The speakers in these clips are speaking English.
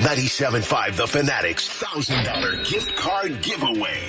97.5 The Fanatic's $1,000 gift card giveaway.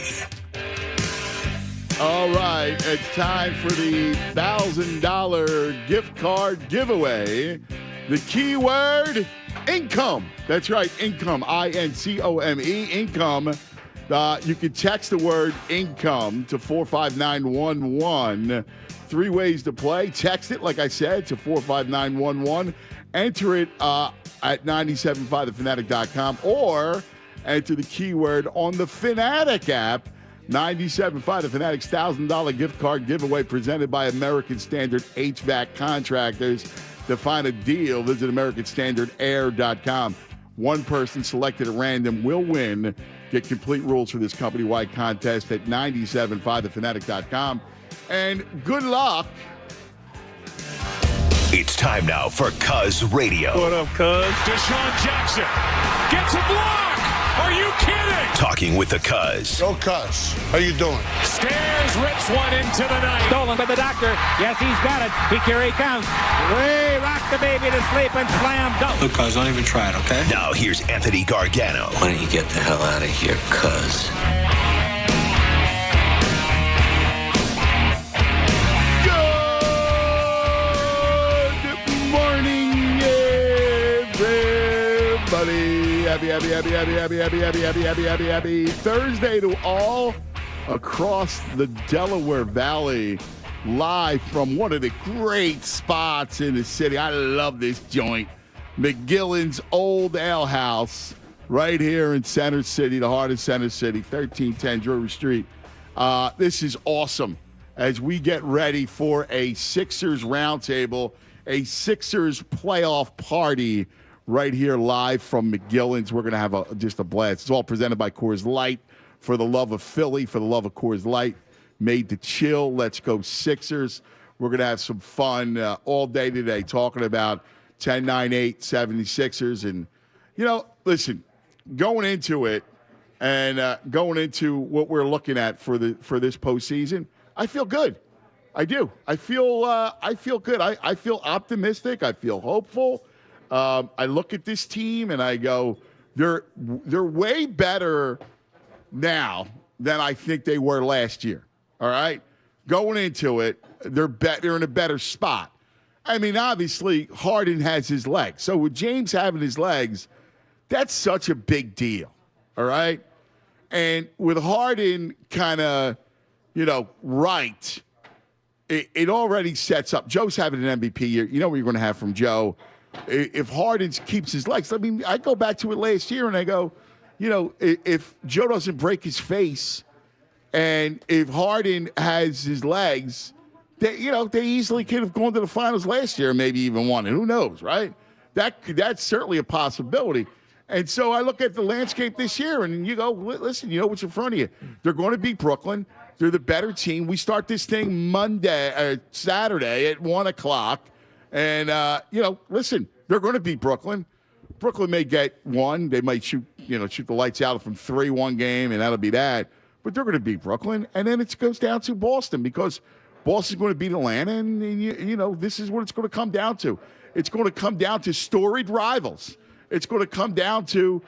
All right, it's time for the $1,000 gift card giveaway. The keyword, income. That's right, income, I-N-C-O-M-E, income. You can text the word income to 45911. 3 ways to play. Text it, like I said, to 45911. Enter it at 97.5thefanatic.com or enter the keyword on the Fanatic app. 97.5 The Fanatic's $1,000 gift card giveaway presented by American Standard HVAC Contractors. To find a deal, visit AmericanStandardAir.com. One person selected at random will win. Get complete rules for this company-wide contest at 97.5thefanatic.com. And good luck. It's time now for Cuz Radio. What up, Cuz? Deshaun Jackson gets a block. Are you kidding? Talking with the Cuz. Go Cuz. How you doing? Stairs rips one into the night. Stolen by the doctor. Yes, he's got it. Here he comes. Way rock the baby to sleep and slam dunk. Look, Cuz, don't even try it, okay? Now here's Anthony Gargano. Why don't you get the hell out of here, Cuz? Good morning, everybody. Happy Thursday to all across the Delaware Valley. Live from one of the great spots in the city. I love this joint. McGillen's Old Ale House right here in Center City, the heart of Center City, 1310 Drury Street. This is awesome as we get ready for a Sixers roundtable, a Sixers playoff party right here live from McGillen's. We're going to have just a blast. It's all presented by Coors Light. For the love of Philly, for the love of Coors Light, made to chill. Let's go Sixers. We're going to have some fun all day today talking about 10-9-8 76ers. And, you know, listen, going into it and going into what we're looking at for this postseason, I feel good. I do. I feel good. I feel optimistic. I feel hopeful. I look at this team and I go, they're way better now than I think they were last year. All right? Going into it, they're in a better spot. I mean, obviously, Harden has his legs. So with James having his legs, that's such a big deal. All right? And with Harden kind of, right, it already sets up. Joe's having an MVP year. You know what you're going to have from Joe. If Harden keeps his legs, I mean, I go back to it last year and I go, if Joe doesn't break his face and if Harden has his legs, they easily could have gone to the finals last year and maybe even won it. Who knows, right? That's certainly a possibility. And so I look at the landscape this year and you go, listen, you know what's in front of you. They're going to beat Brooklyn. They're the better team. We start this thing Saturday at 1 o'clock. And, listen, they're going to beat Brooklyn. Brooklyn may get one. They might shoot the lights out from 3 one game, and that'll be that. But they're going to beat Brooklyn. And then it goes down to Boston because Boston's going to beat Atlanta. And, this is what it's going to come down to. It's going to come down to storied rivals. It's going to come down to,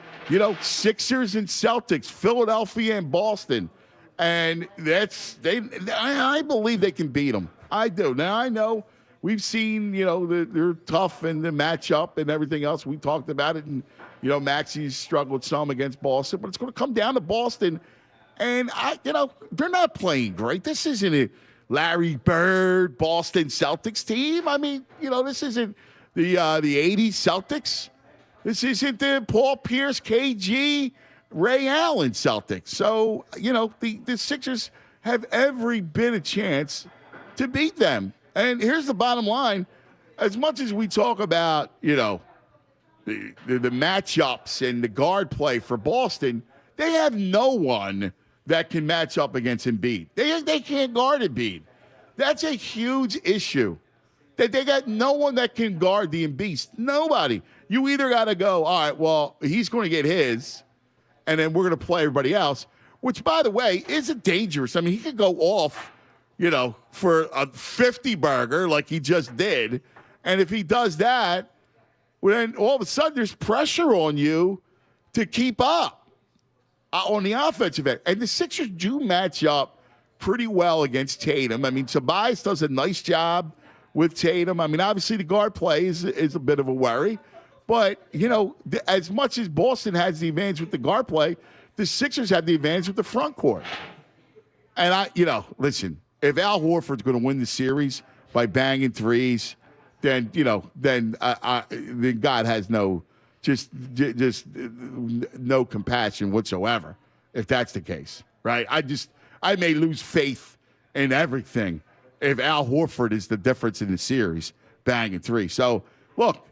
Sixers and Celtics, Philadelphia and Boston. And I believe they can beat them. I do. Now, I know. We've seen, they're tough in the matchup and everything else. We talked about it, and, Maxi's struggled some against Boston, but it's going to come down to Boston. And, they're not playing great. This isn't a Larry Bird, Boston Celtics team. I mean, this isn't the 80s Celtics. This isn't the Paul Pierce, KG, Ray Allen Celtics. So, the Sixers have every bit of chance to beat them. And here's the bottom line. As much as we talk about, the matchups and the guard play for Boston, they have no one that can match up against Embiid. They can't guard Embiid. That's a huge issue. That they got no one that can guard the Embiid. Nobody. You either got to go, all right, well, he's going to get his, and then we're going to play everybody else, which, by the way, isn't dangerous. I mean, he could go off, for a 50 burger like he just did. And if he does that, well, then all of a sudden there's pressure on you to keep up on the offensive end. And the Sixers do match up pretty well against Tatum. I mean, Tobias does a nice job with Tatum. I mean, obviously the guard play is a bit of a worry. But, as much as Boston has the advantage with the guard play, the Sixers have the advantage with the front court. And listen, if Al Horford's going to win the series by banging threes, then God has no compassion whatsoever if that's the case, right? I may lose faith in everything if Al Horford is the difference in the series, banging three. So, look,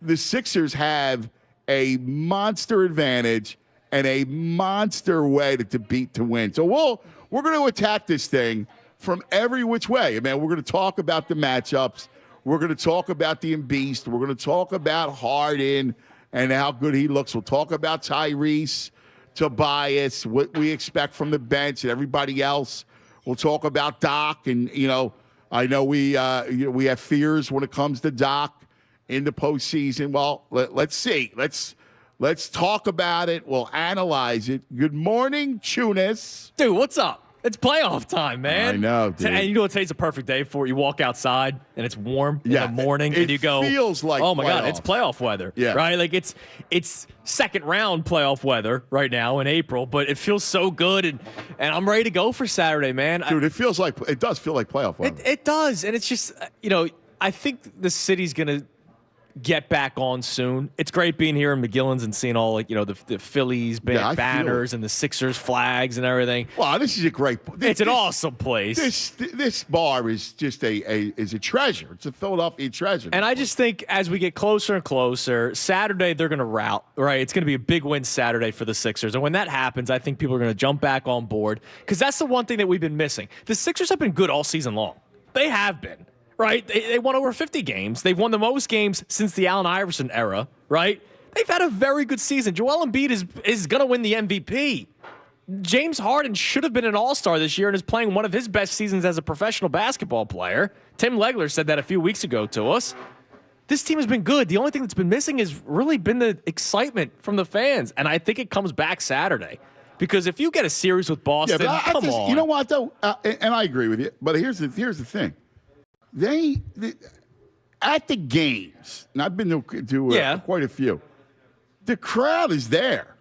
the Sixers have a monster advantage and a monster way to win. So we're going to attack this thing from every which way. I mean, we're going to talk about the matchups. We're going to talk about the Embiid. We're going to talk about Harden and how good he looks. We'll talk about Tyrese, Tobias, what we expect from the bench and everybody else. We'll talk about Doc, and I know we have fears when it comes to Doc in the postseason. Well, let's see. Let's talk about it. We'll analyze it. Good morning, Chunas. Dude, what's up? It's playoff time, man. I know, dude. And today's a perfect day for it. You walk outside, and it's warm in the morning, and you go, it feels like oh, my God, playoffs. it's playoff weather. Yeah. Right? Like, it's second-round playoff weather right now in April, but it feels so good, and I'm ready to go for Saturday, man. Dude, it does feel like playoff weather. It does, and it's just, I think the city's going to get back on soon. It's great being here in McGillen's and seeing all the Phillies banners and the Sixers flags and everything. Wow, this is a great. It's an awesome place. This bar is just a treasure. It's a Philadelphia treasure. And I just think as we get closer and closer, Saturday they're going to rout, right? It's going to be a big win Saturday for the Sixers. And when that happens, I think people are going to jump back on board because that's the one thing that we've been missing. The Sixers have been good all season long. They have been. Right? They won over 50 games. They've won the most games since the Allen Iverson era, right? They've had a very good season. Joel Embiid is going to win the MVP. James Harden should have been an all-star this year and is playing one of his best seasons as a professional basketball player. Tim Legler said that a few weeks ago to us. This team has been good. The only thing that's been missing has really been the excitement from the fans, and I think it comes back Saturday. Because if you get a series with Boston, come on. You know what, though? And I agree with you, but here's the thing. They at the games, and I've been to quite a few, the crowd is there.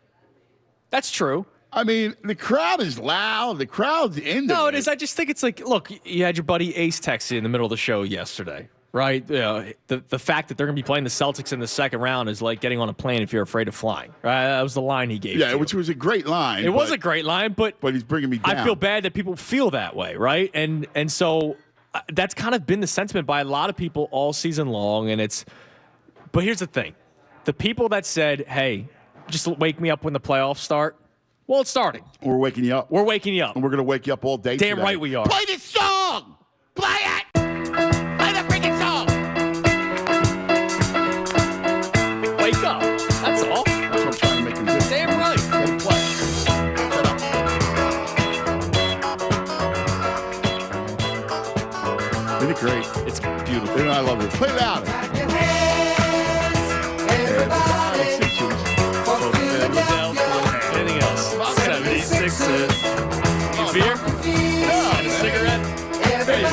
That's true. I mean, the crowd is loud. The crowd's into it. No, it is. I just think it's like, look, you had your buddy Ace text you in the middle of the show yesterday, right? The fact that they're going to be playing the Celtics in the second round is like getting on a plane if you're afraid of flying. Right? That was the line he gave. Yeah, which was a great line. It was a great line, but he's bringing me down. I feel bad that people feel that way, right? And so that's kind of been the sentiment by a lot of people all season long. But here's the thing: the people that said, "Hey, just wake me up when the playoffs start." Well, it's starting. We're waking you up. We're waking you up. And we're going to wake you up all day Damn today. right we are. Play this song! Play it! Play the freaking song! Wake up. That's all. That's what I'm trying to make him do. Damn right. Let him play. Shut up. Isn't it great? It's beautiful. You know, I love it. Play it out. Anything else? 76ers. You beer? No. And a cigarette? There you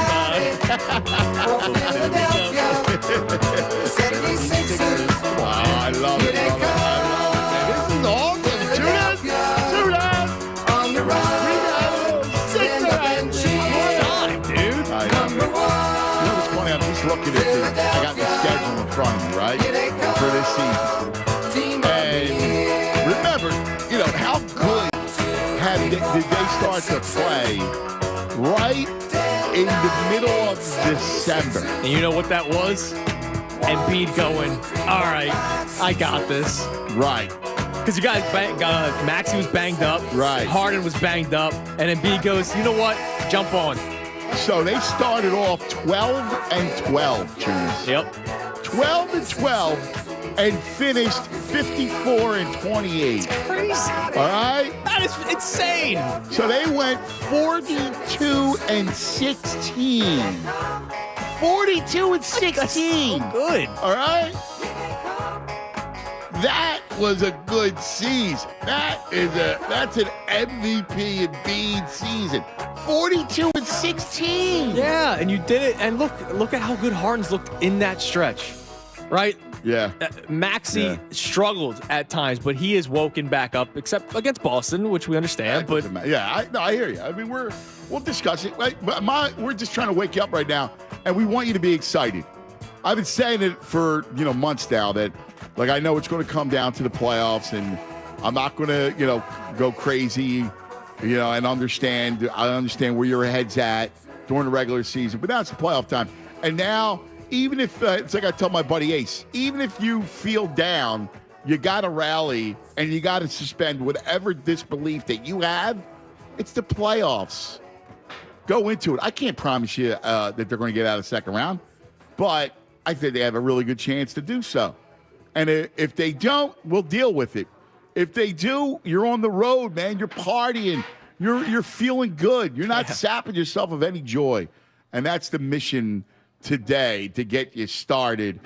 Wow, I love it. This is awesome. Tune in. On the run. dude. I know. You know what's funny? I'm just looking at this. I got the schedule in front of me, right? For this season. And remember, how good did they start to play right in the middle of December? And you know what that was? Embiid going, all right, I got this. Right. Because you guys, Maxey was banged up. Right. Harden was banged up. And Embiid goes, you know what? Jump on. So they started off 12-12, Judas. Yep. 12-12 and finished 54-28. Crazy. All right? That is insane. So they went 42-16. 42-16. Good. All right? That was a good season. That's an MVP Embiid season. 42-16. Yeah, and you did it. And look at how good Harden's looked in that stretch, right? Yeah. Maxey struggled at times, but he is woken back up, except against Boston, which we understand. But I hear you. I mean, we'll discuss it. Right? We're just trying to wake you up right now, and we want you to be excited. I've been saying it for months now that, like, I know it's going to come down to the playoffs, and I'm not going to go crazy, and understand. I understand where your head's at during the regular season, but now it's the playoff time, and now. Even if, it's like I tell my buddy Ace, even if you feel down, you got to rally and you got to suspend whatever disbelief that you have. It's the playoffs. Go into it. I can't promise you that they're going to get out of the second round, but I think they have a really good chance to do so. And if they don't, we'll deal with it. If they do, you're on the road, man. You're partying. You're feeling good. You're not sapping yourself of any joy. And that's the mission today to get you started.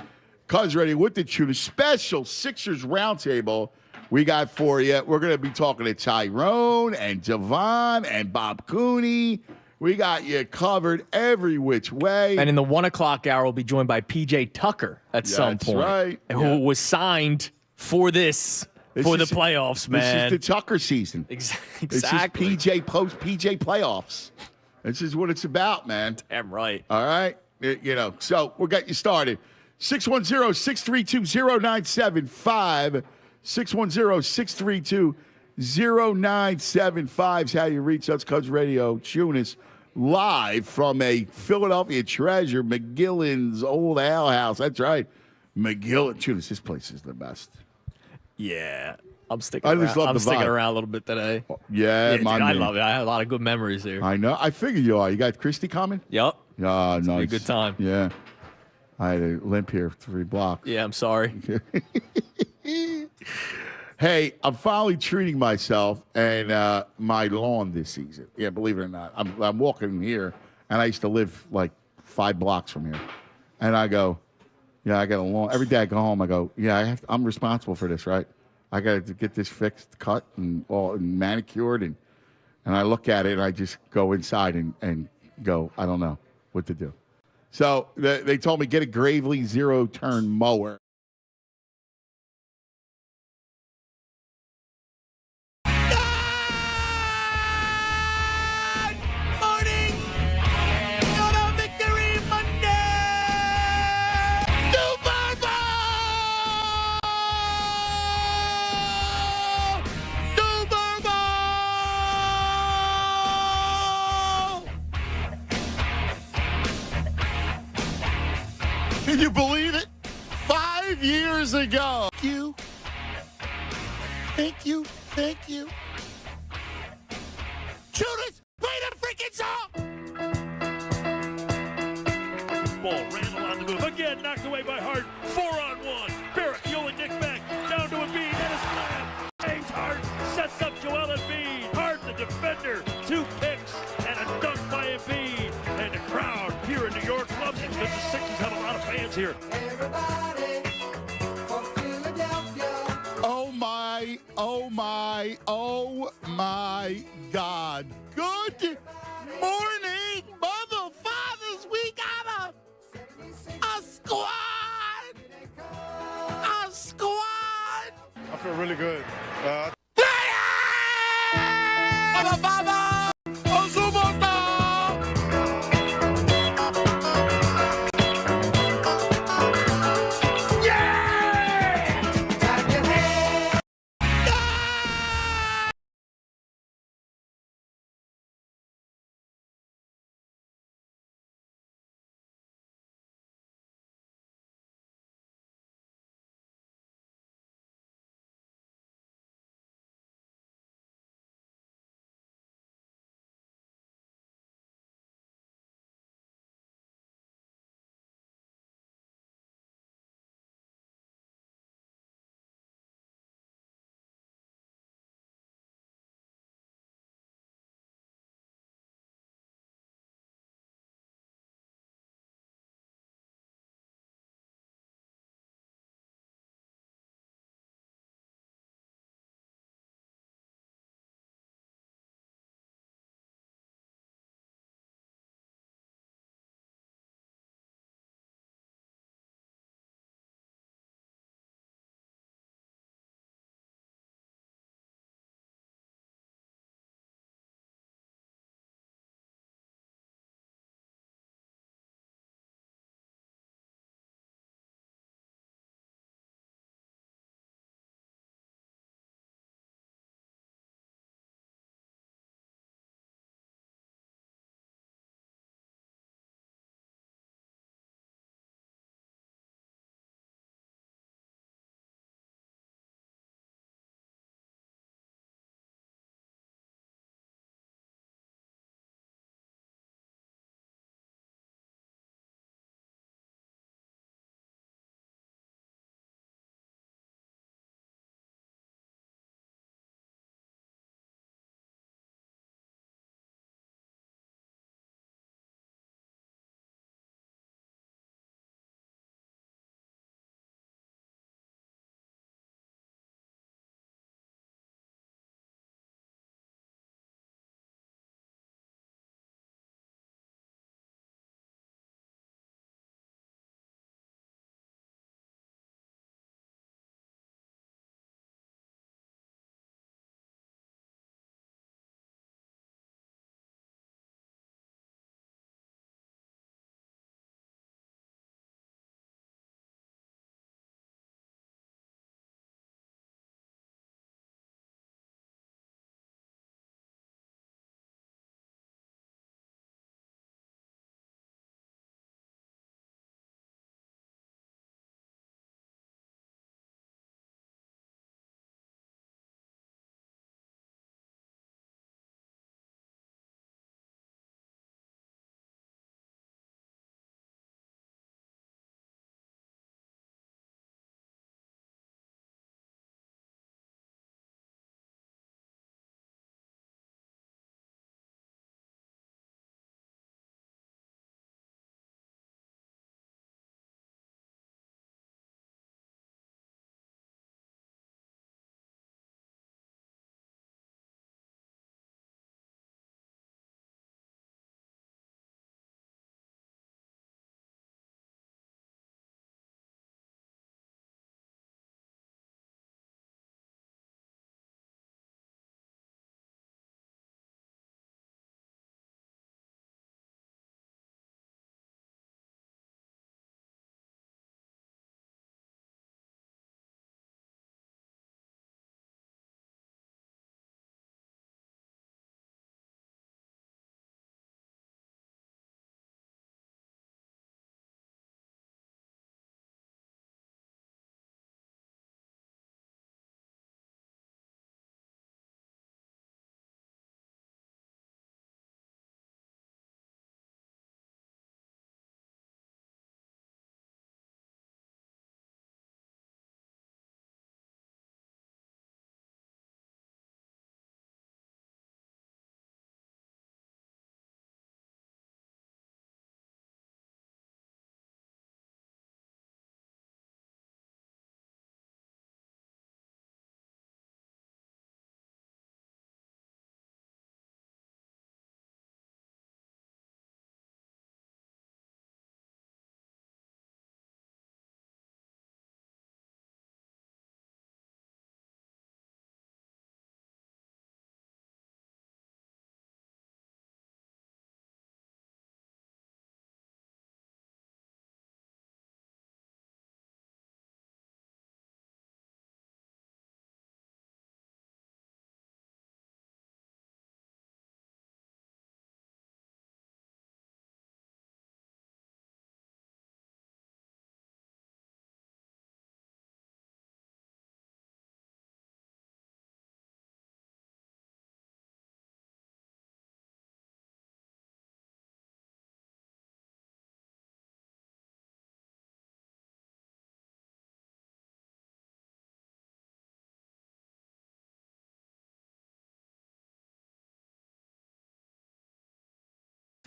Cuz ready with the tune. A special Sixers roundtable we got for you. We're going to be talking to Tyrone and Devon and Bob Cooney. We got you covered every which way. And in the 1 o'clock hour, we'll be joined by PJ Tucker at some point. Right. Who was signed for the playoffs, man. This is the Tucker season. Exactly. This is PJ playoffs. This is what it's about, man. Damn right. All right. So we'll get you started. 610-632-0975. 610-632-0975 is how you reach us. Cubs Radio. Tunis live from a Philadelphia treasure, McGillen's Old Ale House. That's right. McGillen. Tunis, this place is the best. Yeah. I'm sticking around a little bit today. Yeah, dude, I love it. I have a lot of good memories here. I know. I figured you are. You got Christy coming? Yep. Nice. A good time. Yeah. I had a limp here 3 blocks. Yeah, I'm sorry. Hey, I'm finally treating myself and my lawn this season. Yeah, believe it or not. I'm walking here, and I used to live like 5 blocks from here. And I go, yeah, I got a lawn. Every day I go home, I go, yeah, I'm responsible for this, right? I got to get this fixed, cut, and manicured. And I look at it, and I just go inside and go, I don't know what to do. So they told me, get a Gravely zero-turn mower. Can you believe it? 5 years ago. Thank you. Judas, play the freaking song! Ball, Randall on the move. Again, knocked away by Hart. 4-on-1. Barrett, Yoling, Nick back. Down to Embiid. And a slam. James Hart sets up Joel Embiid. Hart, the defender. 2 picks and a dunk by Embiid. And the crowd here in New York loves it because the Sixers have a lot of fans here. Everybody from Philadelphia. Oh my God. Good morning, mother fathers. We got a squad. I feel really good.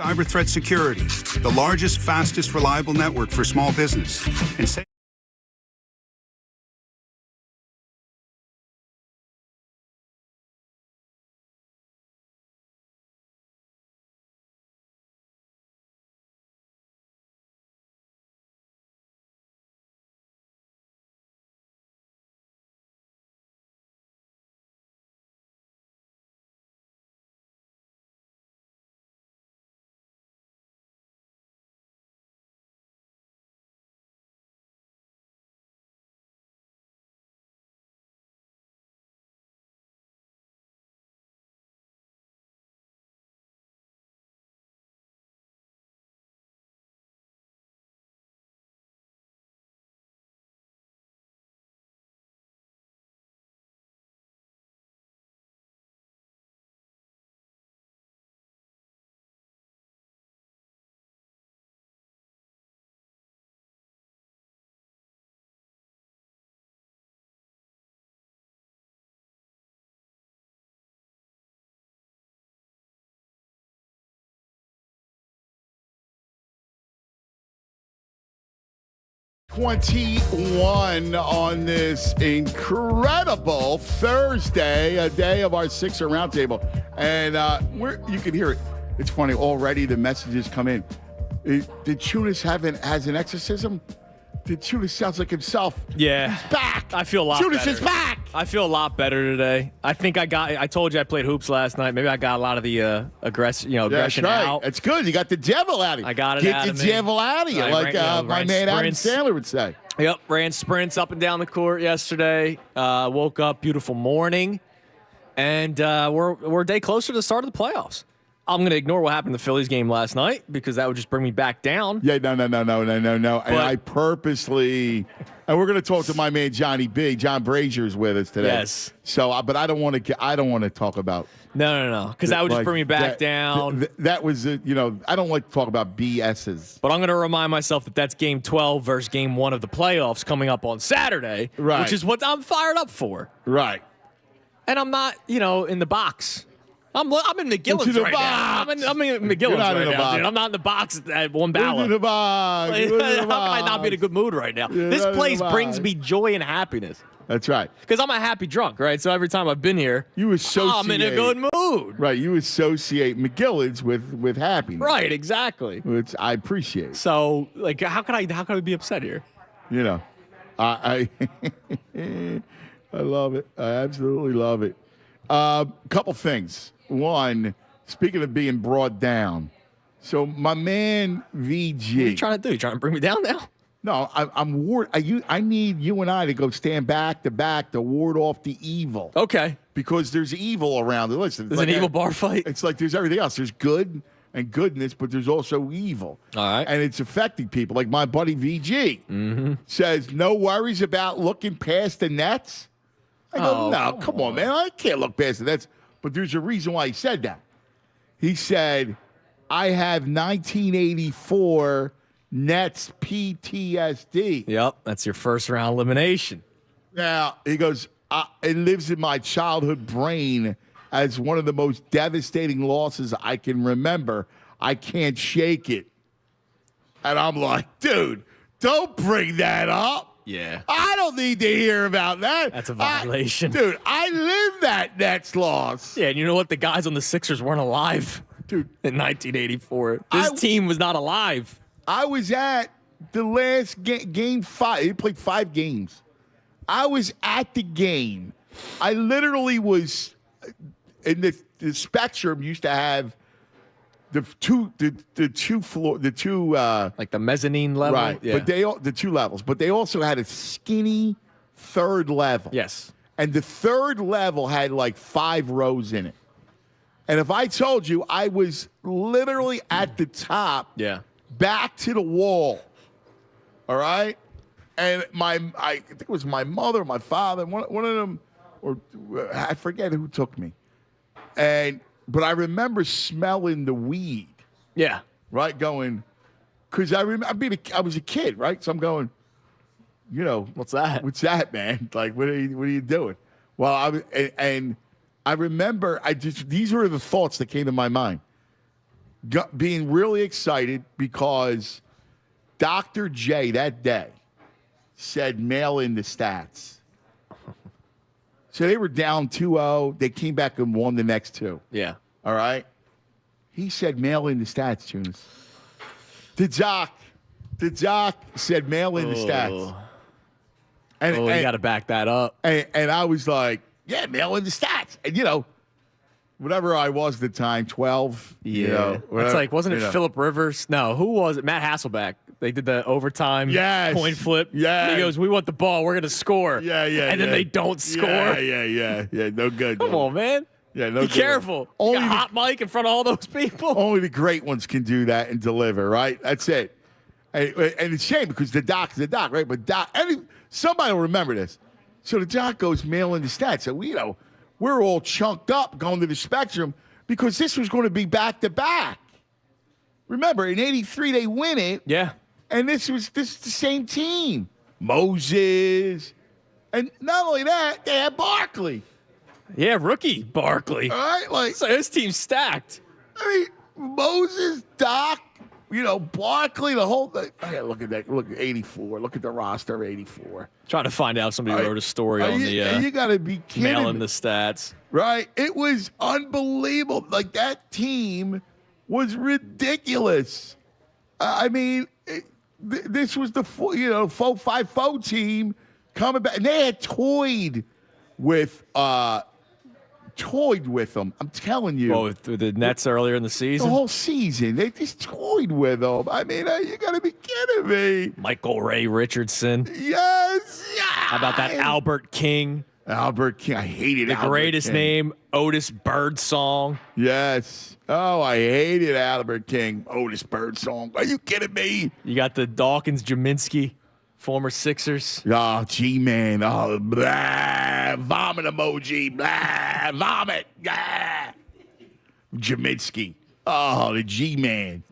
Cyber Threat Security, the largest, fastest, reliable network for small business. And say #21 on this incredible Thursday, a day of our Sixer Roundtable. And you can hear it. It's funny, already the messages come in. Did Chunas has an exorcism? Did Chunas sounds like himself? Yeah. He's back. I feel a lot Chunas better. is back. I feel a lot better today. I think I told you I played hoops last night. Maybe I got a lot of the aggression That's right. out. That's good. You got the devil out of you. I got it Get out the of me. devil out of you, like my man Adam Sandler would say. Yep, ran sprints up and down the court yesterday. Woke up, beautiful morning, and we're a day closer to the start of the playoffs. I'm going to ignore what happened in the Phillies game last night because that would just bring me back down. Yeah, no. And I purposely, and we're going to talk to my man Johnny B. John Brazier is with us today. Yes. So, but I don't want to talk about. No, because that would just bring me back down. That was, I don't like to talk about BSs. But I'm going to remind myself that that's Game 12 versus Game 1 of the playoffs coming up on Saturday, right? Which is what I'm fired up for, right? And I'm not, in the box. I'm in McGillen's right now. I'm in McGillen's right now, dude. I'm not in the box at one ballot. In the box. How can I not be in a good mood right now? This place brings me joy and happiness. That's right. Because I'm a happy drunk, right? So every time I've been here, I'm in a good mood. Right. You associate McGillen's with happiness. Right. Exactly. Which I appreciate. So, how can I be upset here? I I love it. I absolutely love it. Couple things. One, speaking of being brought down, so my man VG. What are you trying to do? You trying to bring me down now? No, I'm ward. I need you and I to go stand back to back to ward off the evil. Okay. Because there's evil around it. Listen, there's an evil bar fight. It's like there's everything else. There's good and goodness, but there's also evil. All right. And it's affecting people. Like my buddy VG says, no worries about looking past the nets. I go, no, come on, man. I can't look past the nets. But there's a reason why he said that. He said, I have 1984 Nets PTSD. Yep, that's your first round elimination. Now, he goes, it lives in my childhood brain as one of the most devastating losses I can remember. I can't shake it. And I'm like, dude, don't bring that up. Yeah. I don't need to hear about that. That's a violation. Dude, I lived that Nets loss. Yeah, and you know what? The guys on the Sixers weren't alive, dude, in 1984. This team was not alive. I was at the last game 5. He played 5 games. I was at the game. I literally was in the Spectrum used to have the two floor, like the mezzanine level, right? Yeah. But the 2 levels, but they also had a skinny 3rd level. Yes, and the 3rd level had like 5 rows in it. And if I told you I was literally at the top, back to the wall, all right, and I think it was my mother, my father, one of them, or I forget who took me, but I remember smelling the weed. Yeah. Right? Going, because I was a kid, right? So I'm going, what's that? What's that, man? Like, what are you doing? Well, I remember, these were the thoughts that came to my mind. being really excited because Dr. J that day said mail in the stats. So they were down 2-0. They came back and won the next two. Yeah. All right? He said mail in the stats, Tunis. The doc said mail in the stats. And you got to back that up. And I was like, yeah, mail in the stats. And, whatever I was at the time, 12. Yeah. It's like, wasn't it Phillip Rivers? No, who was it? Matt Hasselbeck. They did the overtime point flip. Yeah. He goes, we want the ball. We're going to score. Yeah. And then they don't score. Yeah. No good. Come on, man. Yeah, no Be good. careful. Only you got hot mic in front of all those people. Only the great ones can do that and deliver, right? That's it. And it's a shame because the doc's the doc, right? But somebody will remember this. So the doc goes mail in the stats. So, we're all chunked up going to the Spectrum because this was going to be back-to-back. Remember, in 83, they win it. Yeah. And this is the same team. Moses. And not only that, they had Barkley. Yeah, rookie Barkley. All right? So his team's stacked. I mean, Moses, Doc, Barkley, the whole thing. I gotta look at that. Look at 84. Look at the roster of 84. Trying to find out if somebody wrote a story on you gotta be kidding mail in me. the stats. Right? It was unbelievable. Like, that team was ridiculous. I mean, this was the 4-5-4 team coming back. And they had toyed with them. I'm telling you. Well, with the Nets earlier in the season? The whole season. They just toyed with them. I mean, you got to be kidding me. Michael Ray Richardson. Yes. How about that Albert King? Albert King. I hated the Albert greatest King. name, Otis Birdsong. Yes. Oh, I hated Albert King. Otis Birdsong. Are you kidding me? You got the Dawkins Jaminski, former Sixers. Oh, G-Man. Oh, blah. Vomit emoji. Blah. Vomit. Blah. Jaminski. Oh, the G-Man.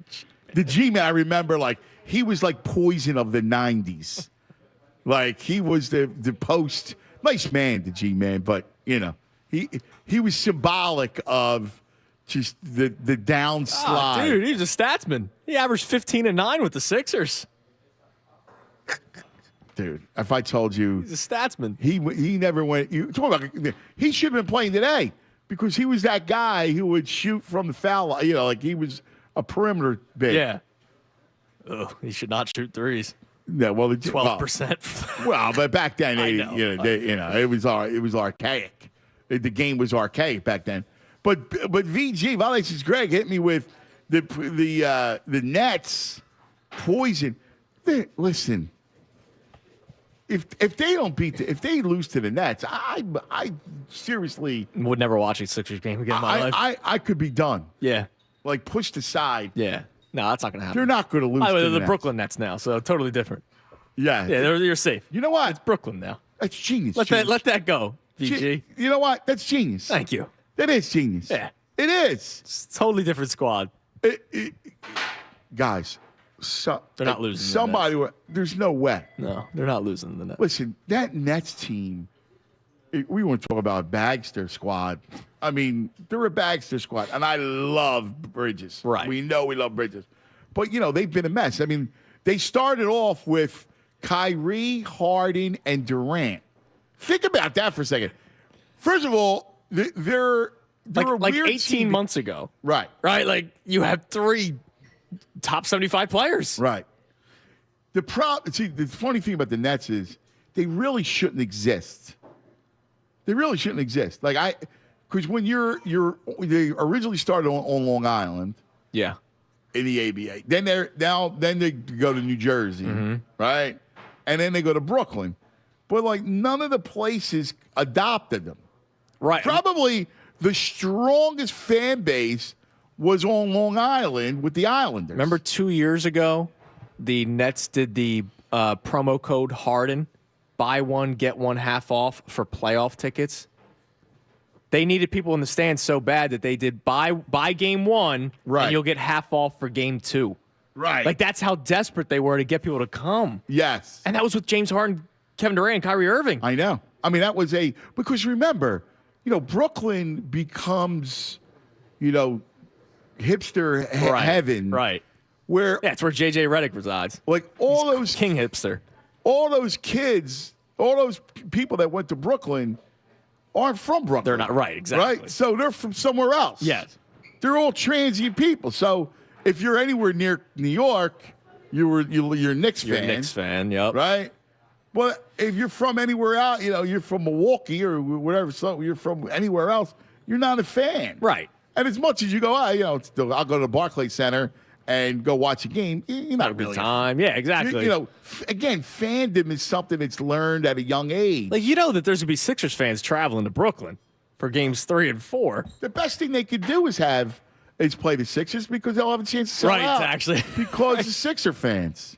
The G-Man, I remember, he was like Poison of the 90s. Like, he was the post. Nice man, the G-Man, but, he was symbolic of just the downslide. Oh, dude, he was a statsman. He averaged 15 and 9 with the Sixers. Dude, if I told you. He's a statsman. He never went. You talk about. He should have been playing today because he was that guy who would shoot from the foul line. Like he was a perimeter big. Yeah. Ugh, he should not shoot threes. Yeah, well, 12%. Well, but back then, it was archaic. The game was archaic back then. But VG Violations Greg hit me with the Nets poison. Listen. If they don't if they lose to the Nets, I seriously would never watch a Sixers game again in my life. I could be done. Yeah. Like pushed aside. Yeah. No, that's not going to happen. They're not going to lose. By the way, they're the Nets. Brooklyn Nets now, so totally different. Yeah. Yeah, you're safe. You know what? It's Brooklyn now. That's genius. Let that go, VG. You know what? That's genius. Thank you. That is genius. Yeah. It is. It's a totally different squad. Guys. They're not losing. Somebody, there's no way. No, they're not losing the Nets. Listen, that Nets team, we want to talk about a Bagster squad. I mean, they're a Bagster squad, and I love Bridges. Right. We know we love Bridges. But, they've been a mess. I mean, they started off with Kyrie, Harden, and Durant. Think about that for a second. First of all, they're a like weird 18 team. months ago. Right. Right? Like, you have 3 top 75 players. Right. The funny thing about the Nets is they really shouldn't exist. They really shouldn't exist. Because when they originally started on Long Island. Yeah. In the ABA. Then they go to New Jersey, right? And then they go to Brooklyn. But none of the places adopted them. Right. Probably the strongest fan base was on Long Island with the Islanders. Remember 2 years ago, the Nets did the promo code Harden, buy one, get one half off for playoff tickets. They needed people in the stands so bad that they did buy game 1, right, and you'll get half off for game 2. Right. That's how desperate they were to get people to come. Yes. And that was with James Harden, Kevin Durant, and Kyrie Irving. I know. I mean, that was because remember, Brooklyn becomes, hipster heaven. Right. Where Yeah, it's where JJ Redick resides. like all those King hipster. all those kids, all those people that went to Brooklyn aren't from Brooklyn. They're not right, exactly. Right? So they're from somewhere else. Yes. They're all transient people. So if you're anywhere near New York, you're a Knicks fan. You're a Knicks fan, yep. Right? But if you're from anywhere else, you're from Milwaukee or whatever, so you're from anywhere else, you're not a fan. Right. And as much as you go, I'll go to the Barclays Center and go watch a game, you're not Have a good really. time. Yeah, exactly. Again, fandom is something that's learned at a young age. Like, that there's going to be Sixers fans traveling to Brooklyn for games 3 and 4. The best thing they could do is play the Sixers because they'll have a chance to sell out. Right, actually. Because the Sixer fans.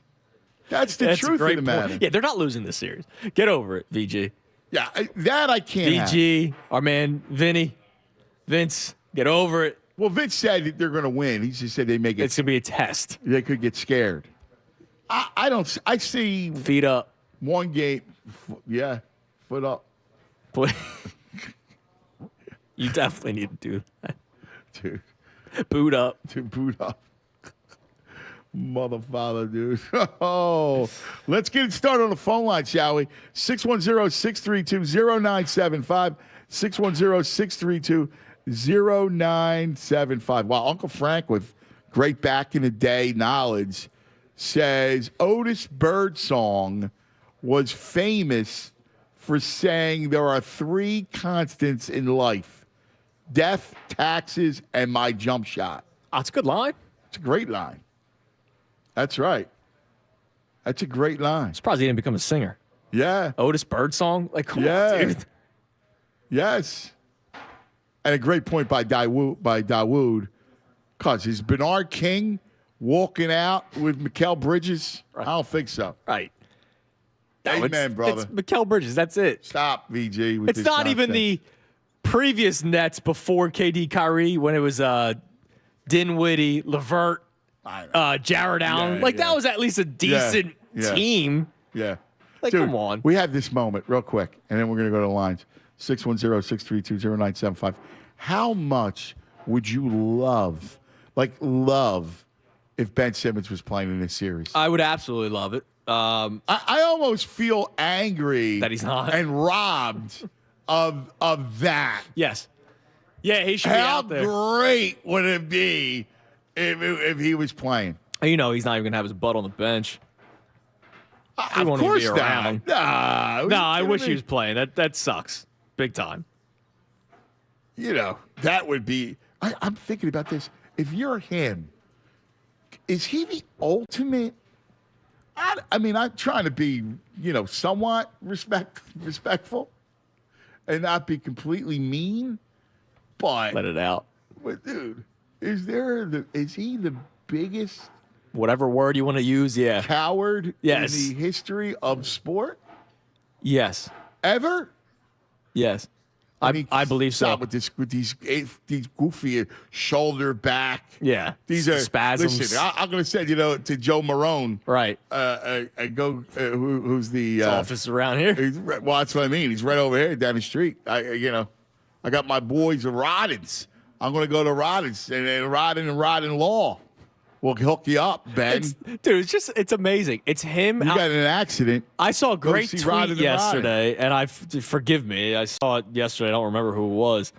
That's the truth of the matter. Yeah, they're not losing this series. Get over it, VG. Yeah, that I can't VG, our man Vince, get over it. Well, Vince said that they're going to win. He just said they make it. It's going to be a test. They could get scared. I don't. I see Feet up. one game. Yeah, foot up. You definitely need to do that. Dude. Boot up. To boot up. Motherfather, dude. Oh, let's get it started on the phone line, shall we? 610-632-0975. 610-632-0975. Wow, Uncle Frank with great back-in-the-day knowledge says Otis Birdsong was famous for saying there are 3 constants in life: death, taxes, and my jump shot. That's a good line. It's a great line. That's right. That's a great line. I'm surprised he didn't become a singer. Yeah. Otis Birdsong? Like, come on, dude. Yes. And a great point by Dawood. Because is Bernard King walking out with Mikal Bridges? Right. I don't think so. Right. Amen, brother. It's Mikal Bridges. That's it. Stop, VG. With It's this not nonsense. even the previous Nets before KD Kyrie when it was Dinwiddie, LeVert, Jared Allen. That was at least a decent team. Yeah. Like, Dude, come on. We have this moment real quick, and then we're going to go to the lines. 610-632-0975. How much would you love if Ben Simmons was playing in this series? I would absolutely love it. I almost feel angry that he's not and robbed of that. Yes. Yeah, he should be out there. How great would it be if he was playing? He's not even going to have his butt on the bench. Of course not. No, I wish he was playing. That sucks. Big time. That would be... I'm thinking about this. If you're him, is he the ultimate... I mean, I'm trying to be, somewhat respectful and not be completely mean, but... Let it out. But, dude, is he the biggest... Whatever word you want to use, yeah. Coward yes. in the history of sport? Yes. Ever? Yes. I believe so. With these goofy shoulder back. Yeah. These are spasms. Listen, I'm going to say, to Joe Marone. Right. Who's the His office around here? Well, that's what I mean. He's right over here down the street. I got my boys at Roddins. I'm going to go to Roddins and Roddin Law. We'll hook you up, Ben. It's amazing. It's him. You got in an accident. I saw a great tweet yesterday, and forgive me, I saw it yesterday. I don't remember who it was.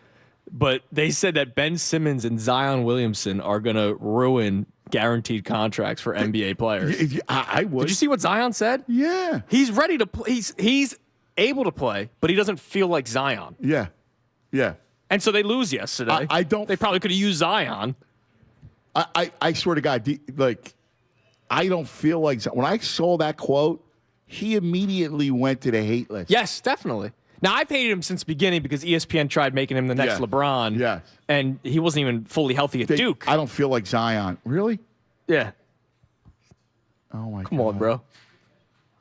But they said that Ben Simmons and Zion Williamson are going to ruin guaranteed contracts for NBA players. I would. Did you see what Zion said? Yeah. He's ready to play. He's able to play, but he doesn't feel like Zion. Yeah. Yeah. And so they lose yesterday. They probably could have used Zion. I swear to God, I don't feel like when I saw that quote, he immediately went to the hate list. Yes, definitely. Now, I've hated him since the beginning because ESPN tried making him the next LeBron. Yes. And he wasn't even fully healthy at Duke. I don't feel like Zion. Really? Yeah. Oh, my God. Come on, bro.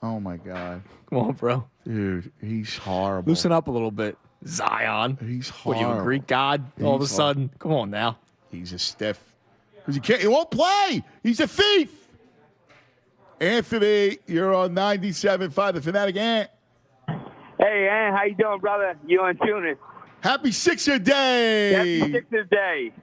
Oh, my God. Come on, bro. Dude, he's horrible. Loosen up a little bit. Zion. He's horrible. What, you a Greek god all of a sudden? Come on now. He's a stiff. Because he won't play. He's a thief. Anthony, you're on 97.5 The Fanatic. Ant. Hey, Ant, how you doing, brother? You on Tunis? Happy Sixer Day. Happy Sixers Day.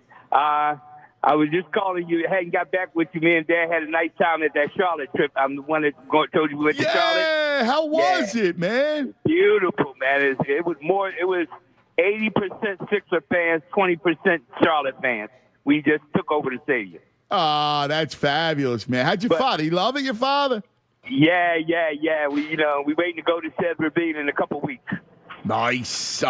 I was just calling you. Hadn't got back with you. Me and Dad had a nice time at that Charlotte trip. I'm the one that told you we went to Charlotte. Yeah, how was it, man? Beautiful, man. It was 80% Sixer fans, 20% Charlotte fans. We just took over the stadium. Ah, that's fabulous, man. How'd your father? You love it, your father? Yeah. We waiting to go to Chez Ravine in a couple weeks. Nice.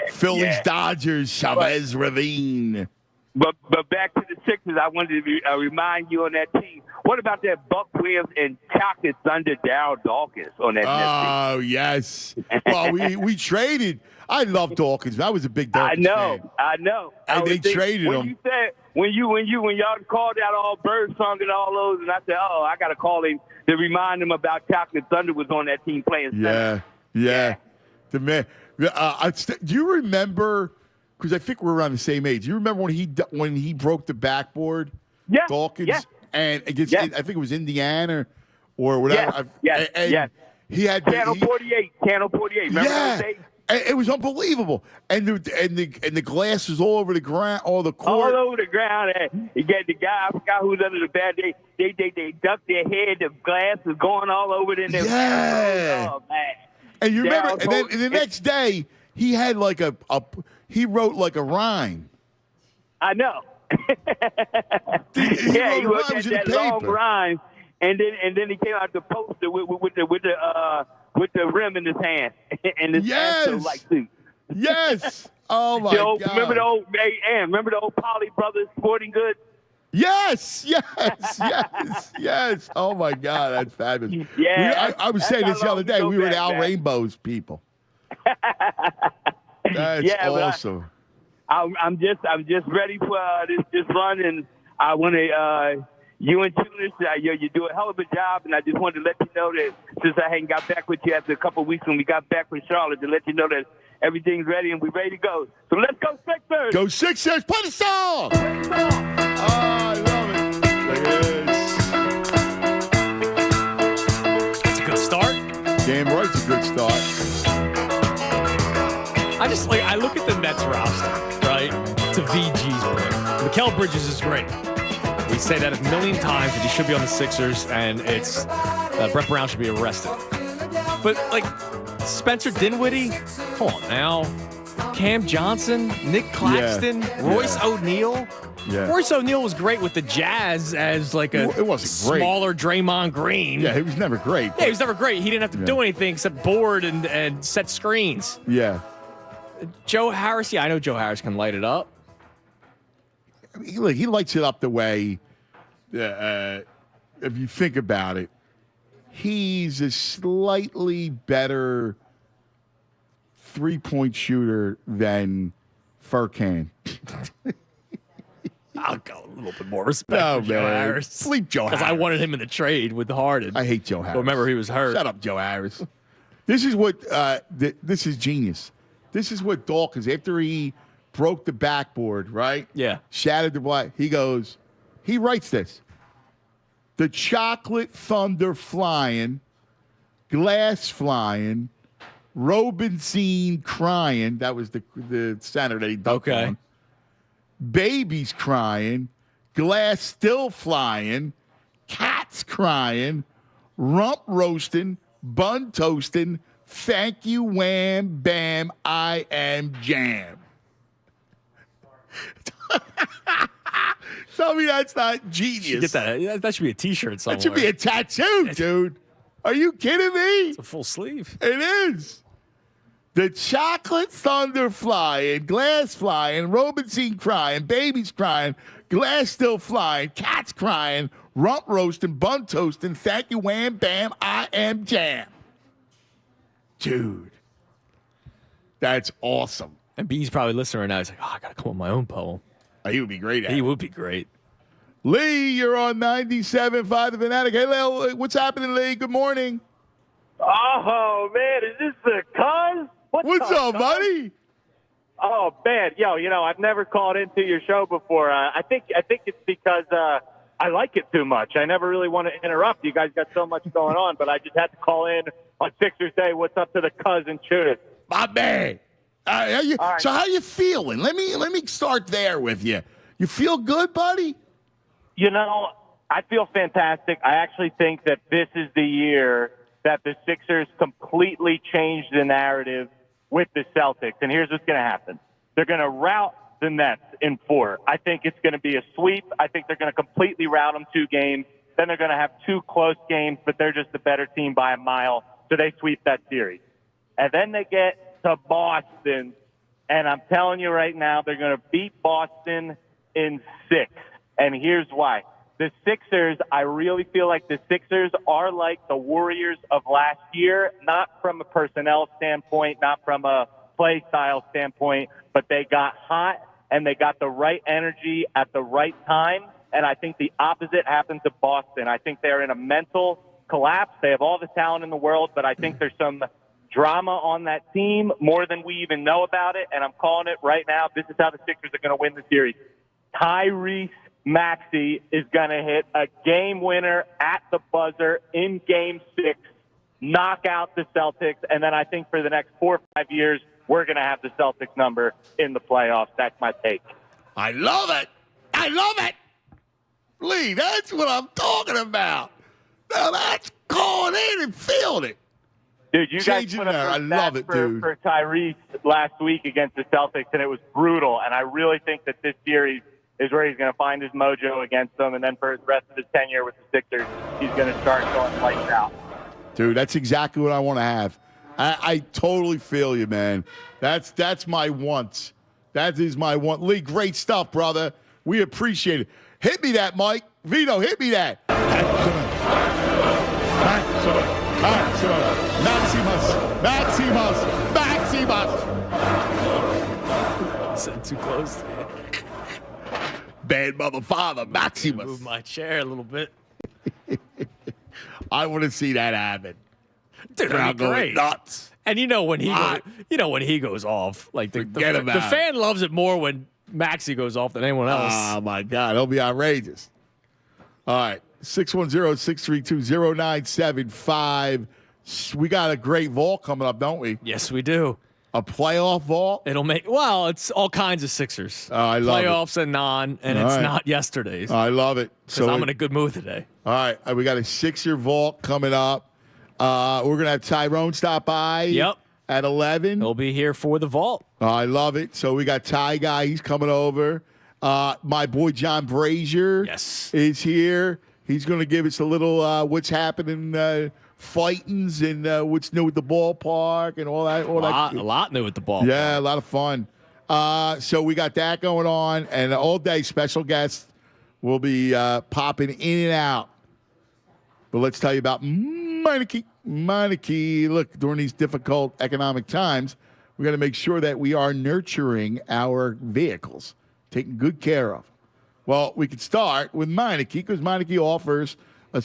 Phillies, Dodgers, Chavez Ravine. But back to the Sixers, I wanted to remind you on that team. What about that Buck Williams and Chocolate Thunder Darryl Dawkins on that team? Oh, yes. Well, we traded. I love Dawkins. I was a big Dawkins fan. I know. And they traded him. You said, when y'all called out all Bird Song and all those, and I said, I got to call him to remind him about Chocolate Thunder was on that team playing center. Yeah. The man. Do you remember? Because I think we're around the same age. You remember when he broke the backboard? Yeah. Dawkins? Yeah. And against, I think it was Indiana or whatever. Yes. He had Channel 48. Remember those days? It was unbelievable. And the glass was all over the ground, all the court. All over the ground. And you get the guy, I forgot who's under the bat. They ducked their head. The glass was going all over them. Yeah. Oh, man. And you remember, and then the next day, he had like he wrote like a rhyme. I know. He wrote that long rhyme, and then he came out the poster with the rim in his hand and his Astro-like suit. Yes. Oh my God. Remember the old Poly Brothers Sporting Goods? Yes. Oh my God, that's fabulous. Yeah, I was saying this the other day. We were Al Rainbow's people. That's awesome. I'm just ready for this run, and I want to. You and Tunis, you do a hell of a job, and I just wanted to let you know that since I hadn't got back with you after a couple of weeks when we got back from Charlotte, to let you know that everything's ready and we're ready to go. So let's go Sixers! Go Sixers! Play the song! I love it. Look at this. It's a good start. Damn right, it's a good start. I look at the Nets roster, right? To VG's point. Mikal Bridges is great. We say that a million times that he should be on the Sixers, and it's Brett Brown should be arrested. But Spencer Dinwiddie, come on now. Cam Johnson, Nick Claxton, Royce O'Neal. Yeah. Royce O'Neal was great with the Jazz as it wasn't great. Smaller Draymond Green. Yeah, he was never great. Yeah, he was never great. He didn't have to do anything except board and set screens. Yeah. Joe Harris, I know Joe Harris can light it up. He lights it up the way, if you think about it, he's a slightly better three-point shooter than Furkan. I'll go a little bit more respect for Joe Harris. Sleep Joe Harris. Because I wanted him in the trade with Harden. I hate Joe Harris. But remember, he was hurt. Shut up, Joe Harris. This is what, this is genius. This is what Dawkins, after he broke the backboard, right? Yeah. Shattered the black. He writes this. The chocolate thunder flying, glass flying, Robinson crying. That was the center that he dunked on. Babies crying, glass still flying, cats crying, rump roasting, bun toasting, thank you, wham, bam, I am jam. Tell me that's not genius. Get that. That should be a T-shirt somewhere. That should be a tattoo, dude. Are you kidding me? It's a full sleeve. It is. The chocolate thunder flying, glass flying, Robinson crying, babies crying, glass still flying, cats crying, rump roasting, bun toasting, thank you, wham, bam, I am jam. Dude, that's awesome. And B's probably listening right now. He's like, I got to come up with my own poem. He would be great at it. He would be great. Lee, you're on 97.5 The Fanatic. Hey, Lil, what's happening, Lee? Good morning. Oh, man, is this the cuz? What's up, buddy? Oh, man, I've never called into your show before. I think it's because I like it too much. I never really want to interrupt. You guys got so much going on, but I just had to call in on Sixers Day. What's up to the cuz and shoot it? My man. So how you feeling? Let me start there with you. You feel good, buddy? You know, I feel fantastic. I actually think that this is the year that the Sixers completely change the narrative with the Celtics. And here's what's going to happen. They're going to rout the Nets in 4. I think it's going to be a sweep. I think they're going to completely rout them 2 games. Then they're going to have 2 close games, but they're just a better team by a mile. So they sweep that series. And then they get to Boston. And I'm telling you right now, they're going to beat Boston in 6. And here's why. The Sixers, I really feel like the Sixers are like the Warriors of last year, not from a personnel standpoint, not from a play style standpoint, but they got hot and they got the right energy at the right time. And I think the opposite happened to Boston. I think they're in a mental collapse. They have all the talent in the world, but I think there's some drama on that team more than we even know about it. And I'm calling it right now. This is how the Sixers are going to win the series. Tyrese Maxey is going to hit a game winner at the buzzer in Game 6, knock out the Celtics, and then I think for the next 4 or 5 years, we're going to have the Celtics number in the playoffs. That's my take. I love it. I love it. Lee, that's what I'm talking about. Now that's calling in and feeling it. Dude, you guys put up I love it, dude. For Tyrese last week against the Celtics, and it was brutal. And I really think that this series is where he's going to find his mojo against them, and then for the rest of his tenure with the Sixers, he's going to start going lights out. Dude, that's exactly what I want to have. I totally feel you, man. That's my want. That is my want. Lee, great stuff, brother. We appreciate it. Hit me that, Mike. Vito, hit me that. Maximus. Said too close. Bad mother father, Maximus. Move my chair a little bit. I want to see that happen. Dude, that'd be great. Nuts. And you know when he goes off, like the fan loves it more when Maxey goes off than anyone else. Oh my God, he'll be outrageous. All right, 610-632-0975. We got a great vault coming up, don't we? Yes, we do. A playoff vault? It's all kinds of Sixers. Oh, I love Playoffs and non, and it's not yesterday's. I love it. So I'm in a good mood today. All right, we got a Sixer vault coming up. We're going to have Tyrone stop by. Yep. At 11. He'll be here for the vault. I love it. So we got Ty Guy. He's coming over. My boy John Brazier is here. He's going to give us a little what's happening, fightings, and what's new at the ballpark and all that. A lot new at the ballpark. Yeah, a lot of fun. So we got that going on, and all day special guests will be popping in and out. But let's tell you about Meineke. Look, during these difficult economic times, we got to make sure that we are nurturing our vehicles, taking good care of. Well, we could start with Meineke because Meineke offers a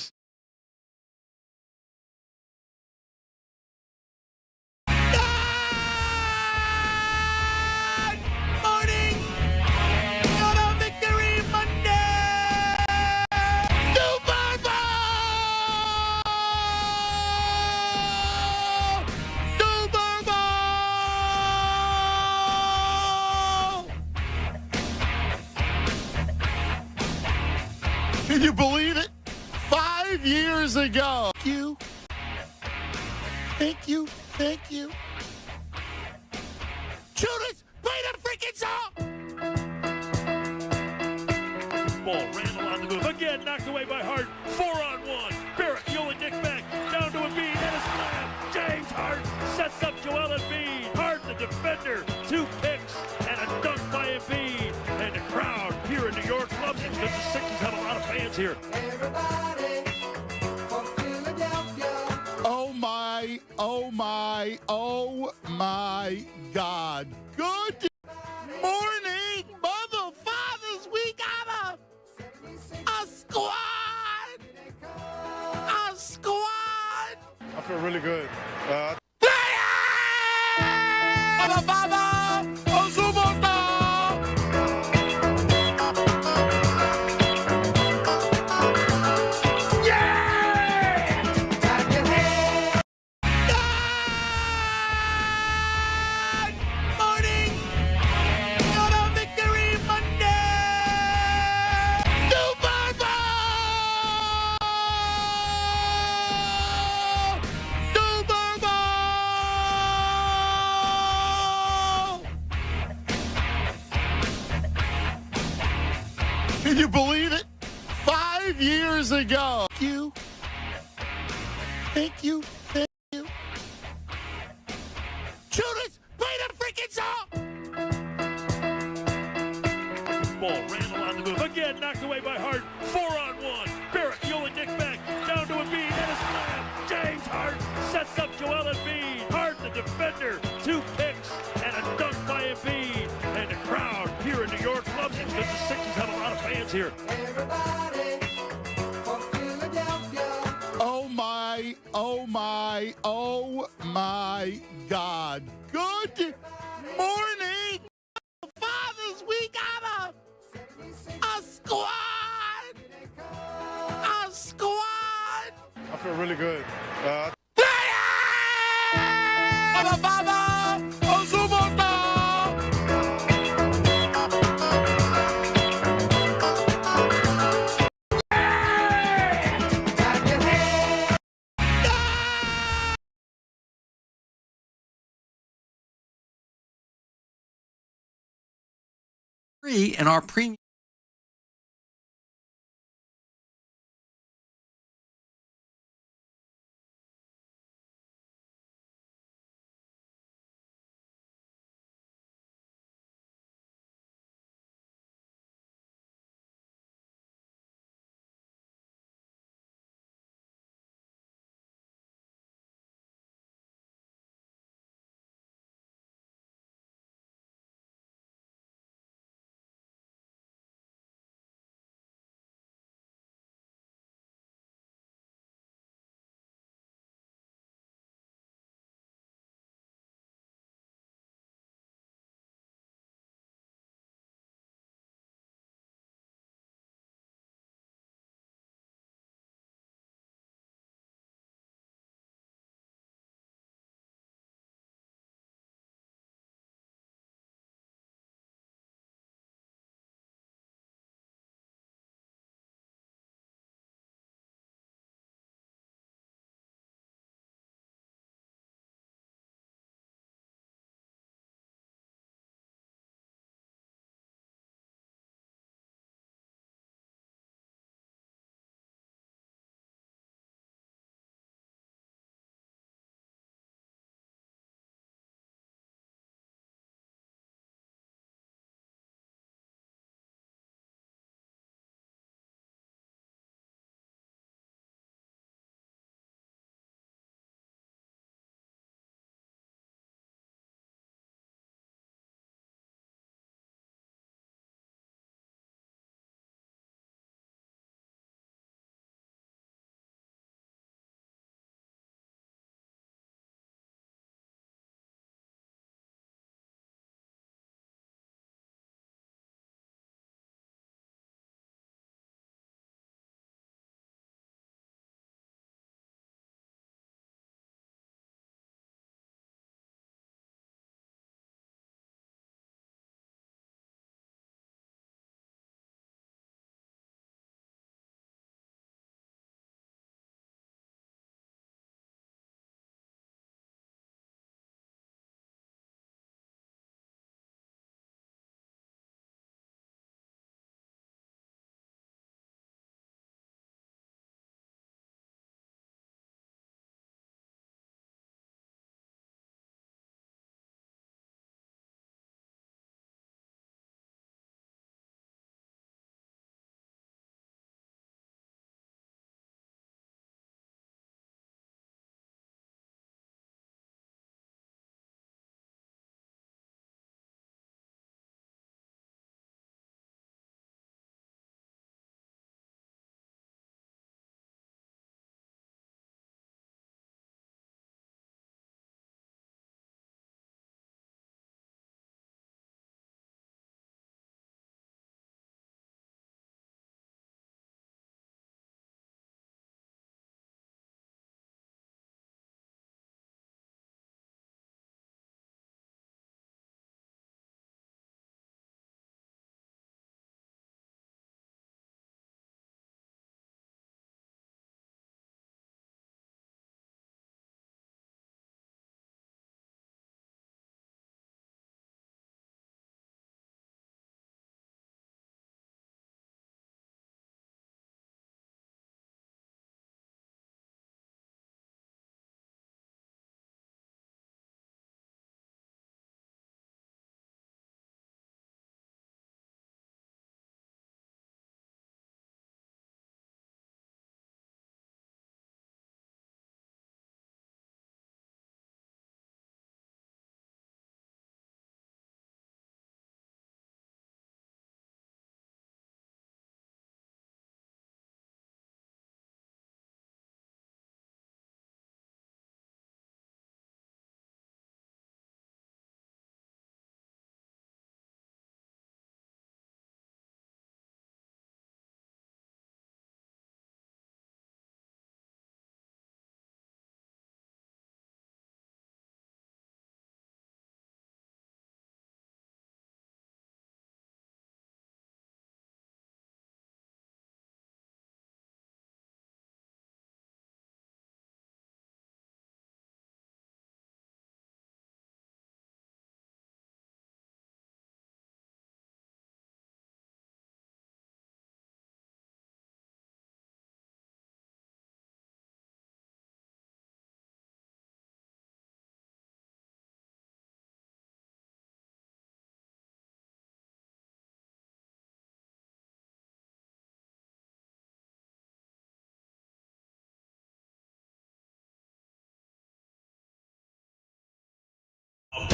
Can you believe it? 5 years ago. Thank you. Judas, play the freaking song! Ball, Randall on the move. Again, knocked away by Hart. 4-on-1. Barrett, Yoling, Nick back. Down to Embiid. And a slam. James Hart sets up Joel Embiid. Hart, the defender. 2 picks and a dunk by Embiid. And the crowd here in New York loves it because the Sixers have a lot of fans here. Everybody from Philadelphia. Oh my God. Good morning, mother fathers. We got a squad. I feel really good. Mother father, a superstar. Can you believe it? 5 years ago. Thank you. Thank you. Thank you. Judas, play the freaking song! Ball, Randall on the move. Again, knocked away by Hart. 4-on-1. Barrett fueling Nick back. Down to Embiid. And a slam. James Hart sets up Joel Embiid. Hart, the defender. 2 picks and a dunk by Embiid. And the crowd here in New York loves it because the Sixers have a lot of fans here. Everybody from Philadelphia. Oh my, oh my, oh my God. Good morning, fathers. We got a squad. A squad. I feel really good. Free in our premium.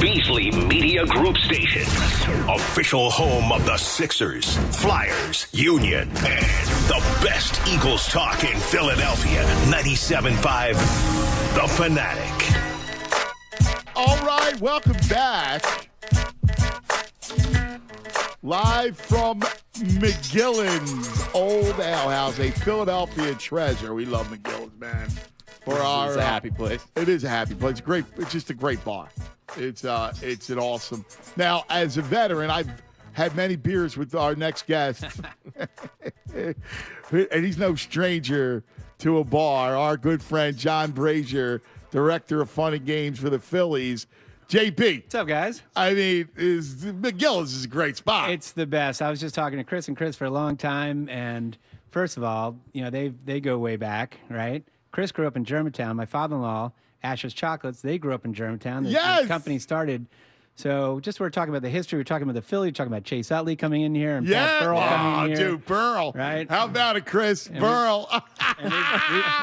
Beasley Media Group Station. Official home of the Sixers, Flyers, Union, and the best Eagles talk in Philadelphia. 97.5 The Fanatic. All right, welcome back. Live from McGillen's Old Ale House, a Philadelphia treasure. We love McGillen's, man. It's a happy place. It is a happy place. Great. It's just a great bar. It's an awesome. Now, as a veteran, I've had many beers with our next guest, and he's no stranger to a bar. Our good friend John Brazier, director of fun and games for the Phillies. JP. What's up, guys? I mean, McGillen's is a great spot. It's the best. I was just talking to Chris for a long time, and first of all, they go way back, right? Chris grew up in Germantown. My father-in-law, Asher's Chocolates, they grew up in Germantown. The company started. So just we're talking about the history. We're talking about the Philly. We're talking about Chase Utley coming in here and Pat Burrell coming in here. Dude, Burrell. Right? How about it, Chris? And Burrell.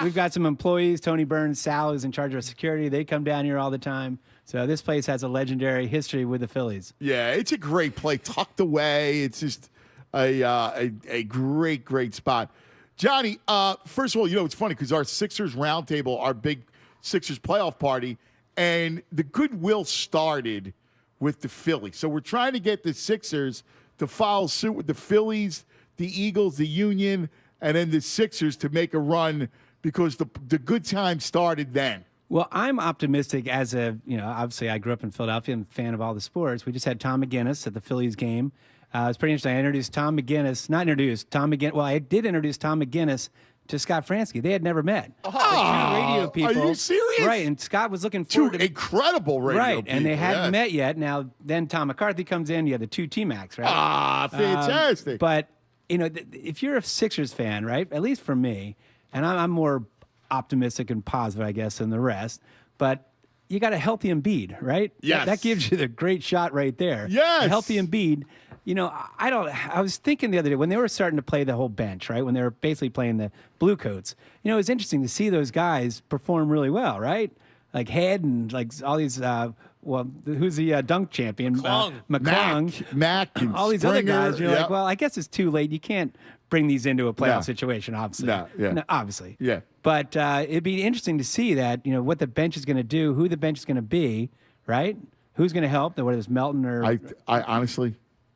We've got some employees. Tony Burns, Sal, who's in charge of security. They come down here all the time. So this place has a legendary history with the Phillies. Yeah, it's a great place, tucked away. It's just a great, great spot. Johnny, first of all, it's funny because our Sixers roundtable, our big Sixers playoff party, and the goodwill started with the Phillies. So we're trying to get the Sixers to follow suit with the Phillies, the Eagles, the Union, and then the Sixers to make a run because the good times started then. Well, I'm optimistic obviously I grew up in Philadelphia. I'm a fan of all the sports. We just had Tom McGinnis at the Phillies game. It's pretty interesting. I introduced Tom McGinnis. Well, I did introduce Tom McGinnis to Scott Fransky. They had never met. Oh, two radio people. Are you serious? Right, and Scott was looking forward to incredible radio people. And they hadn't met yet. Now, then Tom McCarthy comes in. You have the two T-Macs, right? Fantastic. But, if you're a Sixers fan, right, at least for me, and I'm more optimistic and positive, I guess, than the rest, but you got a healthy Embiid, right? Yes. That gives you the great shot right there. Yes. A healthy Embiid. I was thinking the other day when they were starting to play the whole bench, right? When they were basically playing the Blue Coats, it was interesting to see those guys perform really well, right? Like Head and like all these, who's the dunk champion? McClung. Mac and all these Springer, other guys. You're like, well, I guess it's too late. You can't bring these into a playoff situation, obviously. No, obviously. Yeah. But it'd be interesting to see that, what the bench is going to do, who the bench is going to be, right? Who's going to help? Whether it's Melton or I honestly,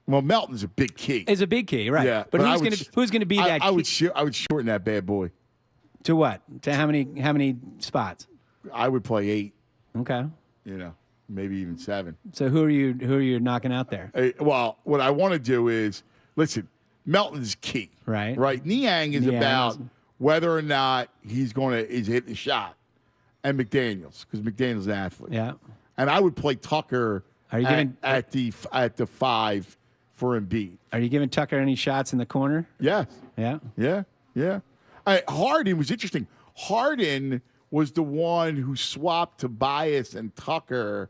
Melton's a big key. Is a big key, right? Yeah, but who's going to be that? I would shorten that bad boy. To what? To how many spots? I would play 8. Okay. Maybe even 7. So who are you knocking out there? Well, what I want to do is listen. Melton's key, right? Right. Niang is about whether or not is hitting the shot, and McDaniels because McDaniels is an athlete. Yeah. And I would play Tucker at the 5 for Embiid. Are you giving Tucker any shots in the corner? Yes. Yeah. Yeah. Harden was interesting. Harden was the one who swapped Tobias and Tucker,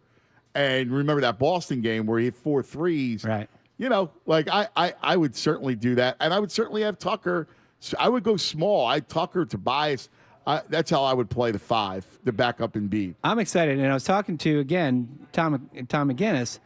and remember that Boston game where he hit 4 threes. Right. I would certainly do that, and I would certainly have Tucker. I would go small. Tucker, Tobias. That's how I would play the 5, the backup in B. I'm excited, and I was talking to Tom McGinnis.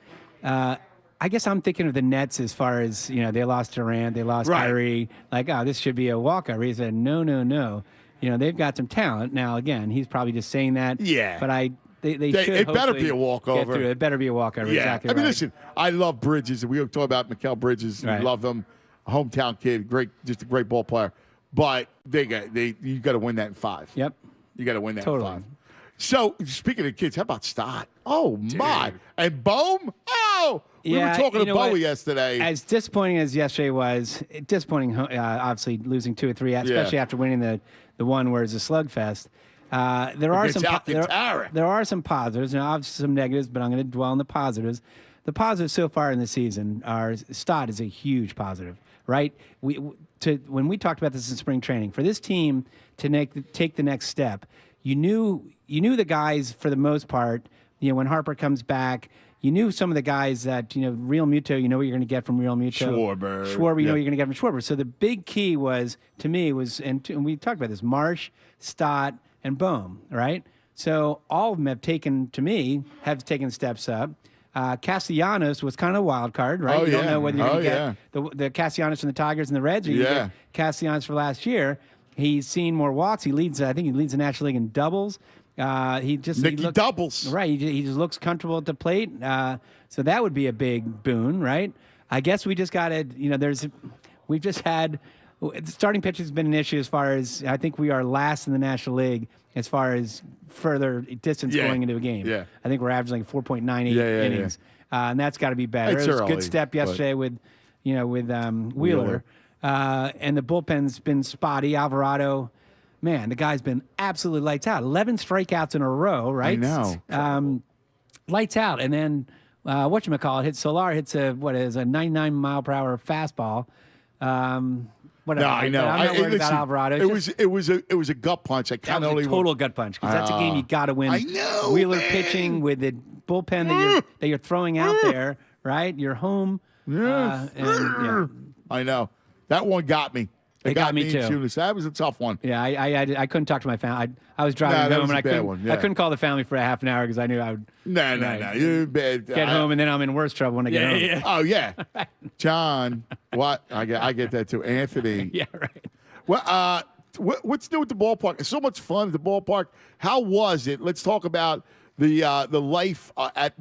I guess I'm thinking of the Nets as far as they lost Durant, they lost Kyrie. Like, this should be a walkover. He said, no. They've got some talent. Now, again, he's probably just saying that. Yeah. But they should. It better be a walkover. It better be a walkover. Yeah. Exactly. I mean, listen, I love Bridges. We talk about Mikal Bridges. Right. We love him. A hometown kid, just a great ball player. But you got to win that in 5. Yep. You got to win that totally. in 5. So speaking of kids, how about Stott? Oh my! And Bohm? Oh, we were talking to Bowie yesterday. As disappointing as yesterday was, disappointing. Obviously, losing 2 or 3, especially after winning the one where it's a slugfest. There are some positives. Now, obviously some negatives, but I'm going to dwell on the positives. The positives so far in the season are Stott is a huge positive, right? When we talked about this in spring training, for this team to take the next step, you knew the guys for the most part. When Harper comes back, you knew some of the guys that Real Muto. You know what you're going to get from Real Muto. Schwarber. You know what you're going to get from Schwarber. So the big key was to me and we talked about this: Marsh, Stott, and Bohm. Right. So all of them have taken steps up. Castellanos was kind of a wild card, right? You don't know whether you're going to get the Castellanos from the Tigers and the Reds, or you get Castellanos for last year. He's seen more walks. He leads. I think he leads the National League in doubles. He looks, doubles. Right. He just looks comfortable at the plate. So that would be a big boon, right? I guess we just got to. We've just had. Starting pitching has been an issue as far as I think we are last in the National League as far as further distance going into a game. Yeah. I think we're averaging like 4.98 innings, and that's got to be better. It's it was early, a good step yesterday with Wheeler. And the bullpen's been spotty. Alvarado, man, the guy's been absolutely lights out. 11 strikeouts in a row, right? I know. Lights out, and then whatchamacallit hits Solar hits a 99 mile per hour fastball. Whatever. No, I know. I'm not worried about Alvarado. It was a gut punch. That was a total gut punch because that's a game you got to win. I know. Wheeler pitching with the bullpen that you're throwing out there, right? You're home. I know. That one got me. It got me too. That was a tough one. Yeah, I couldn't talk to my family. I was driving home and I couldn't call the family for a half an hour because I knew I would. No. You're bad. Get home and then I'm in worse trouble when I get home. Yeah. Oh yeah, John. What? I get that too. Anthony. Yeah, right. Well, what's new with the ballpark? It's so much fun at the ballpark. How was it? Let's talk about the life at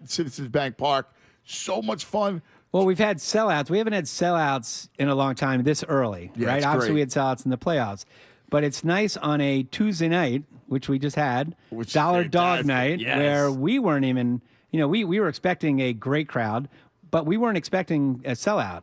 Citizens Bank Park. So much fun. Well, we've had sellouts. We haven't had sellouts in a long time this early, right? Obviously, we had sellouts in the playoffs. But it's nice on a Tuesday night, which we just had, Dollar Dog Night, where we weren't even, we were expecting a great crowd, but we weren't expecting a sellout.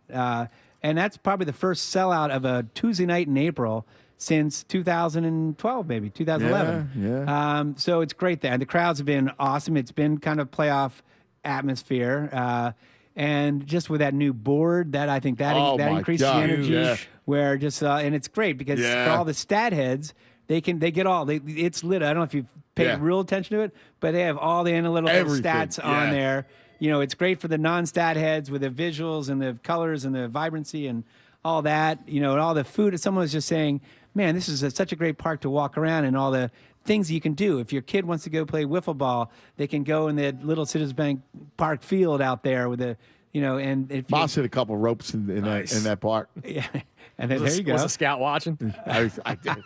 And that's probably the first sellout of a Tuesday night in April since 2012, maybe 2011. Yeah. So it's great there. And the crowds have been awesome. It's been kind of playoff atmosphere. And just with that new board, I think that increases the energy. Yeah. Where just and it's great because for all the stat heads, it's lit. I don't know if you've paid real attention to it, but they have all the analytical stats on there. It's great for the non-stat heads with the visuals and the colors and the vibrancy and all that. And all the food. Someone was just saying, "Man, this is such a great park to walk around and all the." Things you can do. If your kid wants to go play wiffle ball, they can go in the little Citizens Bank Park field out there with and if Boss hit a couple ropes in that park. Yeah, and then there you go. Was a scout watching? I did.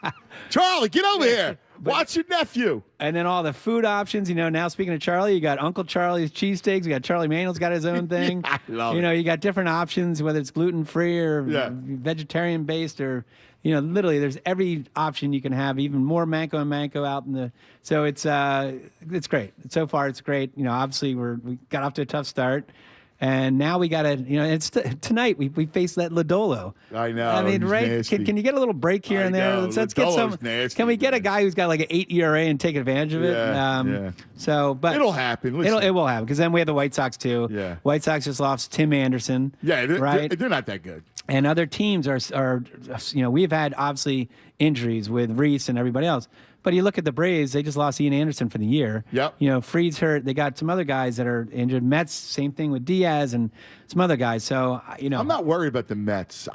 Charlie, get over here. Watch your nephew. And then all the food options. Now speaking of Charlie, you got Uncle Charlie's cheesesteaks. You got Charlie Manuel's got his own thing. I love it. You got different options, whether it's gluten free or vegetarian based or. Literally, there's every option you can have, even more mango and mango out in the. So it's great. So far, it's great. Obviously, we got off to a tough start, and now we got to. It's tonight. We face that Lodolo. I know. I mean, right? Can you get a little break here and there? Let's get some. Nasty, can we get a guy who's got like an 8 ERA and take advantage of it? Yeah. So, but it'll happen. It will happen because then we have the White Sox too. Yeah. White Sox just lost Tim Anderson. Yeah, right. They're not that good. And other teams are we've had obviously injuries with Reese and everybody else. But you look at the Braves, they just lost Ian Anderson for the year. Yep. Freed's hurt. They got some other guys that are injured. Mets, same thing with Diaz and some other guys. So, I'm not worried about the Mets.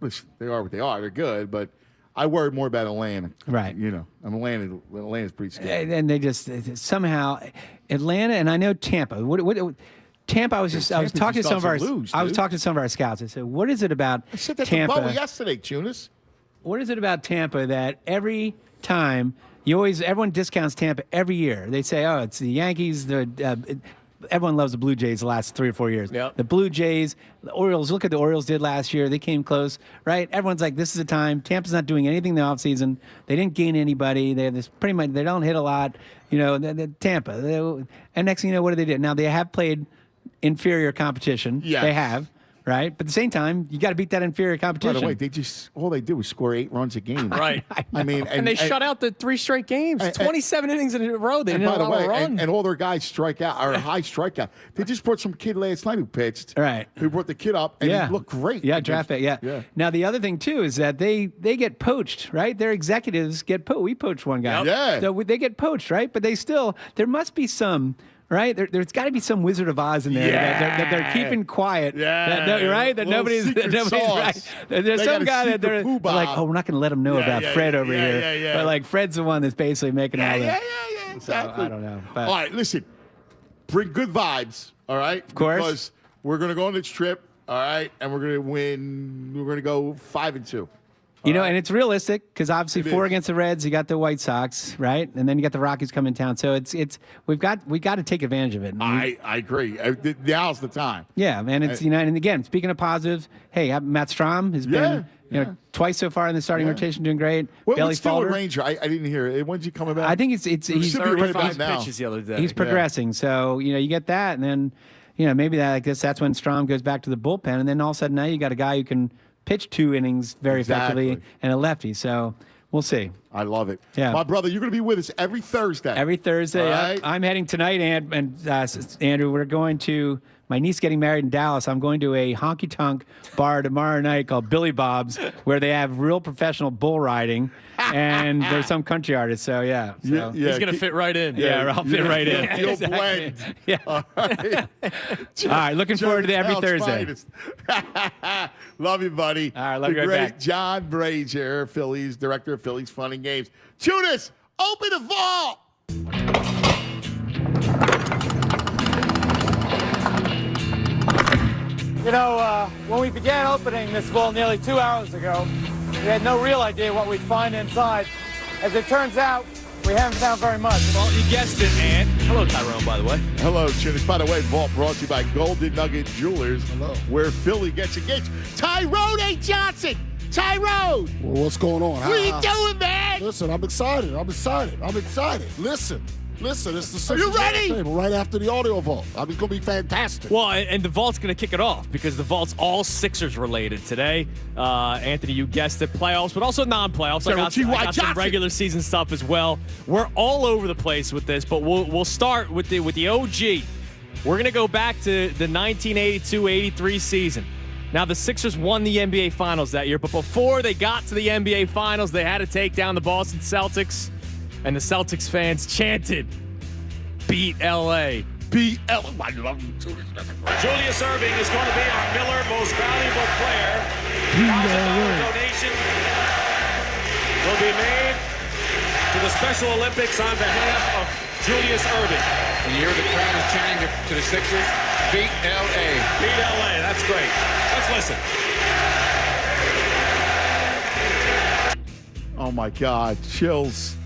Listen, they are what they are. They're good, but I worry more about Atlanta. Right. Atlanta's pretty scary. And they just somehow Atlanta, and I know Tampa. Tampa, I was talking to some of our scouts. I said, "What is it about I said that Tampa?" to Bo yesterday, Tunis. What is it about Tampa that every time everyone discounts Tampa every year? They say, "Oh, it's the Yankees." Everyone loves the Blue Jays the last 3 or 4 years. Yep. The Blue Jays, the Orioles. Look at the Orioles did last year. They came close, right? Everyone's like, "This is the time." Tampa's not doing anything in the offseason. They didn't gain anybody. They have this pretty much. They don't hit a lot. Tampa. And next thing you know, what do they do? Now they have played inferior competition. Yes. They have, right? But at the same time, you got to beat that inferior competition. By the way, all they do is score 8 runs a game. Right. I mean, and they shut out the 3 straight games. 27 innings in a row. They didn't allow a run. And all their guys strike out, or high strikeout. They just brought some kid last night who pitched. Right. Who brought the kid up, and he looked great. Yeah, draft pick. Yeah. Now the other thing too is that they get poached, right? Their executives get poached. We poached one guy. Yep. Yeah. So they get poached, right? But there must be some. Right? There's got to be some Wizard of Oz in there that they're keeping quiet. Yeah. Right? That nobody's right. There's some guy that they're like, "Oh, we're not going to let them know about Fred over here." Yeah. But like Fred's the one that's basically making all that. Yeah, exactly. So, I don't know. But. All right, listen. bring good vibes, all right? Of course. Because we're going to go on this trip, all right? And we're going to win. We're going to go 5-2. You know, and it's realistic because obviously 4 against the Reds, you got the White Sox, right? And then you got the Rockies coming in town. So we got to take advantage of it. I agree. Now's the time. Yeah, man. It's and again, speaking of positives, hey, Matt Strahm has been twice so far in the starting rotation, doing great. What's still a Ranger? I didn't hear it. When's he coming back? I think he's 35 pitches the other day. He's progressing. So you get that, and then maybe that's when Strahm goes back to the bullpen, and then all of a sudden now you got a guy who can pitch 2 innings very effectively and a lefty. So we'll see. I love it. Yeah. My brother, you're going to be with us every Thursday. Every Thursday. Right. I'm heading tonight, and Andrew, we're going to my niece getting married in Dallas. I'm going to a honky-tonk bar tomorrow night called Billy Bob's, where they have real professional bull riding, and there's some country artists. So, yeah. So. He's going to fit right in. Yeah, I'll fit right in. You'll blend. Yeah. All right, looking forward to every Thursday. Love you, buddy. All right, love you right great back. John Brazier, Phillies, director of Phillies Fun and Games. Judas, open the vault. You know, when we began opening this vault nearly 2 hours ago, we had no real idea what we'd find inside. As it turns out, we haven't found very much. Well, you guessed it, Ant. Hello, Tyrone, by the way. Hello, Judas. By the way, vault brought to you by Golden Nugget Jewelers. Hello. Where Philly gets engaged. Tyrone A. Johnson. Tyrone. Well, what's going on? What are you doing, man? Listen, I'm excited. Listen, it's the Sixers. Are you ready? Table right after the audio vault. I mean, it's going to be fantastic. Well, and the vault's going to kick it off because the vault's all Sixers related today. Anthony, you guessed it, playoffs, but also non-playoffs. I got some regular season stuff as well. We're all over the place with this, but we'll start with the OG. We're going to go back to the 1982-83 season. Now, the Sixers won the NBA Finals that year, but before they got to the NBA Finals, they had to take down the Boston Celtics. And the Celtics fans chanted, "Beat LA, beat LA." I love you, Julius Erving is going to be our Miller Most Valuable Player. $1,000 donation will be made to the Special Olympics on behalf of Julius Erving. And you hear the crowd is chanting to the Sixers, "Beat LA." Beat LA, that's great. Let's listen. Oh, my God. Chills.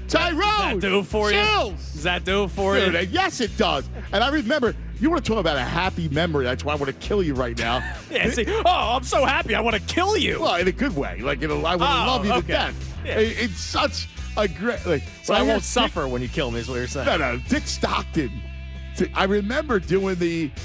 Tyrone! Does that do it for you? Chills! Does that do it for you? Yes, it does. And I remember, you want to talk about a happy memory. That's why I want to kill you right now. Yeah, see, I'm so happy I want to kill you. Well, in a good way. Like, I want to love you to death. Yeah. It's such a great... So I won't suffer when you kill me is what you're saying. No. Dick Stockton. I remember doing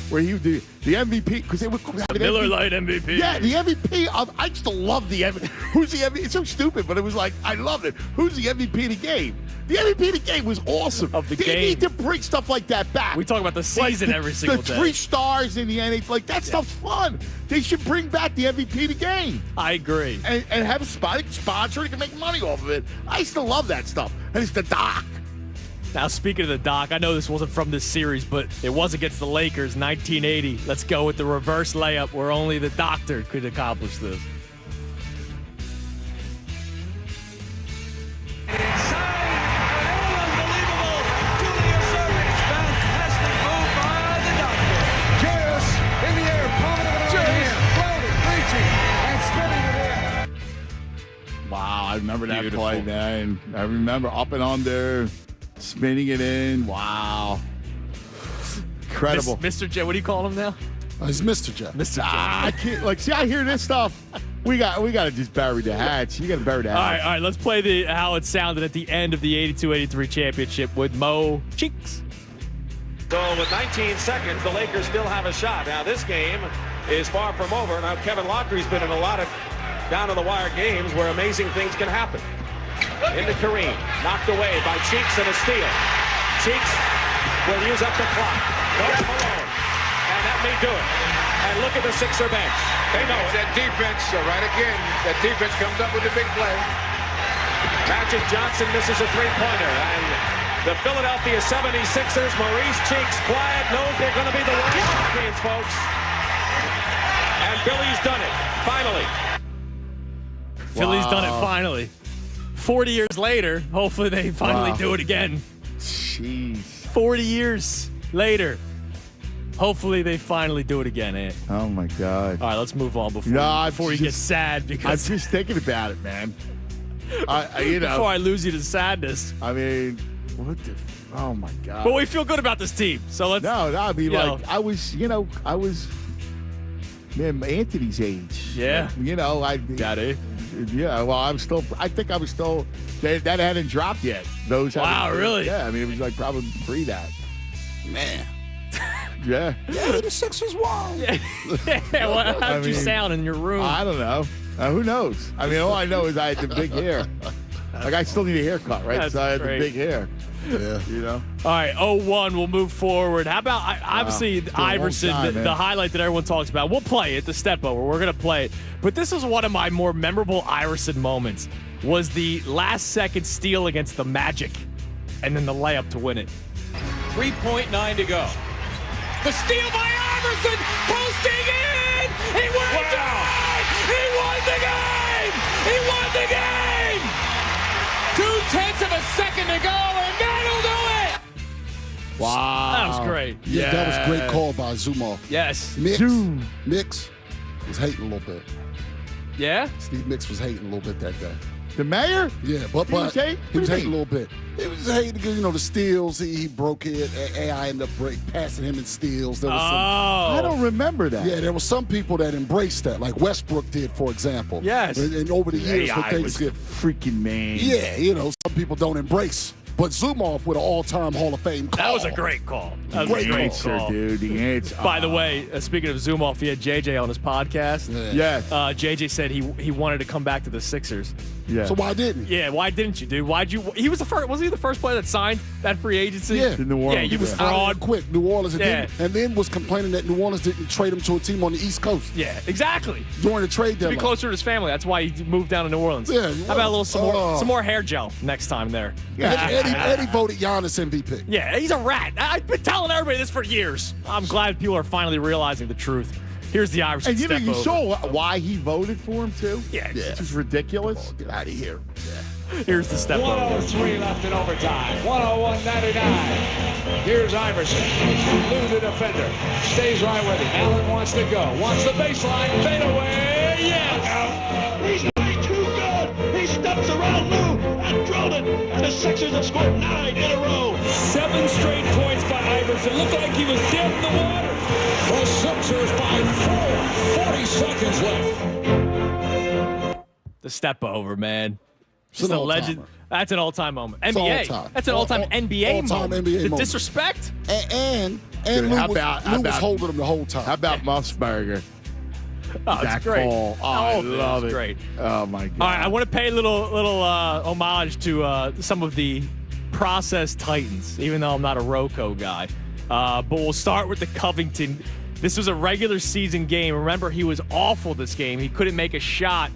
where he would do the MVP because they would have Miller Lite MVP. Yeah, the MVP I used to love the MVP. Who's the MVP? It's so stupid, but it was like I loved it. Who's the MVP of the game? The MVP of the game was awesome. Of the they game. need to bring stuff like that back. We talk about the season every single day. The 3 stars in the NHL, like that stuff's fun. They should bring back the MVP of the game. I agree. And have a sponsor. They can make money off of it. I used to love that stuff. And it's the Doc. Now, speaking of the Doc, I know this wasn't from this series, but it was against the Lakers, 1980. Let's go with the reverse layup where only the doctor could accomplish this. Wow, I remember that Beautiful. play, man. I remember up and under, spinning it in. Wow. Incredible. Mr. J, what do you call him now? He's Mr. J. Mr. J. I can't, see, I hear this stuff. We got to just bury the hatch. You got to bury the hatch. All right, let's play how it sounded at the end of the 82-83 championship with Mo Cheeks. So with 19 seconds, the Lakers still have a shot. Now this game is far from over. Now Kevin Loughery's been in a lot of down-to-the-wire games where amazing things can happen. Into Kareem, knocked away by Cheeks and a steal. Cheeks will use up the clock. Goes Malone, and that may do it. And look at the Sixer bench. They know it. That defense, right again, that defense comes up with a big play. Magic Johnson misses a three-pointer, and the Philadelphia 76ers, Maurice Cheeks, quiet, knows they're going to be the worst champions, folks. And Billy's done it, finally. Philly's done it finally. 40 years later, hopefully they finally do it again. Jeez. 40 years. later. Hopefully they finally do it again, Ant. Oh, my God. All right, let's move on before you get sad. Because I'm just thinking about it, man. Before I lose you to sadness. I mean, what the... Oh, my God. But we feel good about this team. So let's... No, I mean, I was, man, Anthony's age. Yeah. Got it. Yeah, well, I think I was still, that hadn't dropped yet. Wow, really? Yeah, I mean, it was like probably pre that. Man. Yeah. Yeah, the Sixers won. Yeah, how'd you sound in your room? I don't know. Who knows? I mean, all I know is I had the big hair. Like, I still need a haircut, right? That's so I had great. the big hair. Yeah. All right, 0-1, we'll move forward. How about, obviously, Iverson, the highlight that everyone talks about. We'll play it, the step over. We're going to play it. But this is one of my more memorable Iverson moments, was the last-second steal against the Magic, and then the layup to win it. 3.9 to go. The steal by Iverson, posting in! He won it! He won the game! He won the game! 0.2 of a second to go, and that'll do it! Wow. That was great. Yeah, that was a great call by Zumov. Yes. Mix was hating a little bit. Yeah? Steve Mix was hating a little bit that day. The mayor? Yeah, but he was hating a little bit. He was hating because, the steals, he broke it. AI ended up passing him in steals. There was I don't remember that. Yeah, there were some people that embraced that, like Westbrook did, for example. Yes. And over the years, AI was a freaking man. Yeah, some people don't embrace. But Zumov with an all-time Hall of Fame call. That was a great call. That was Great a great answer, call. Dude, the answer. By the way, speaking of Zumov, he had JJ on his podcast. Yes. JJ said he wanted to come back to the Sixers. Yeah. So why didn't he? Yeah, why didn't you, dude? Why'd you? He was the first. Wasn't he the first player that signed that free agency? Yeah. To New Orleans. Yeah, he was Out fraud. quick, New Orleans, Yeah. and then was complaining that New Orleans didn't trade him to a team on the East Coast Yeah, exactly. during the trade To be deadline. closer to his family. That's why he moved down to New Orleans. Yeah, How about a little some more hair gel next time there? Eddie voted Giannis MVP. Yeah, he's a rat. I've been telling everybody this for years. I'm glad people are finally realizing the truth. Here's the Iverson And step you over. saw why he voted for him, too? Yeah. It's just ridiculous. Get out of here. Here's the step over. 103 left in overtime. 101-99. Here's Iverson. Lose the defender. Stays right with him. Allen wants to go. Wants the baseline. Fade away. Yes. He's way too good. He steps around Lou and drilled it. And the Sixers have scored 9 in a row. 7 straight points by Iverson. Looked like he was dead in the water. The Sixers by 4. 40 seconds left. The step over, man. It's Just an a all-timer. legend. That's an all-time moment. It's NBA. all-time. That's an all-time NBA all-time moment. NBA The moment. disrespect. And Dude, Lou how was about- holding him the whole time. How about Musburger? Oh, it's That great. call. Oh, I love it. Great. Oh, my God. All right, I want to pay a little homage to some of the process Titans, even though I'm not a Rocco guy. But we'll start with the Covington. This was a regular season game. Remember, he was awful this game. He couldn't make a shot,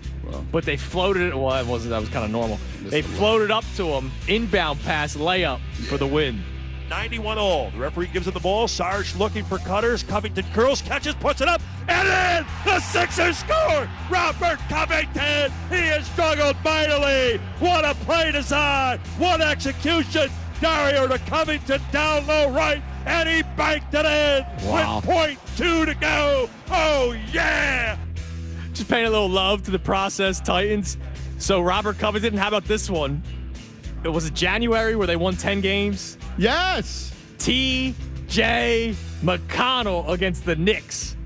but they floated it. Well, that was kind of normal. They floated up to him, inbound pass, layup for the win. 91 all. The referee gives him the ball. Sarge looking for cutters. Covington curls, catches, puts it up, and then the Sixers score! Robert Covington! He has struggled mightily. What a play design! What execution! Dario to Covington down low right, and he banked it in Wow. with .2 to go. Oh, yeah! Just paying a little love to the process Titans. So Robert Covington, how about this one? It was January where they won 10 games. Yes. T.J. McConnell against the Knicks.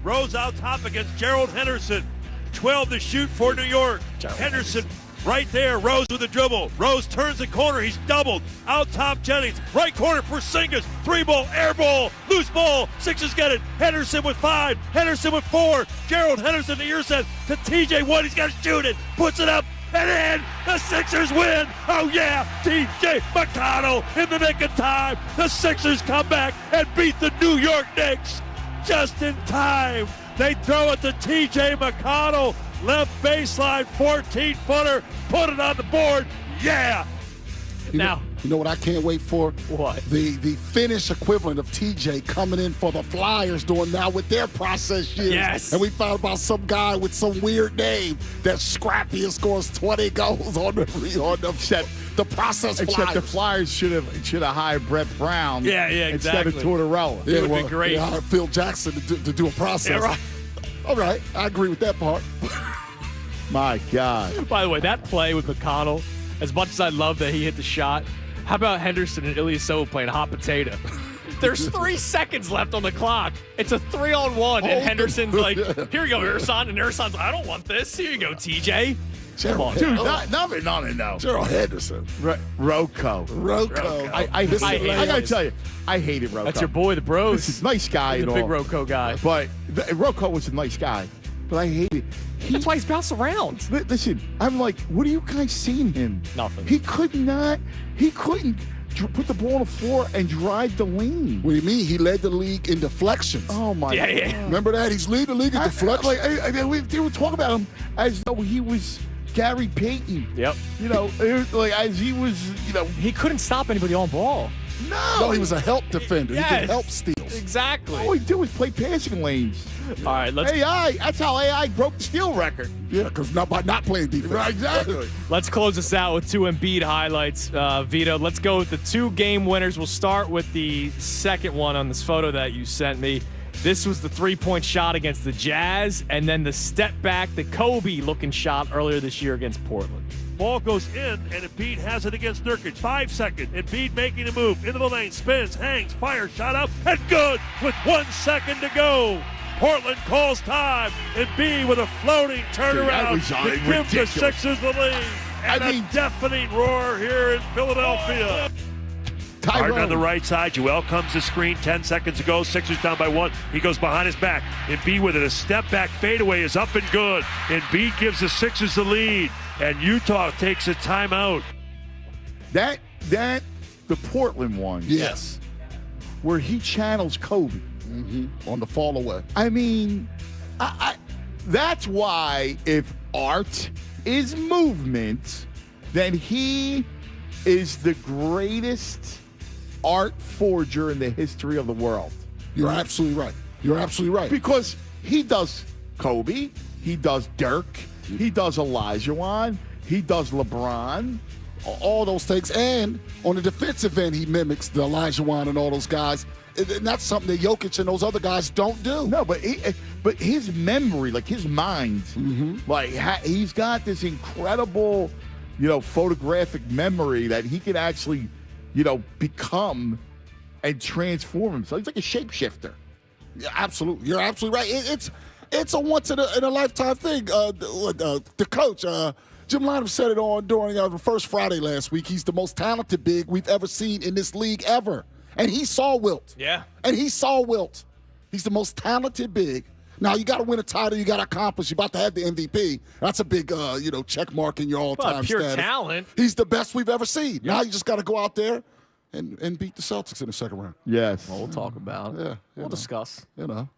Rose out top against Gerald Henderson. 12 to shoot for New York. Henderson right there. Rose with a dribble. Rose turns the corner. He's doubled. Out top Jennings. Right corner for Porzingis. 3-ball, air ball, loose ball. Sixers get it. Henderson with 5. Henderson with 4. Gerald Henderson the intercept to TJ Watt. He's got to shoot it. Puts it up. And then the Sixers win. Oh, yeah. T.J. McConnell in the nick of time. The Sixers come back and beat the New York Knicks just in time. They throw it to T.J. McConnell. Left baseline, 14-footer. Put it on the board. Yeah. Now, You know what I can't wait for? What? The Finnish equivalent of TJ coming in for the Flyers doing now with their process years. Yes. And we found about some guy with some weird name that's scrappy and scores 20 goals on the process Flyers. Except the Flyers should have hired Brett Brown exactly. instead of Tortorella. It would be great. Yeah, Phil Jackson to do a process. Yeah, right. All right, I agree with that part. My God. By the way, that play with McConnell, as much as I love that he hit the shot, how about Henderson and Ilyasova playing hot potato? There's 3 seconds left on the clock. It's a 3-on-1, and Henderson's like, here you go, Ersan. And Ersan's like, I don't want this. Here you go, TJ. Come on. Dude, nothing on it, no. Gerald Henderson. Rocco. I got to tell you, I hated Rocco. That's your boy, the Bros. He's a nice guy He's and a all. big Rocco guy. But Rocco was a nice guy. But I hated That's why he's bounced around. Listen, I'm like, what are you guys seeing him? Nothing. He couldn't put the ball on the floor and drive the lane. What do you mean? He led the league in deflections. Oh, my God. Yeah. Remember that? He's leading the league in deflections. They would talk about him as though he was Gary Payton. Yep. You know, like as he was, you know. He couldn't stop anybody on ball. No, he was a help defender. Yes. He could help steals. Exactly. All he did was play passing lanes. All right, let's AI. That's how AI broke the steal record. Yeah, because by not playing defense. Right, exactly. Let's close this out with 2 Embiid highlights. Vito, let's go with the 2 game winners. We'll start with the second one on this photo that you sent me. This was the 3-point shot against the Jazz, and then the step back, the Kobe-looking shot earlier this year against Portland. Ball goes in, and Embiid has it against Nurkic. 5 seconds. Embiid making a move. Into the lane. Spins. Hangs. Fires. Shot up. And good with 1 second to go. Portland calls time. Embiid with a floating turnaround to give the Sixers the lead. And a deafening roar here in Philadelphia. Harden on the right side. Joel comes to screen 10 seconds ago. Sixers down by 1. He goes behind his back. Embiid with it. A step back fadeaway is up and good. Embiid gives the Sixers the lead. And Utah takes a timeout. The Portland one. Yes. Where he channels Kobe. On the fall away. I mean, that's why if art is movement, then he is the greatest art forger in the history of the world. You're absolutely right. You're absolutely right. Because he does Kobe, he does Dirk, he does Olajuwon, he does LeBron. All those things. And on the defensive end, he mimics the Olajuwon and all those guys. And that's something that Jokic and those other guys don't do. No, but his memory, like his mind, like he's got this incredible, photographic memory that he can actually, become and transform himself. He's like a shapeshifter. Yeah, absolutely. You're absolutely right. It's a once in a lifetime thing. The coach, Jim Lynam, said it during the first Friday last week. He's the most talented big we've ever seen in this league ever. And he saw Wilt. Yeah. And he saw Wilt. He's the most talented big. Now, you got to win a title. You got to accomplish. You're about to have the MVP. That's a big, check mark in your all-time pure status. Talent. He's the best we've ever seen. Yep. Now you just got to go out there and beat the Celtics in the second round. Yes. Well, we'll talk about it. Yeah. We'll discuss.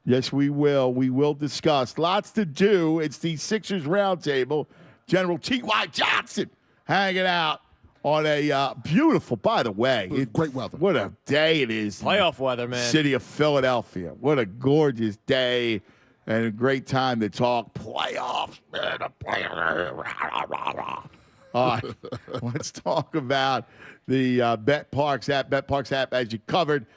Yes, we will. We will discuss. Lots to do. It's the Sixers Roundtable. General T.Y. Johnson hanging out on a beautiful, by the way. Great weather. What a day it is. Playoff weather, man. City of Philadelphia. What a gorgeous day and a great time to talk playoffs. All right, let's talk about the BetParx app. BetParx app, as you covered.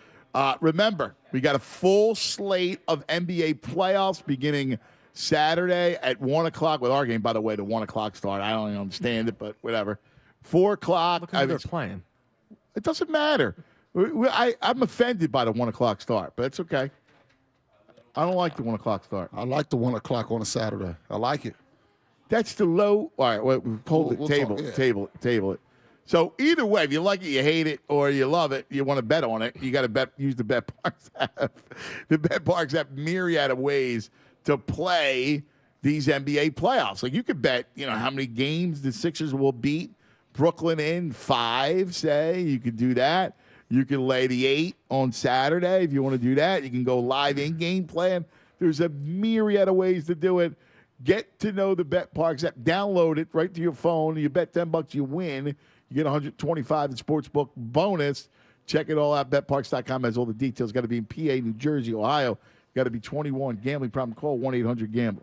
Remember, we got a full slate of NBA playoffs beginning Saturday at 1 o'clock with our game. By the way, the 1 o'clock start. I don't even understand it, but whatever. 4 o'clock. Look at they're playing. It doesn't matter. I'm offended by the 1 o'clock start, but it's okay. I don't like the 1 o'clock start. I like the 1 o'clock on a Saturday. I like it. That's the low. All right, we'll table it. So either way, if you like it, you hate it, or you love it, you want to bet on it, you got to use the BetParx app. The BetParx app, myriad of ways to play these NBA playoffs. Like you could bet, how many games the Sixers will beat Brooklyn in 5, say. You could do that. You can lay the 8 on Saturday if you want to do that. You can go live in-game plan. There's a myriad of ways to do it. Get to know the BetParx app. Download it right to your phone. You bet $10, you win. You get 125 in sportsbook bonus. Check it all out. BetParks.com has all the details. Got to be in PA, New Jersey, Ohio. Got to be 21. Gambling problem? Call 1-800-GAMBLER.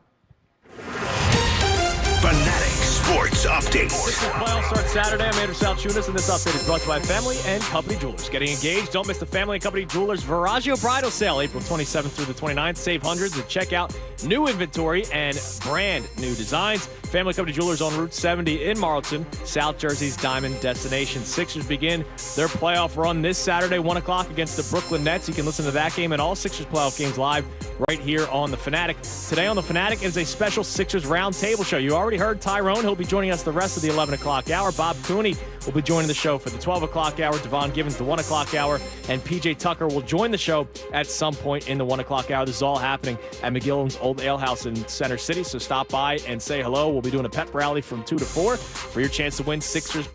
Fanatic Sports Update. Playoffs start Saturday. I'm Andrew Salchunas, and this update is brought to you by Family and Company Jewelers. Getting engaged? Don't miss the Family and Company Jewelers Viraggio Bridal Sale, April 27th through the 29th. Save hundreds and check out new inventory and brand new designs. Family Company Jewelers on Route 70 in Marlton, South Jersey's diamond destination. Sixers begin their playoff run this Saturday, 1 o'clock against the Brooklyn Nets. You can listen to that game and all Sixers playoff games live right here on The Fanatic. Today on The Fanatic is a special Sixers roundtable show. You already heard Tyrone. He'll be joining us the rest of the 11 o'clock hour. Bob Cooney will be joining the show for the 12 o'clock hour. Devon Givens, the 1 o'clock hour. And PJ Tucker will join the show at some point in the 1 o'clock hour. This is all happening at McGill's Old Ale House in Center City. So stop by and say hello. We'll be doing a pep rally from 2 to 4 for your chance to win Sixers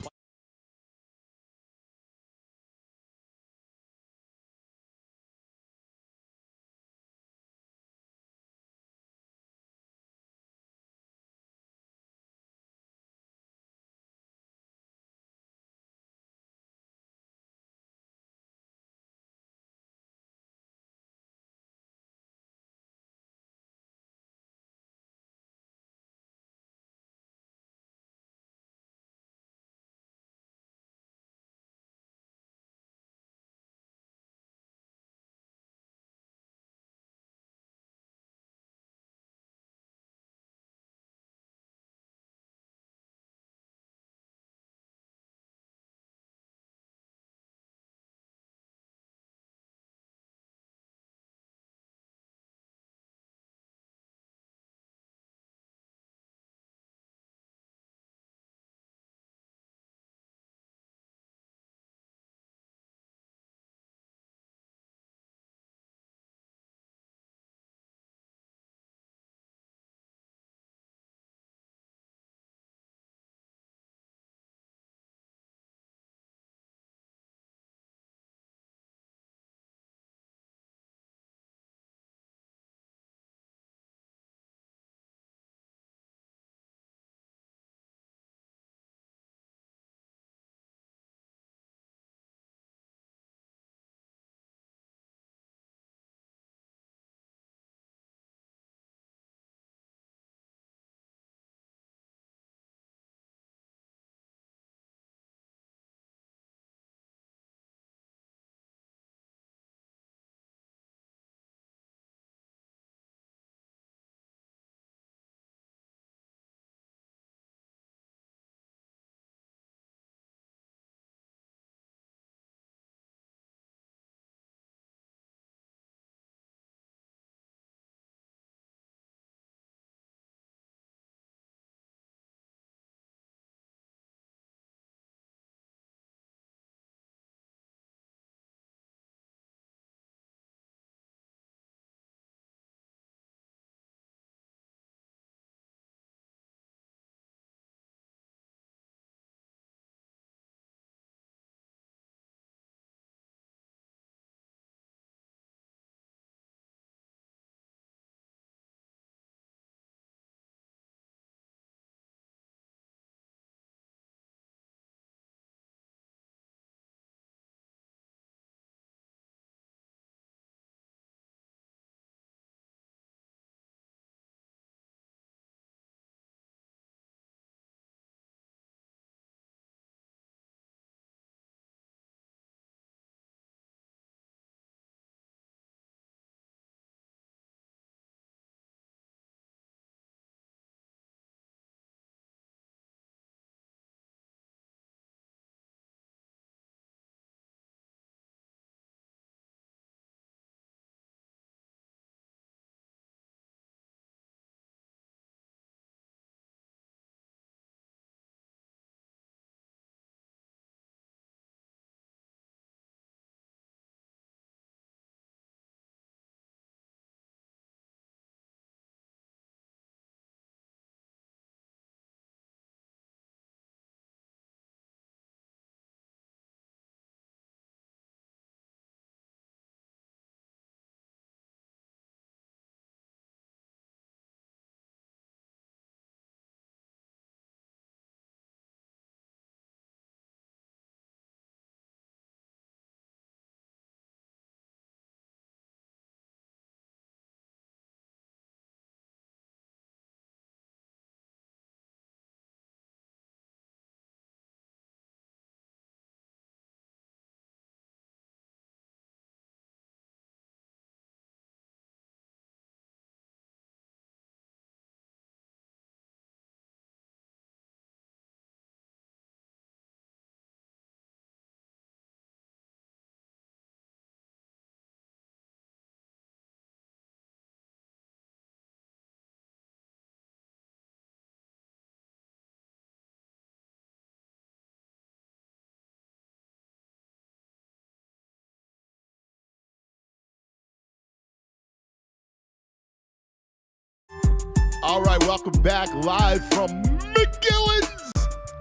All right, welcome back live from McGillin's.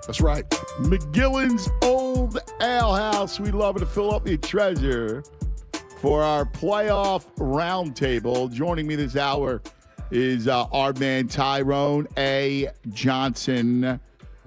That's right. McGillin's Old Ale House. We love it, a Philadelphia treasure. For our playoff roundtable, joining me this hour is our man Tyrone A. Johnson.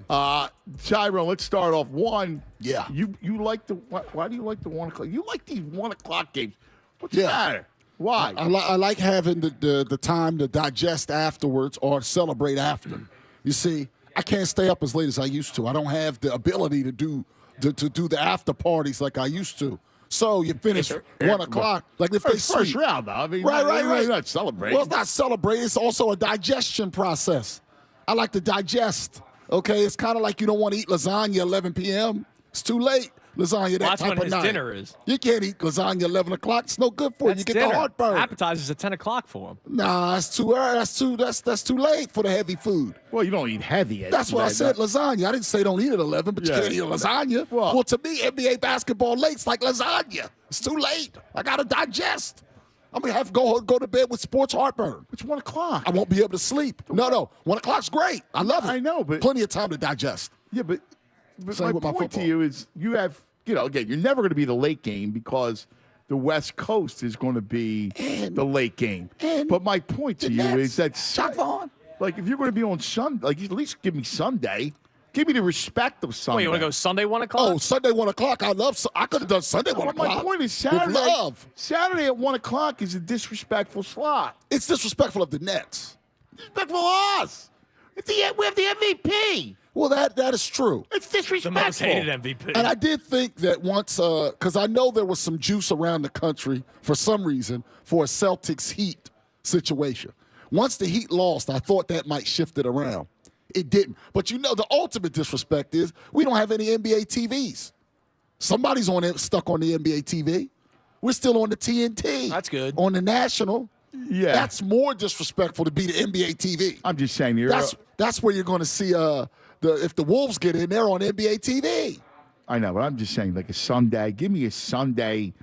Tyrone, let's start off. One, yeah. You like the why do you like the 1 o'clock? You like these 1 o'clock games? What's the matter? Why? I like having the time to digest afterwards or celebrate after. You see, I can't stay up as late as I used to. I don't have the ability to do the after parties like I used to. So you finish 1 o'clock, like if they first round, though. I mean, right. Not celebrating. Well, it's not celebrating. It's also a digestion process. I like to digest. Okay, it's kind of like you don't want to eat lasagna 11 p.m. It's too late. Lasagna that That's type when of his night. dinner is. You can't eat lasagna 11 o'clock. It's no good for you. You get dinner. the heartburn. Appetizers at 10 o'clock for him. Nah, that's too early. That's too late for the heavy food. Well, you don't eat heavy. That's what I said, lasagna. I didn't say don't eat at 11, but you can't eat a lasagna. Well, to me, NBA basketball late's like lasagna. It's too late. I got to digest. I'm going to have to go to bed with sports heartburn. It's 1 o'clock. I won't be able to sleep. No. 1 o'clock's great. I love it. I know, but plenty of time to digest. Yeah, but Same with my my point to football. you is you have, again, you're never going to be the late game because the West Coast is going to be the late game. But my point to you is that like if you're going to be on Sunday, like at least give me Sunday. Give me the respect of Sunday. Wait, you want to go Sunday 1 o'clock? Oh, Sunday 1 o'clock. I could have done Sunday 1 o'clock. My point is Saturday. With love. Saturday at 1 o'clock is a disrespectful slot. It's disrespectful of the Nets. Disrespectful of us. We have the MVP. Well, that is true. It's disrespectful. The most hated MVP. And I did think that once, because I know there was some juice around the country for some reason for a Celtics Heat situation. Once the Heat lost, I thought that might shift it around. It didn't. But the ultimate disrespect is we don't have any NBA TVs. Somebody's stuck on the NBA TV. We're still on the TNT. That's good. On the national. Yeah. That's more disrespectful to be the NBA TV. I'm just saying That's where you're going to see if the Wolves get in, they're on NBA TV. I know, but I'm just saying, like a Sunday. Give me a Sunday,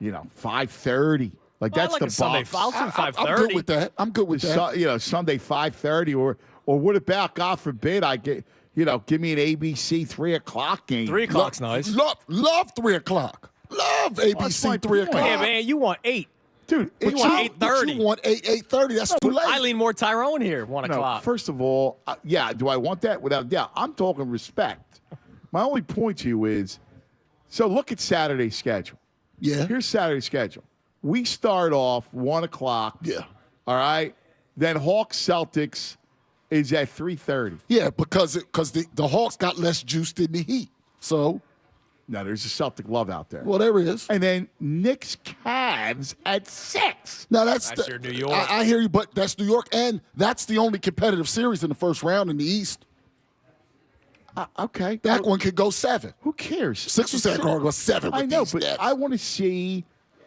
5:30. Like that's like the a Sunday. Bucks. I'll do 5:30. I'm good with that. I'm good with that. Sunday 5:30, or what about, God forbid, I get, give me an ABC 3 o'clock game. 3 o'clock's nice. Love 3 o'clock. Love ABC 3 o'clock. Yeah, man, you want 8. Dude, you want 8:30. You want 8:30. That's too late. I lean more Tyrone here, 1 No, o'clock. first of all, do I want that? Without doubt. I'm talking respect. My only point to you is, so look at Saturday's schedule. Yeah. Here's Saturday's schedule. We start off 1 o'clock. Yeah. All right. Then Hawks Celtics is at 3:30. Yeah, because the Hawks got less juice than the Heat. So. No, there's a Celtic love out there. Well, there is. And then Knicks Cavs at 6. Now that's your New York. I hear you, but that's New York, and that's the only competitive series in the first round in the East. Okay. That one could go 7. Who cares? Sixers are going to go 7 with I know, these but Nets.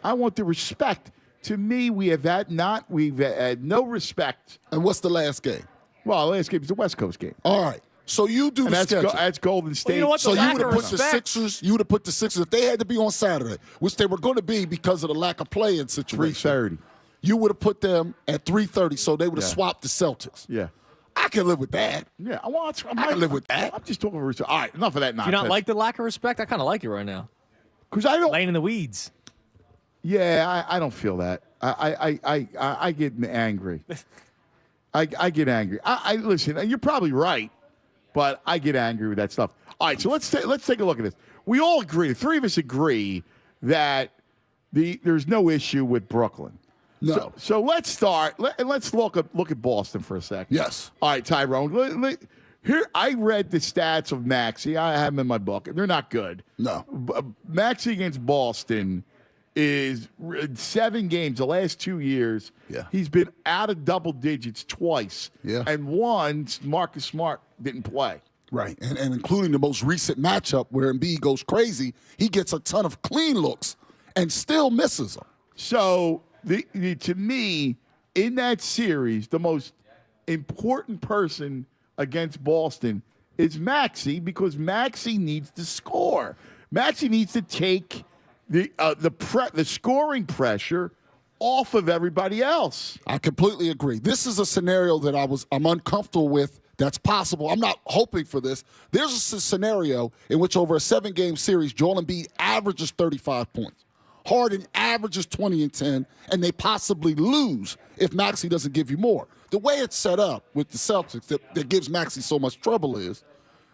I want the respect. To me, we've had no respect. And what's the last game? Well, the last game is the West Coast game. All right. So you do the schedule. That's Golden State. you know what? So The you lack would have of put the respect. Sixers. You would have put the Sixers if they had to be on Saturday, which they were going to be because of the lack of play-in situation. 3:30. You would have put them at 3:30, so they would have swapped the Celtics. Yeah. I can live with that. Yeah. I can live with that. I'm just talking about respect. All right, enough of that Do nonsense. you not like the lack of respect? I kind of like it right now. Because I don't. Laying in the weeds. Yeah, I don't feel that. I get angry. I get angry. I listen. And you're probably right, but I get angry with that stuff. All right, so let's take a look at this. We all agree. The three of us agree that there's no issue with Brooklyn. No. So let's start. Let's look at Boston for a second. Yes. All right, Tyrone. Here, I read the stats of Maxey. I have them in my book. They're not good. No. Maxey against Boston is 7 games, the last 2 years. Yeah. He's been out of double digits twice. Yeah. And once Marcus Smart didn't play. Right, and including the most recent matchup where Embiid goes crazy, he gets a ton of clean looks and still misses them. So, to me, in that series, the most important person against Boston is Maxey because Maxey needs to score. Maxey needs to take the scoring pressure off of everybody else. I completely agree. This is a scenario that I'm uncomfortable with. That's possible. I'm not hoping for this. There's a scenario in which over a 7-game series, Joel Embiid averages 35 points. Harden averages 20 and 10, and they possibly lose if Maxey doesn't give you more. The way it's set up with the Celtics that gives Maxey so much trouble is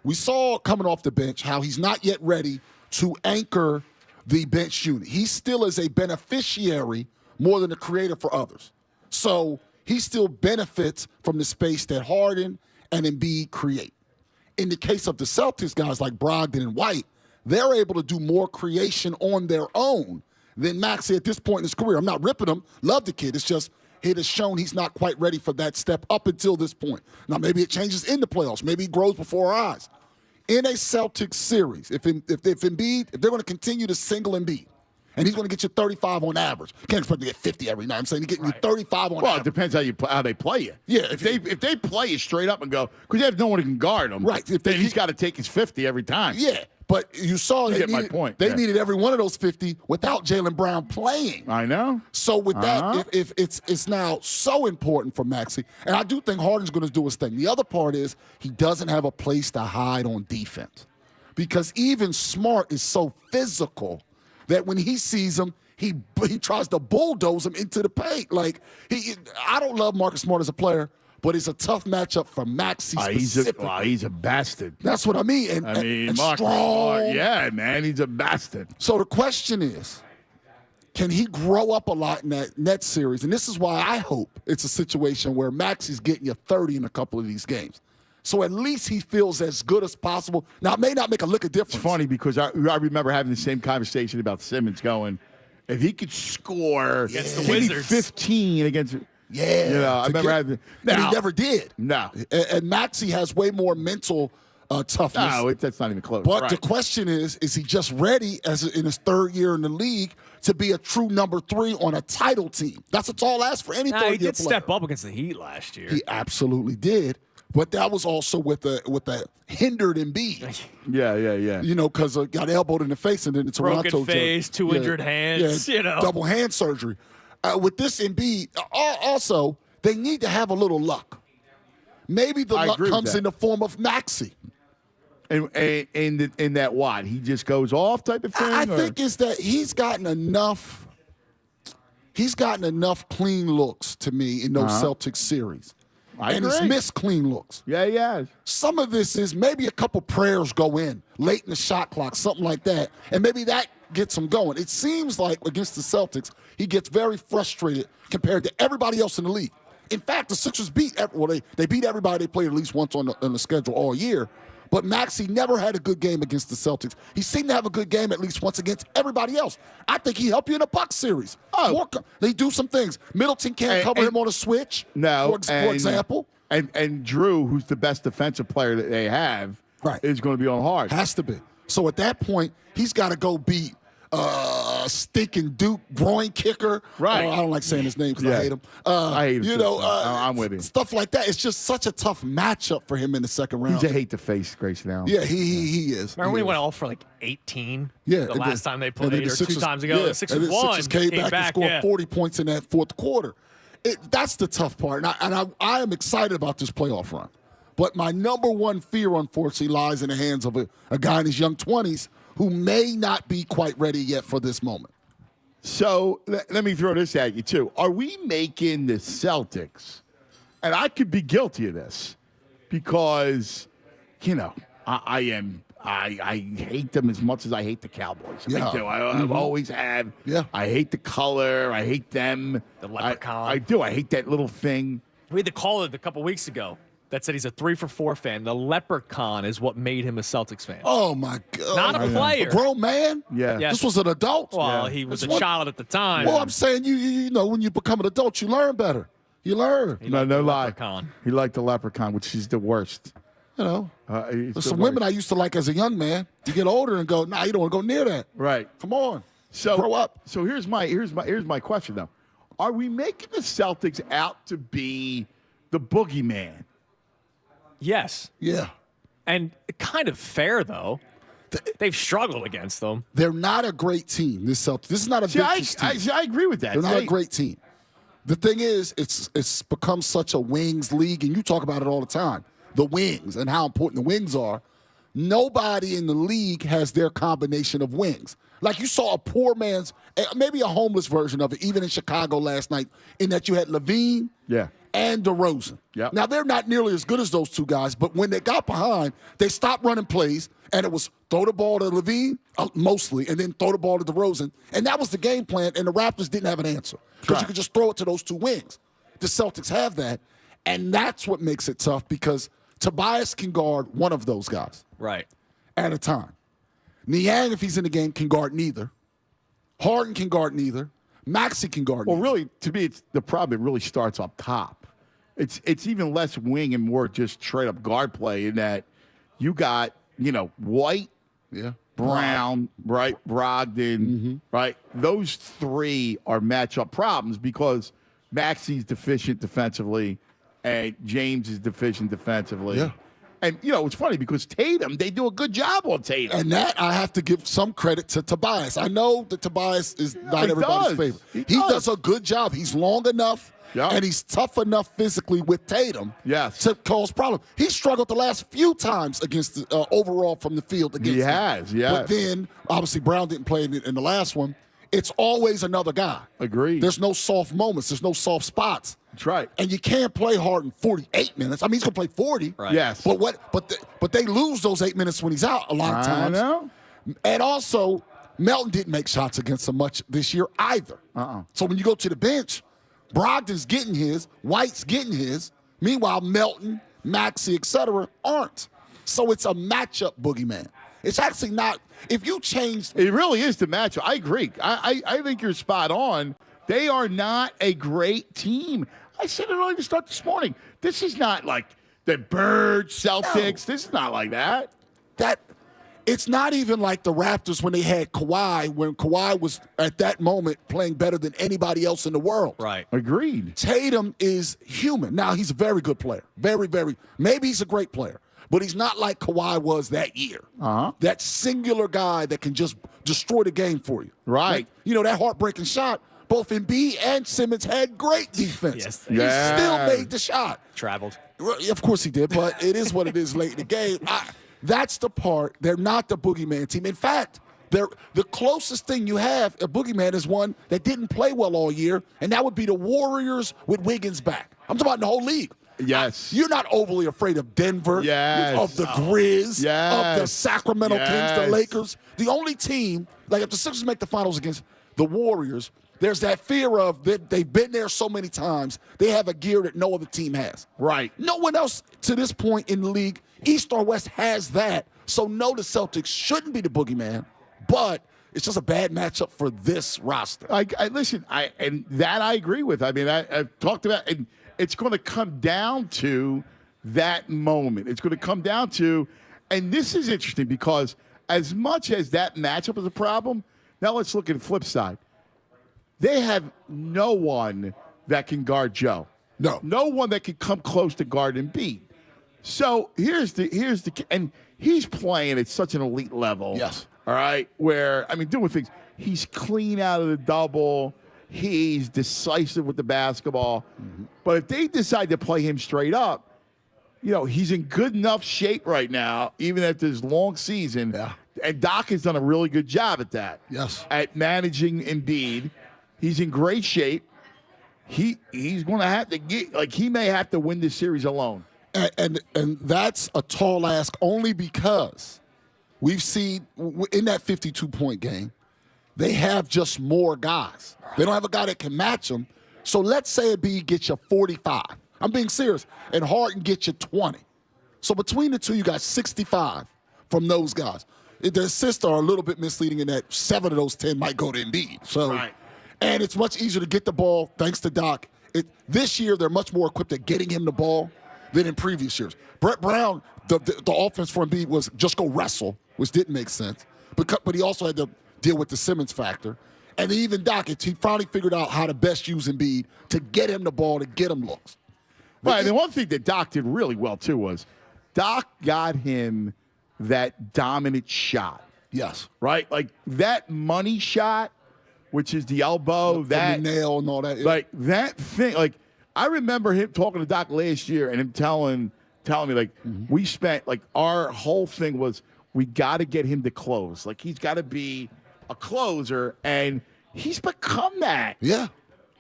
we saw coming off the bench how he's not yet ready to anchor the bench unit. He still is a beneficiary more than a creator for others. So he still benefits from the space that Harden and Embiid create. In the case of the Celtics, guys like Brogdon and White, they're able to do more creation on their own than Maxey at this point in his career. I'm not ripping him. Love the kid. It's just it has shown he's not quite ready for that step up until this point. Now, maybe it changes in the playoffs. Maybe he grows before our eyes. In a Celtics series, if they're going to continue to single Embiid, and he's going to get you 35 on average. Can't expect to get 50 every night. I'm saying he's getting you 35 on average. Well, it depends how they play you. Yeah. If they play you straight up and go, because they have no one who can guard him. Right. Then he's got to take his 50 every time. Yeah. But you saw you get my point. They needed every one of those 50 without Jaylen Brown playing. I know. So with that, if it's now so important for Maxey, and I do think Harden's going to do his thing. The other part is he doesn't have a place to hide on defense because even Smart is so physical that when he sees him, he tries to bulldoze him into the paint. Like I don't love Marcus Smart as a player, but it's a tough matchup for Maxey specifically. He's a bastard. That's what I mean. And Marcus strong. Smart, yeah, man, he's a bastard. So the question is, can he grow up a lot in that Nets series? And this is why I hope it's a situation where Maxey's getting you 30 in a couple of these games. So at least he feels as good as possible. Now, it may not make a lick of difference. It's funny because I remember having the same conversation about Simmons going, if he could score against the Wizards 15 against I remember having and he never did. No. And Maxey has way more mental toughness. No, that's not even close. But the question is he just ready in his third year in the league to be a true number 3 on a title team? That's a tall ask for any third-year player. He did step up against the Heat last year. He absolutely did. But that was also with a hindered Embiid. Yeah. You know, because got elbowed in the face and then the Toronto broken face, two injured hands. Double hand surgery. With this Embiid, also they need to have a little luck. Maybe the luck comes in the form of Maxey. And in that what? He just goes off type of thing? I think it's that he's gotten enough clean looks to me in those Celtics series. And he's missed clean looks. Yeah. Some of this is maybe a couple prayers go in late in the shot clock, something like that, and maybe that gets him going. It seems like against the Celtics, he gets very frustrated compared to everybody else in the league. In fact, the Sixers they beat everybody they played at least once on the schedule all year. But Maxey never had a good game against the Celtics. He seemed to have a good game at least once against everybody else. I think he helped you in a Bucks series. They do some things. Middleton can't cover him on a switch. No, for example. And Drew, who's the best defensive player that they have, is going to be on hard. Has to be. So at that point, he's got to go beat stinking Duke groin kicker. Right. I don't like saying his name because I hate him. I hate him. I'm with him. Stuff like that. It's just such a tough matchup for him in the second round. He's a hate to face, Grayson Allen. Yeah, he is. Remember we went off for like 18? Yeah. The last time they played, or Sixers, 2 times ago. The Sixers won. Sixers came back and scored 40 points in that fourth quarter. That's the tough part. And I am excited about this playoff run. But my number one fear, unfortunately, lies in the hands of a guy in his young 20s who may not be quite ready yet for this moment. So let me throw this at you, too. Are we making the Celtics, and I could be guilty of this, because, I hate them as much as I hate the Cowboys. I do. I always have. Yeah. I hate the color. I hate them. The leprechaun. I do. I hate that little thing. We had the caller a couple weeks ago that said he's a 3-for-4 fan. The leprechaun is what made him a Celtics fan. Oh, my God. Not a player. A grown man? Yeah. Yes. This was an adult? Well, he was a child at the time. Well, I'm saying, you know, when you become an adult, you learn better. You learn. No lie. He liked the leprechaun, which is the worst. You know, there's some women I used to like as a young man. You get older and go, nah, you don't want to go near that. Right. Come on. So grow up. So here's my question, though. Are we making the Celtics out to be the boogeyman? Yes. Yeah. And kind of fair, though. They've struggled against them. They're not a great team. This is not a vintage team. I agree with that. They're not a great team. The thing is, it's become such a wings league, and you talk about it all the time. The wings and how important the wings are. Nobody in the league has their combination of wings. Like you saw a poor man's, maybe a homeless version of it, even in Chicago last night, in that you had Levine and DeRozan. Yep. Now, they're not nearly as good as those two guys, but when they got behind, they stopped running plays, and it was throw the ball to Levine, mostly, and then throw the ball to DeRozan. And that was the game plan, and the Raptors didn't have an answer because you could just throw it to those two wings. The Celtics have that, and that's what makes it tough because Tobias can guard one of those guys. Right. At a time. Niang, if he's in the game, can guard neither. Harden can guard neither. Maxey can guard neither. Well, really, to me, it's the problem. It really starts up top. It's even less wing and more just straight up guard play in that you got, White, Brown, right, Brogdon, right? Those three are matchup problems because Maxey's deficient defensively and James is deficient defensively. Yeah. And, it's funny because Tatum, they do a good job on Tatum. And that I have to give some credit to Tobias. I know that Tobias is not everybody's favorite. He does a good job. He's long enough, and he's tough enough physically with Tatum to cause problems. He struggled the last few times against overall from the field against He has. But then, obviously, Brown didn't play in the last one. It's always another guy. Agreed. There's no soft moments. There's no soft spots. That's right. And you can't play Harden 48 minutes. I mean, he's going to play 40. Right. Yes. But they lose those 8 minutes when he's out a lot of times. I know. And also, Melton didn't make shots against him much this year either. So when you go to the bench, Brogdon's getting his, White's getting his. Meanwhile, Melton, Maxey, etc. aren't. So it's a matchup boogeyman. It's actually not. If you change, it really is the matchup. I agree. I think you're spot on. They are not a great team. I said it earlier to start this morning. This is not like the Birds, Celtics. No. This is not like that. It's not even like the Raptors when they had Kawhi, when Kawhi was at that moment playing better than anybody else in the world. Right. Agreed. Tatum is human. Now, he's a very good player. Very, very. Maybe he's a great player. But he's not like Kawhi was that year. That singular guy that can just destroy the game for you. Right. Like, that heartbreaking shot, both Embiid and Simmons had great defense. Yes. He still made the shot. Traveled. Of course he did, but it is what it is late in the game. That's the part. They're not the boogeyman team. In fact, the closest thing you have, a boogeyman, is one that didn't play well all year, and that would be the Warriors with Wiggins back. I'm talking about the whole league. Yes. You're not overly afraid of Denver, of the Grizz, of the Sacramento Kings, the Lakers. The only team, like if the Sixers make the finals against the Warriors, there's that fear of they've been there so many times. They have a gear that no other team has. Right. No one else to this point in the league, East or West, has that. So no, the Celtics shouldn't be the boogeyman, but it's just a bad matchup for this roster. Listen, and that I agree with. I mean, I've talked about and it's going to come down to that moment. It's going to come down to, and this is interesting because as much as that matchup is a problem, now let's look at the flip side. They have no one that can guard Joe. No one that can come close to guard Embiid. So here's the, and he's playing at such an elite level. Yes. All right. Where, doing things. He's clean out of the double. He's decisive with the basketball. But if they decide to play him straight up, he's in good enough shape right now, even after this long season. Yeah. And Doc has done a really good job at that. Yes. At managing Embiid. He's in great shape. He's going to have to he may have to win this series alone. And that's a tall ask only because we've seen in that 52-point game, they have just more guys. They don't have a guy that can match them. So let's say Embiid gets you 45. I'm being serious. And Harden gets you 20. So between the two, you got 65 from those guys. The assists are a little bit misleading in that 7 of those 10 might go to Embiid. So, and it's much easier to get the ball thanks to Doc. This year, they're much more equipped at getting him the ball than in previous years. Brett Brown, the offense for Embiid was just go wrestle, which didn't make sense. But he also had to deal with the Simmons factor. And even Doc, he finally figured out how to best use Embiid to get him the ball, to get him looks. Right, and one thing that Doc did really well, too, was Doc got him that dominant shot. Yes. Right? Like that money shot, which is the elbow, that the nail and all that. Like that thing. Like I remember him talking to Doc last year and him telling me like we spent like our whole thing was we got to get him to close. Like he's got to be a closer, and he's become that. Yeah.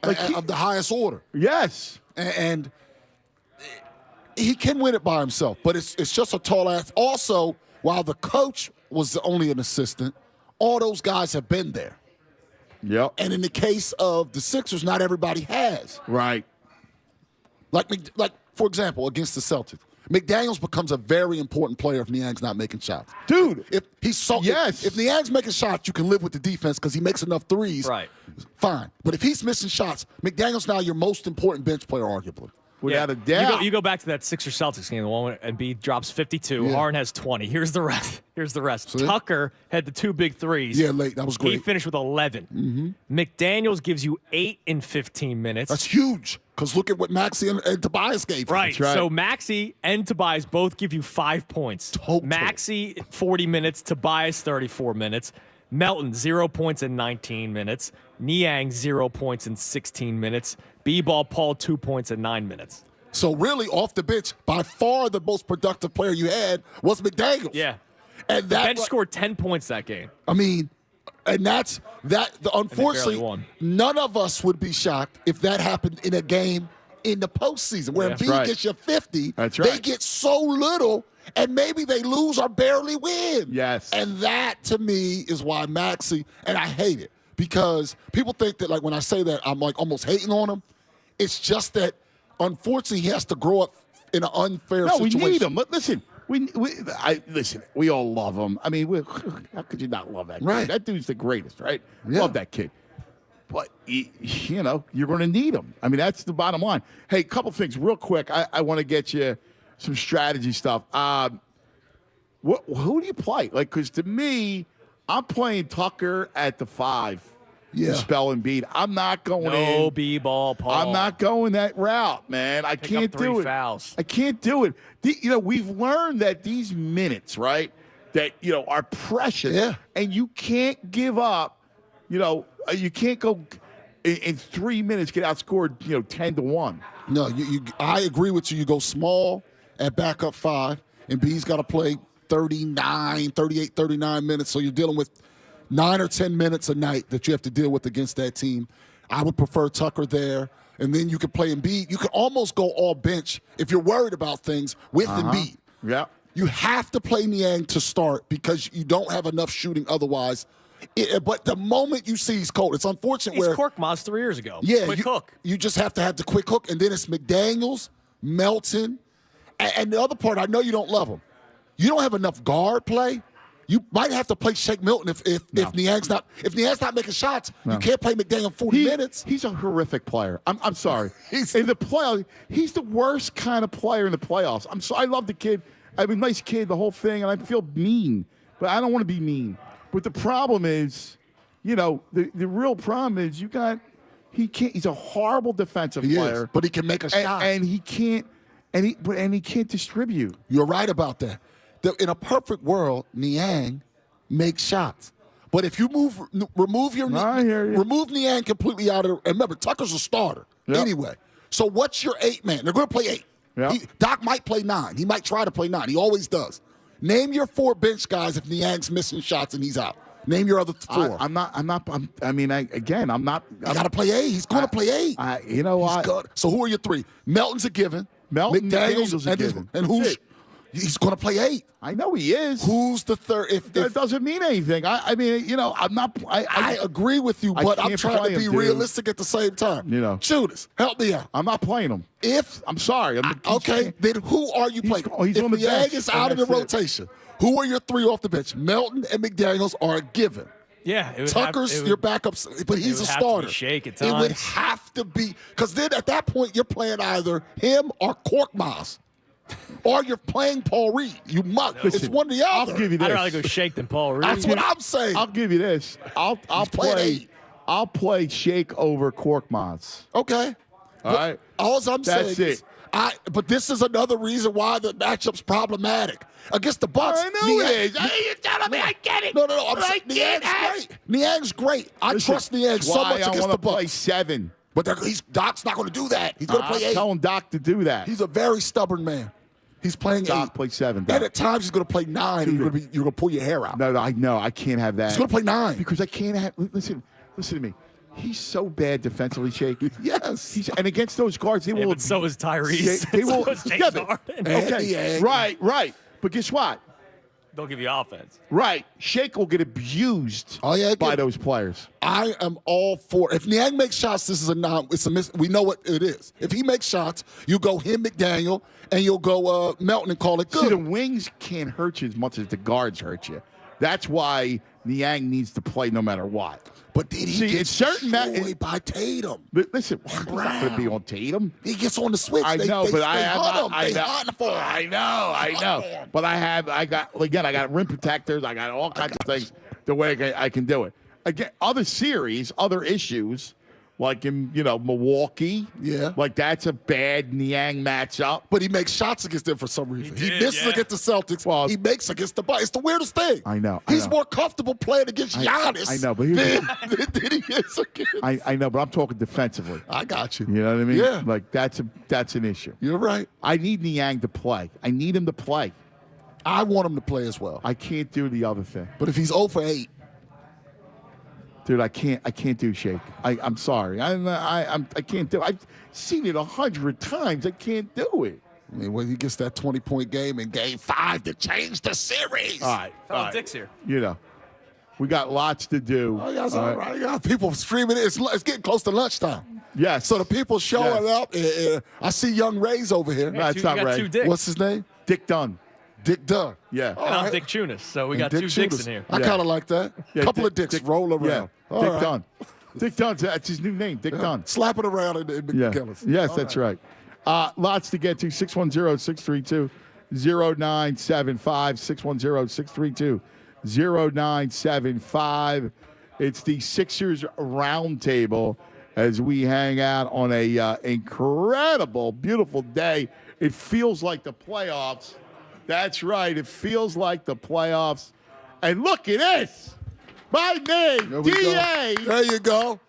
Like of the highest order. Yes. And he can win it by himself, but it's just a tall ass. Also, while the coach was only an assistant, all those guys have been there. Yep. And in the case of the Sixers, not everybody has. Right. Like for example, against the Celtics, McDaniels becomes a very important player if Niang's not making shots. Dude, if Niang's making shots, you can live with the defense because he makes enough threes. Right. Fine. But if he's missing shots, McDaniels now your most important bench player, arguably. Without a doubt. You go back to that Sixers Celtics game, the one where Embiid drops 52. Harden has 20. Here's the rest. See? Tucker had the 2 big threes. Yeah, late. That was great. He finished with 11. McDaniels gives you 8 in 15 minutes. That's huge. Because look at what Maxey and Tobias gave you. Right. So Maxey and Tobias both give you 5 points. Maxey 40 minutes. Tobias 34 minutes. Melton 0 points in 19 minutes. Niang 0 points in 16 minutes. B-Ball Paul 2 points in 9 minutes. So really, off the bench, by far the most productive player you had was McDaniels. Yeah. And the bench scored 10 points that game. I mean, and that's that. Unfortunately, none of us would be shocked if that happened in a game in the postseason where Embiid gets you 50. That's right. They get so little, and maybe they lose or barely win. Yes. And that, to me, is why Maxey, and I hate it, because people think that, like, when I say that, I'm, like, almost hating on him. It's just that, unfortunately, he has to grow up in an unfair situation. No, we need him. Listen, we all love him. I mean, how could you not love that kid? Right. That dude's the greatest, right? Yeah. Love that kid. But, you're going to need him. I mean, that's the bottom line. Hey, a couple things real quick. I want to get you some strategy stuff. Who do you play? Like, because to me, I'm playing Tucker at the 5 to spell Embiid. I'm not going No B-ball, Paul. I'm not going that route, man. I can't do it. Fouls. I can't do it. We've learned that these minutes, right, that, are precious. Yeah. And you can't give up, you can't go in 3 minutes get outscored, 10-1. No, I agree with you. You go small at backup 5, and B's got to play 38, 39 minutes. So you're dealing with 9 or 10 minutes a night that you have to deal with against that team. I would prefer Tucker there. And then you can play Embiid. You can almost go all bench if you're worried about things with Embiid. Yeah. You have to play Niang to start because you don't have enough shooting otherwise. But the moment you see he's cold, it's unfortunate He's Korkmaz 3 years ago. Yeah, quick hook. You just have to have the quick hook, and then it's McDaniels, Melton, and the other part, I know you don't love him. You don't have enough guard play. You might have to play Shake Milton if Niang's not making shots. No. You can't play McDaniel 40 minutes. He's a horrific player. I'm sorry. In the playoffs, he's the worst kind of player in the playoffs. I love the kid. I mean, nice kid, the whole thing, and I feel mean, but I don't want to be mean. But the problem is, the real problem is he's a horrible defensive player. But he can make a shot. And he can't distribute. You're right about that. In a perfect world, Niang makes shots. But if you remove Niang completely out of it, and remember, Tucker's a starter anyway. So what's your 8-man? They're going to play 8. Yep. Doc might play 9. He might try to play 9. He always does. Name your 4 bench guys if Niang's missing shots and he's out. Name your other 4. I'm not. You got to play 8. He's going to play 8. You know what? Good. So who are your 3? Melton's a given. McDaniels a given. And who's? He's going to play 8. I know he is. Who's the third? That doesn't mean anything. I'm not. I agree with you, but I'm trying to be realistic at the same time. Judas, help me out. I'm not playing him. I'm sorry. Okay, then who are you playing? He's on the bench. Niang is out of the rotation, who are your 3 off the bench? Melton and McDaniels are a given. Yeah, Tucker's your backup, but he's a starter. Shake at times. It would have to be, because then at that point you're playing either him or Korkmaz. Or you're playing Paul Reed. You must. Listen, it's one or the other. I'll give you this. I'd rather go Shake than Paul Reed. That's what I'm saying. I'll give you this. I'll play Shake over Korkmaz. Okay. All right. All I'm saying is But this is another reason why the matchup's problematic. Against the Bucks, I know it is. You're telling me I get it. No. I'm saying Niang's great. Niang's great. I trust Niang so much against the Bucks. Play 7. But Doc's not going to do that. He's going to play 8. Telling Doc to do that. He's a very stubborn man. He's playing Doc 8. Play 7. And at times he's going to play 9. And you're going to pull your hair out. No, I know. I can't have that. He's going to play 9 because I can't have. Listen to me. He's so bad defensively, Shake. Yes. And against those guards, they will. But so is Tyrese. They will. So is James Harden. Okay. Right. But guess what? They'll give you offense. Right. Shake will get abused by those players. I am all for it. If Niang makes shots, this is we know what it is. If he makes shots, you go him, McDaniel, and you'll go Melton and call it good. See, the wings can't hurt you as much as the guards hurt you. That's why Niang needs to play no matter what. But did he get destroyed by Tatum? But listen, he's not going to be on Tatum. He gets on the switch. I know, but I know. But I got rim protectors. I got all kinds of things the way I can do it. Again, other series, other issues, like in Milwaukee. Yeah. Like that's a bad Niang matchup. But he makes shots against them for some reason. He misses against the Celtics. Well, he makes against the Bucks. It's the weirdest thing. I know. He's more comfortable playing against Giannis. I know, but than he is against. I know, but I'm talking defensively. I got you. You know what I mean? Yeah. Like that's an issue. You're right. I need Niang to play. I need him to play. I want him to play as well. I can't do the other thing. But if he's 0 for 8. Dude, I can't do Shake. I'm sorry. I can't do it. I've seen it 100 times. I can't do it. I mean, when he gets that 20-point game in Game 5 to change the series. All right. Dick's here. We got lots to do. Oh, yeah, all right. You got people streaming it. It's getting close to lunchtime. Yes. So the people showing up. I see young Ray's over here. No, it's not Ray. What's his name? Dick Dunn. Dick Dunn. Yeah. And I'm Dick Chunas, so we got 2 Dicks in here. I kind of like that. A couple of Dicks roll around. Yeah. Dick Dunn. Dick Dunn. That's his new name, Dick Dunn. Slap it around in McGillis. Yes, that's right. Lots to get to. 610-632-0975. 610-632-0975. It's the Sixers Roundtable as we hang out on a incredible, beautiful day. It feels like the playoffs. That's right. It feels like the playoffs. And look at this. My name, DA. There you go.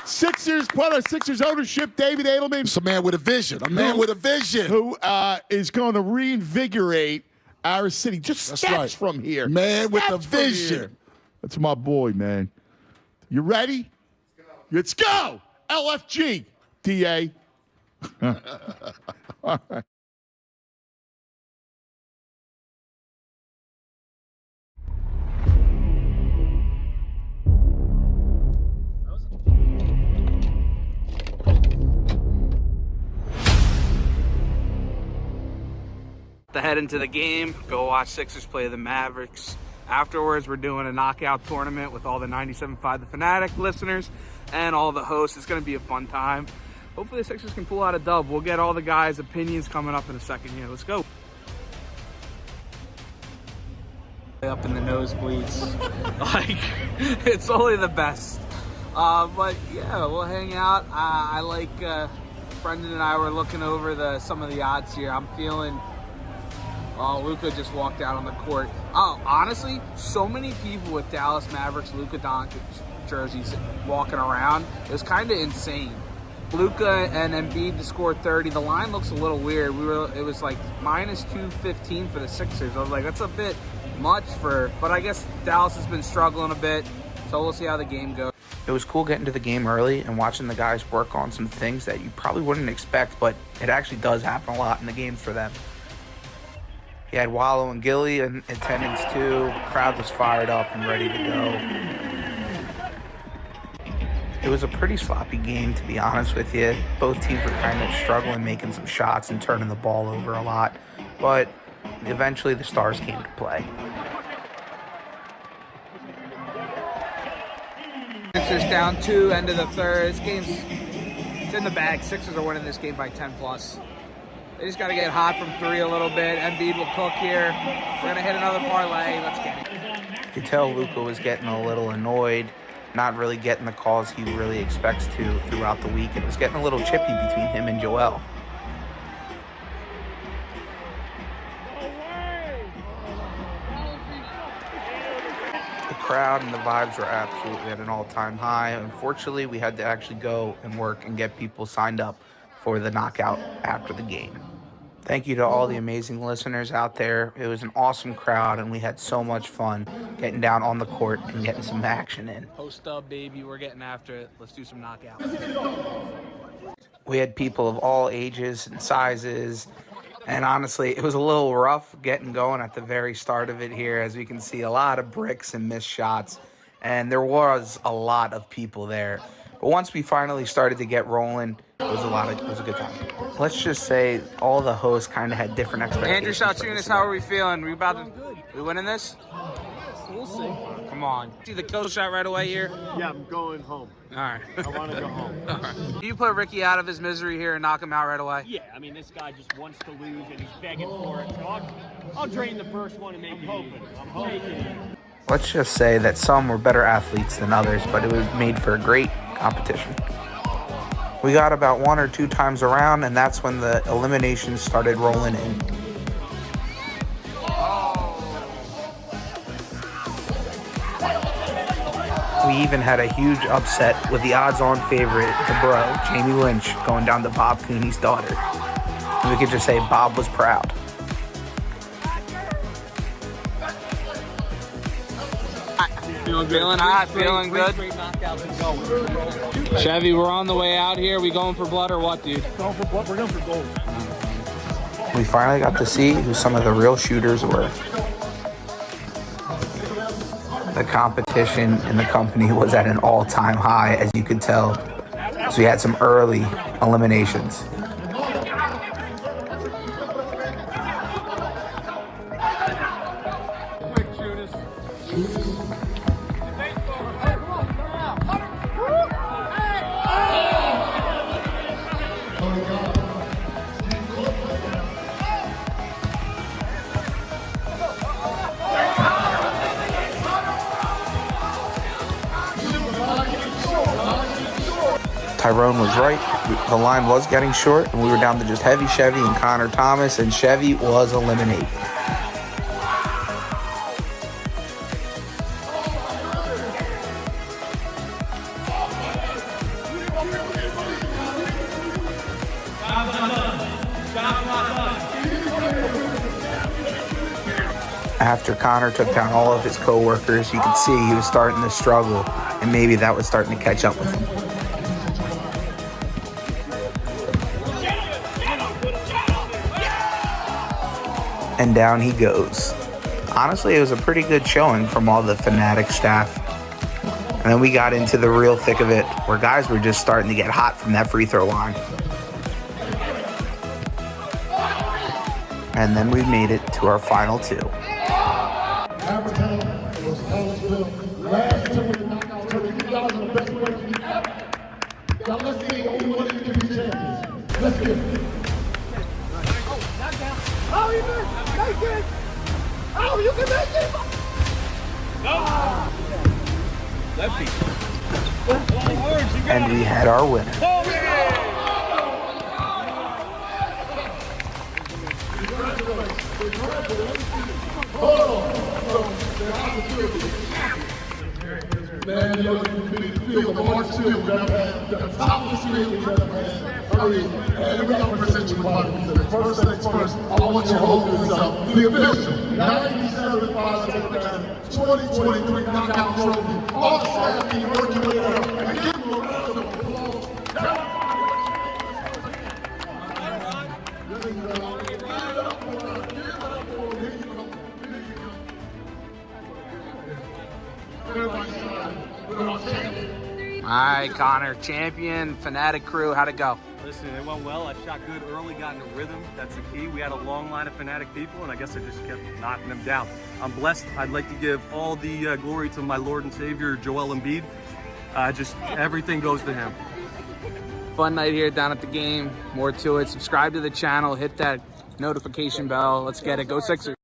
Sixers, part of Sixers ownership, David Edelman. It's a man with a vision. With a vision. Who is going to reinvigorate our city. Just steps from here. Man with a vision. That's my boy, man. You ready? Let's go. LFG, DA. All right. To head into the game, go watch Sixers play the Mavericks. Afterwards, we're doing a knockout tournament with all the 97.5 The Fanatic listeners and all the hosts. It's going to be a fun time. Hopefully the Sixers can pull out a dub. We'll get all the guys' opinions coming up in a second here. Let's go. Up in the nosebleeds. Like, it's only the best. But yeah, we'll hang out. I like, Brendan and I were looking over some of the odds here. I'm feeling... Oh, Luka just walked out on the court. Oh, honestly, so many people with Dallas Mavericks Luka Doncic jerseys walking around. It was kind of insane. Luka and Embiid to score 30. The line looks a little weird. It was like minus 215 for the Sixers. I was like, that's a bit much but I guess Dallas has been struggling a bit. So we'll see how the game goes. It was cool getting to the game early and watching the guys work on some things that you probably wouldn't expect, but it actually does happen a lot in the games for them. He had Wallow and Gilly in attendance too. Crowd was fired up and ready to go. It was a pretty sloppy game, to be honest with you. Both teams were kind of struggling making some shots and turning the ball over a lot. But eventually the stars came to play. Sixers down 2, end of the third. This game's in the bag. Sixers are winning this game by 10 plus. They just got to get hot from 3 a little bit. Embiid will cook here. We're going to hit another parlay. Let's get it. You could tell Luka was getting a little annoyed, not really getting the calls he really expects to throughout the week. It was getting a little chippy between him and Joel. crowd, and the vibes were absolutely at an all-time high. Unfortunately, we had to actually go and work and get people signed up for the knockout after the game. Thank you to all the amazing listeners out there. It was an awesome crowd, and we had so much fun getting down on the court and getting some action in. Post up, baby. We're getting after it. Let's do some knockout. We had people of all ages and sizes, and honestly, it was a little rough getting going at the very start of it here. As we can see, a lot of bricks and missed shots, and there was a lot of people there. But once we finally started to get rolling, it was a good time. Let's just say all the hosts kind of had different expectations. Andrew Shaltunis, how are we feeling? We winning this? We'll see. Come on. See the kill shot right away here? Yeah, I'm going home. All right. I want to go home. All right. Do you put Ricky out of his misery here and knock him out right away? Yeah, I mean, this guy just wants to lose and he's begging for it. So I'll drain the first one and make it easy. I'm hoping. Let's just say that some were better athletes than others, but it was made for a great competition. We got about 1 or 2 times around, and that's when the eliminations started rolling in. We even had a huge upset with the odds-on favorite, the bro, Jamie Lynch, going down to Bob Cooney's daughter. And we could just say Bob was proud. Feeling hot, feeling good. Chevy, we're on the way out here. We going for blood or what, dude? Going for blood. We're going for gold. We finally got to see who some of the real shooters were. The competition in the company was at an all-time high, as you could tell, so we had some early eliminations. Tyrone was right. The line was getting short, and we were down to just Heavy Chevy and Connor Thomas, and Chevy was eliminated. After Connor took down all of his co-workers, you could see he was starting to struggle, and maybe that was starting to catch up with him. And down he goes. Honestly, it was a pretty good showing from all the Fanatic staff. And then we got into the real thick of it, where guys were just starting to get hot from that free throw line. And then we made it to our final 2. Oh, you can make it! Oh, you can make it! No! And we had our winner. Man, you feel the hardest field we've ever had, the toughest field we've ever had. Hurry, and we're going to present you with first things first. I want you to hold this up. The official 97.5 The Fanatic 2023 knockout trophy. All the staff be working with her and give them a round of applause. All right, Connor, champion, Fanatic crew, how'd it go? Listen, it went well. I shot good early, got into rhythm. That's the key. We had a long line of Fanatic people, and I guess I just kept knocking them down. I'm blessed. I'd like to give all the glory to my Lord and Savior, Joel Embiid. Just everything goes to him. Fun night here down at the game. More to it. Subscribe to the channel. Hit that notification bell. Let's get it. Go Sixers.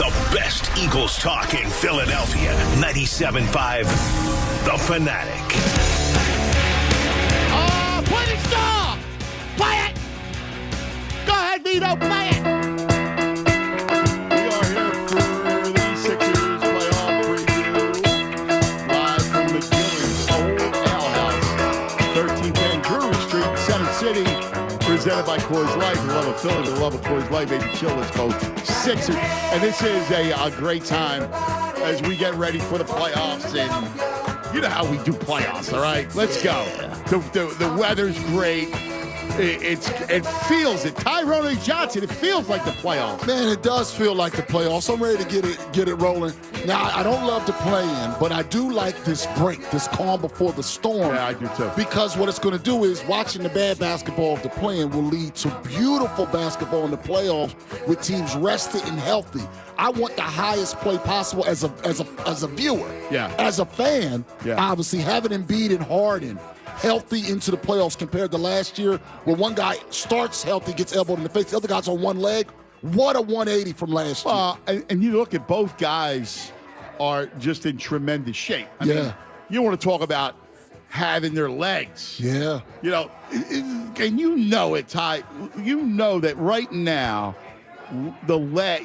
The best Eagles talk in Philadelphia. 97.5 The Fanatic. Play the song! Play it! Go ahead, Vito, play it! We are here for the Sixers playoff preview. Live from the Gillies Old Ale House, 1310 Drury Street, Center City. Presented by Coors Light. The love of Philly, the love of Coors Light, baby. Chill, let's go Sixers. And this is a great time as we get ready for the playoffs. And you know how we do playoffs, all right? Let's go. The weather's great. It feels it. Tyrone Johnson, it feels like the playoffs. Man, it does feel like the playoffs. I'm ready to get it rolling. Now, I don't love the play-in, but I do like this break, this calm before the storm. Yeah, I do too. Because what it's going to do is watching the bad basketball of the play-in will lead to beautiful basketball in the playoffs with teams rested and healthy. I want the highest play possible as a viewer. Yeah. As a fan, yeah. Obviously having Embiid and Harden healthy into the playoffs compared to last year where one guy starts healthy, gets elbowed in the face, the other guy's on one leg. What a 180 from last year. And you look at both guys are just in tremendous shape. I mean, you want to talk about having their legs. Yeah. You know, and you know it, Ty. You know that right now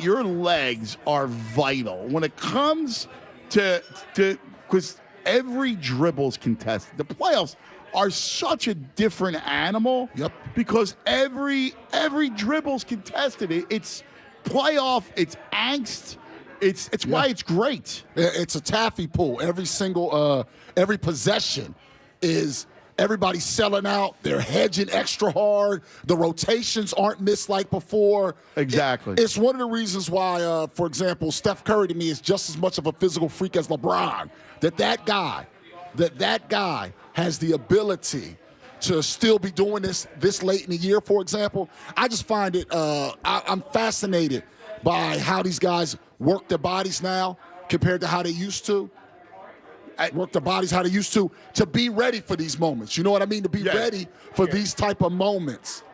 your legs are vital when it comes to because every dribble's contested. The playoffs are such a different animal. Yep. Because every dribble's contested. It's playoff. It's angst. It's why it's great. It's a taffy pull. Every possession is everybody selling out. They're hedging extra hard. The rotations aren't missed like before. Exactly. It's one of the reasons why, for example, Steph Curry to me is just as much of a physical freak as LeBron. That guy has the ability to still be doing this late in the year, for example. I just find it, I'm fascinated by how these guys work their bodies now compared to how they used to. Work their bodies how they used to be ready for these moments. You know what I mean? To be ready for these type of moments.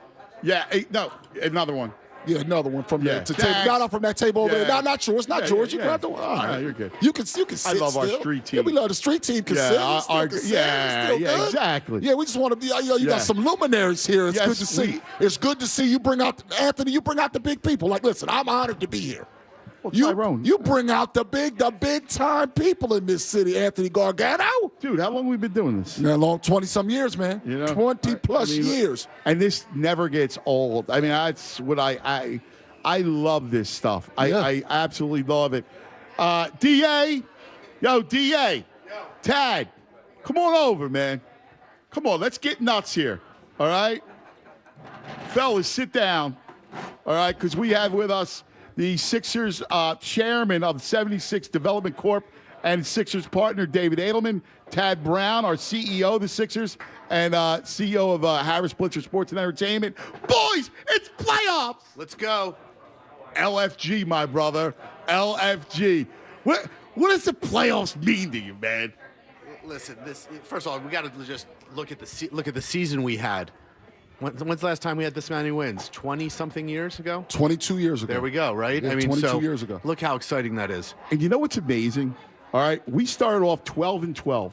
Yeah, no, another one. Yeah, another one from there. Not from that table over there. No, not yours. Not yours. You got the one. All right. No, you're good. You can sit I love still. our street team. Yeah, we love the street team. Exactly. Yeah, we just want to be. You got some luminaries here. It's good to see. It's good to see you bring out Anthony. You bring out the big people. Like, listen, I'm honored to be here. Well, Tyrone. You bring out the big time people in this city, Anthony Gargano. Dude, how long have we been doing this? Yeah, long 20-some years, man. You know, 20+ years. And this never gets old. I mean, that's what I love this stuff. I absolutely love it. DA, DA, Tad, come on over, man. Come on, let's get nuts here. All right, fellas, sit down. All right, because we have with us the Sixers chairman of 76 Development Corp. And Sixers partner David Edelman, Tad Brown, our CEO of the Sixers, and CEO of Harris Blitzer Sports and Entertainment. Boys, it's playoffs. Let's go. LFG, my brother. LFG. What does the playoffs mean to you, man? Listen, first of all, we got to just look at the season we had. When's the last time we had this many wins? 20-something years ago? 22 years ago. There we go, right? Yeah, 22 years ago. Look how exciting that is. And you know what's amazing? All right, we started off 12-12.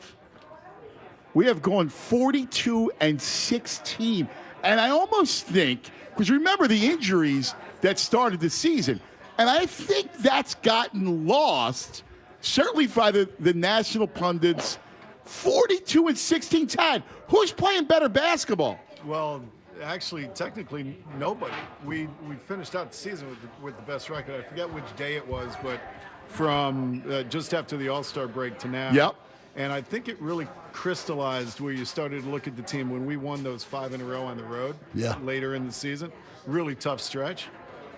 We have gone 42-16. And I almost think, because remember the injuries that started the season, and I think that's gotten lost, certainly by the national pundits. 42-16, Tad. Who's playing better basketball? Well, actually, technically, nobody. We finished out the season with the best record. I forget which day it was, but from just after the All-Star break to now. Yep. And I think it really crystallized where you started to look at the team when we won those 5 in a row on the road later in the season. Really tough stretch.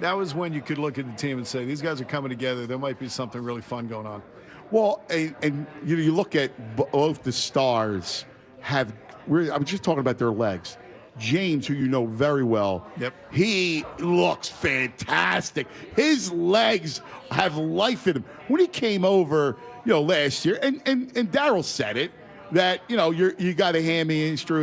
That was when you could look at the team and say, these guys are coming together. There might be something really fun going on. Well, and you look at both the stars I was just talking about their legs. James, who you know very well, he looks fantastic. His legs have life in him. When he came over, last year, and Daryl said it, that, you got a hand me in, it's true.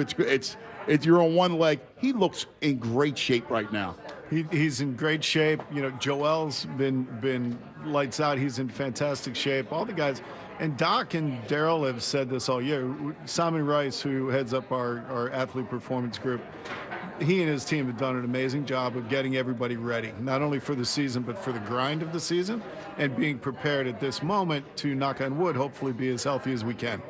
if you're on one leg, he looks in great shape right now. He's in great shape. You know, Joel's been lights out. He's in fantastic shape. All the guys, and Doc and Daryl have said this all year. Simon Rice, who heads up our athlete performance group, he and his team have done an amazing job of getting everybody ready, not only for the season, but for the grind of the season, and being prepared at this moment to, knock on wood, hopefully be as healthy as we can.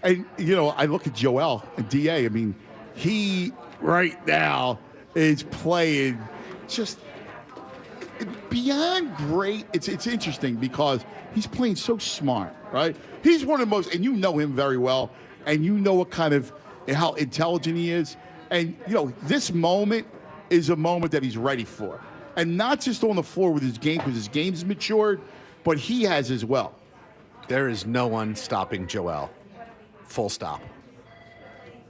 And, you know, I look at Joel and DA. I mean, he right now is playing just beyond great. It's interesting because he's playing so smart, right? He's one of the most, and you know him very well, and you know what kind of, how intelligent he is. And, you know, this moment is a moment that he's ready for. And not just on the floor with his game, because his game's matured, but he has as well. There is no one stopping Joel. Full stop.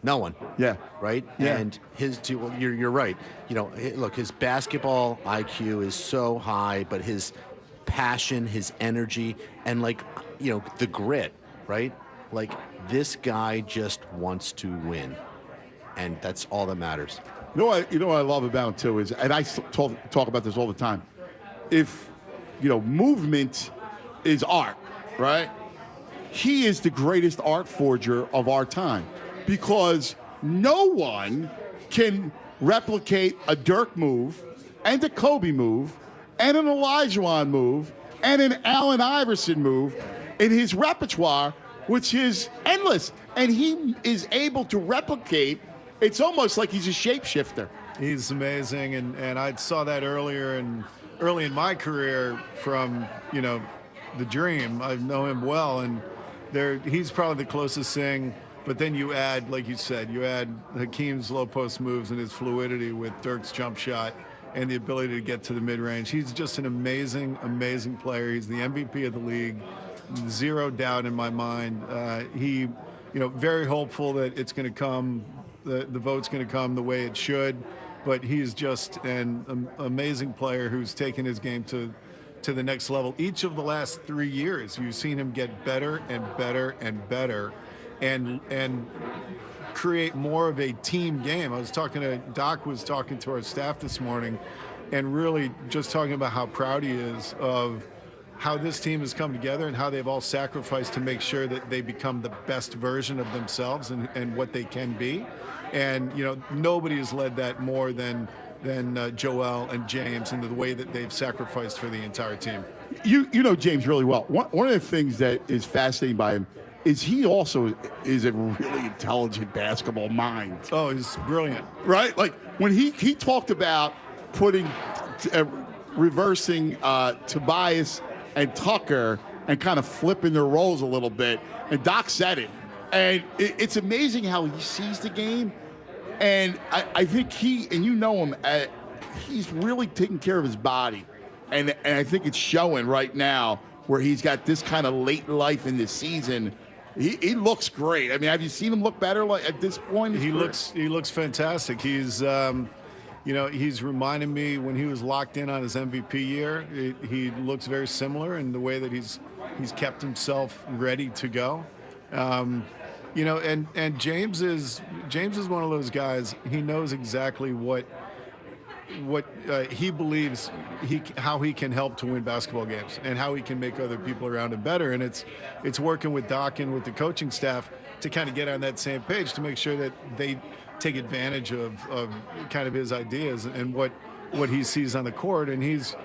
No one. Yeah. Right? Yeah. And you're right. You know, look, his basketball IQ is so high, but his passion, his energy, and, like, you know, the grit, right? Like, this guy just wants to win. And that's all that matters. You know what I love about him, too, is, and I talk about this all the time, if, you know, movement is art, right? He is the greatest art forger of our time because no one can replicate a Dirk move and a Kobe move and an Olajuwon move and an Allen Iverson move in his repertoire, which is endless. And he is able to replicate. It's almost like he's a shapeshifter. He's amazing, and I saw that early in my career from, you know, the Dream. I know him well, and he's probably the closest thing. But then you add, like you said, you add Hakeem's low post moves and his fluidity with Dirk's jump shot and the ability to get to the mid-range. He's just an amazing, amazing player. He's the MVP of the league. Zero doubt in my mind. You know, very hopeful that it's going to come. The vote's going to come the way it should, but he's just an amazing player who's taken his game to the next level. Each of the last 3 years, you've seen him get better and better and better, and create more of a team game. Doc was talking to our staff this morning, and really just talking about how proud he is of how this team has come together and how they've all sacrificed to make sure that they become the best version of themselves and what they can be. And, you know, nobody has led that more than Joel and James in the way that they've sacrificed for the entire team. You know James really well. One of the things that is fascinating by him is he also is a really intelligent basketball mind. Oh, he's brilliant. Right? Like when he talked about reversing Tobias and Tucker and kind of flipping their roles a little bit, and Doc said it. And it's amazing how he sees the game. And I think you know him, he's really taking care of his body. And I think it's showing right now where he's got this kind of late life in this season. He looks great. I mean, have you seen him look better at this point? He looks fantastic. He's you know, he's reminding me when he was locked in on his MVP year. He looks very similar in the way that he's kept himself ready to go. You know, and James is one of those guys. He knows exactly what he believes how he can help to win basketball games and how he can make other people around him better. And it's working with Doc and with the coaching staff to kind of get on that same page to make sure that they take advantage of kind of his ideas and what he sees on the court. And he's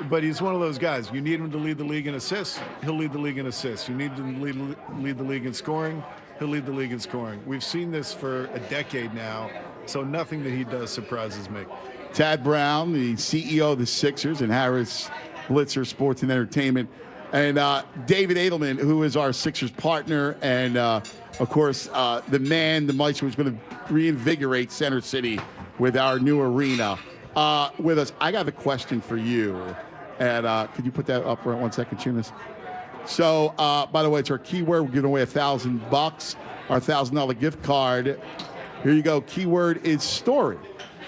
one of those guys. You need him to lead the league in assists, he'll lead the league in assists. You need him to lead the league in scoring, he'll lead the league in scoring. We've seen this for a decade now, so nothing that he does surprises me. Tad Brown, the CEO of the Sixers, and Harris Blitzer Sports and Entertainment, and David Edelman, who is our Sixers partner, and of course, the maestro, who's going to reinvigorate Center City with our new arena. With us, I got a question for you, and could you put that up for 1 second, Chunas? So, by the way, it's our keyword. We're giving away $1,000, our $1,000 gift card. Here you go. Keyword is story.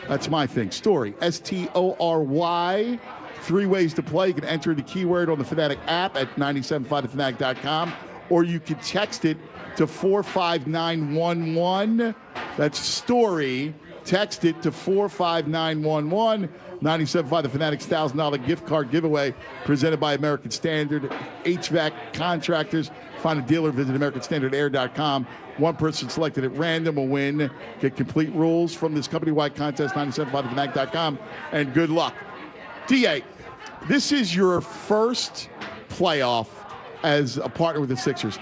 That's my thing. Story. STORY. 3 ways to play. You can enter the keyword on the Fanatic app at 97.5thefanatic.com, or you can text it to 45911. That's story. Text it to 45911. 97.5 The Fanatic's $1,000 gift card giveaway presented by American Standard HVAC Contractors. Find a dealer, visit AmericanStandardAir.com. One person selected at random will win. Get complete rules from this company-wide contest, 97.5thefanatic.com, and good luck. DA, this is your first playoff as a partner with the Sixers.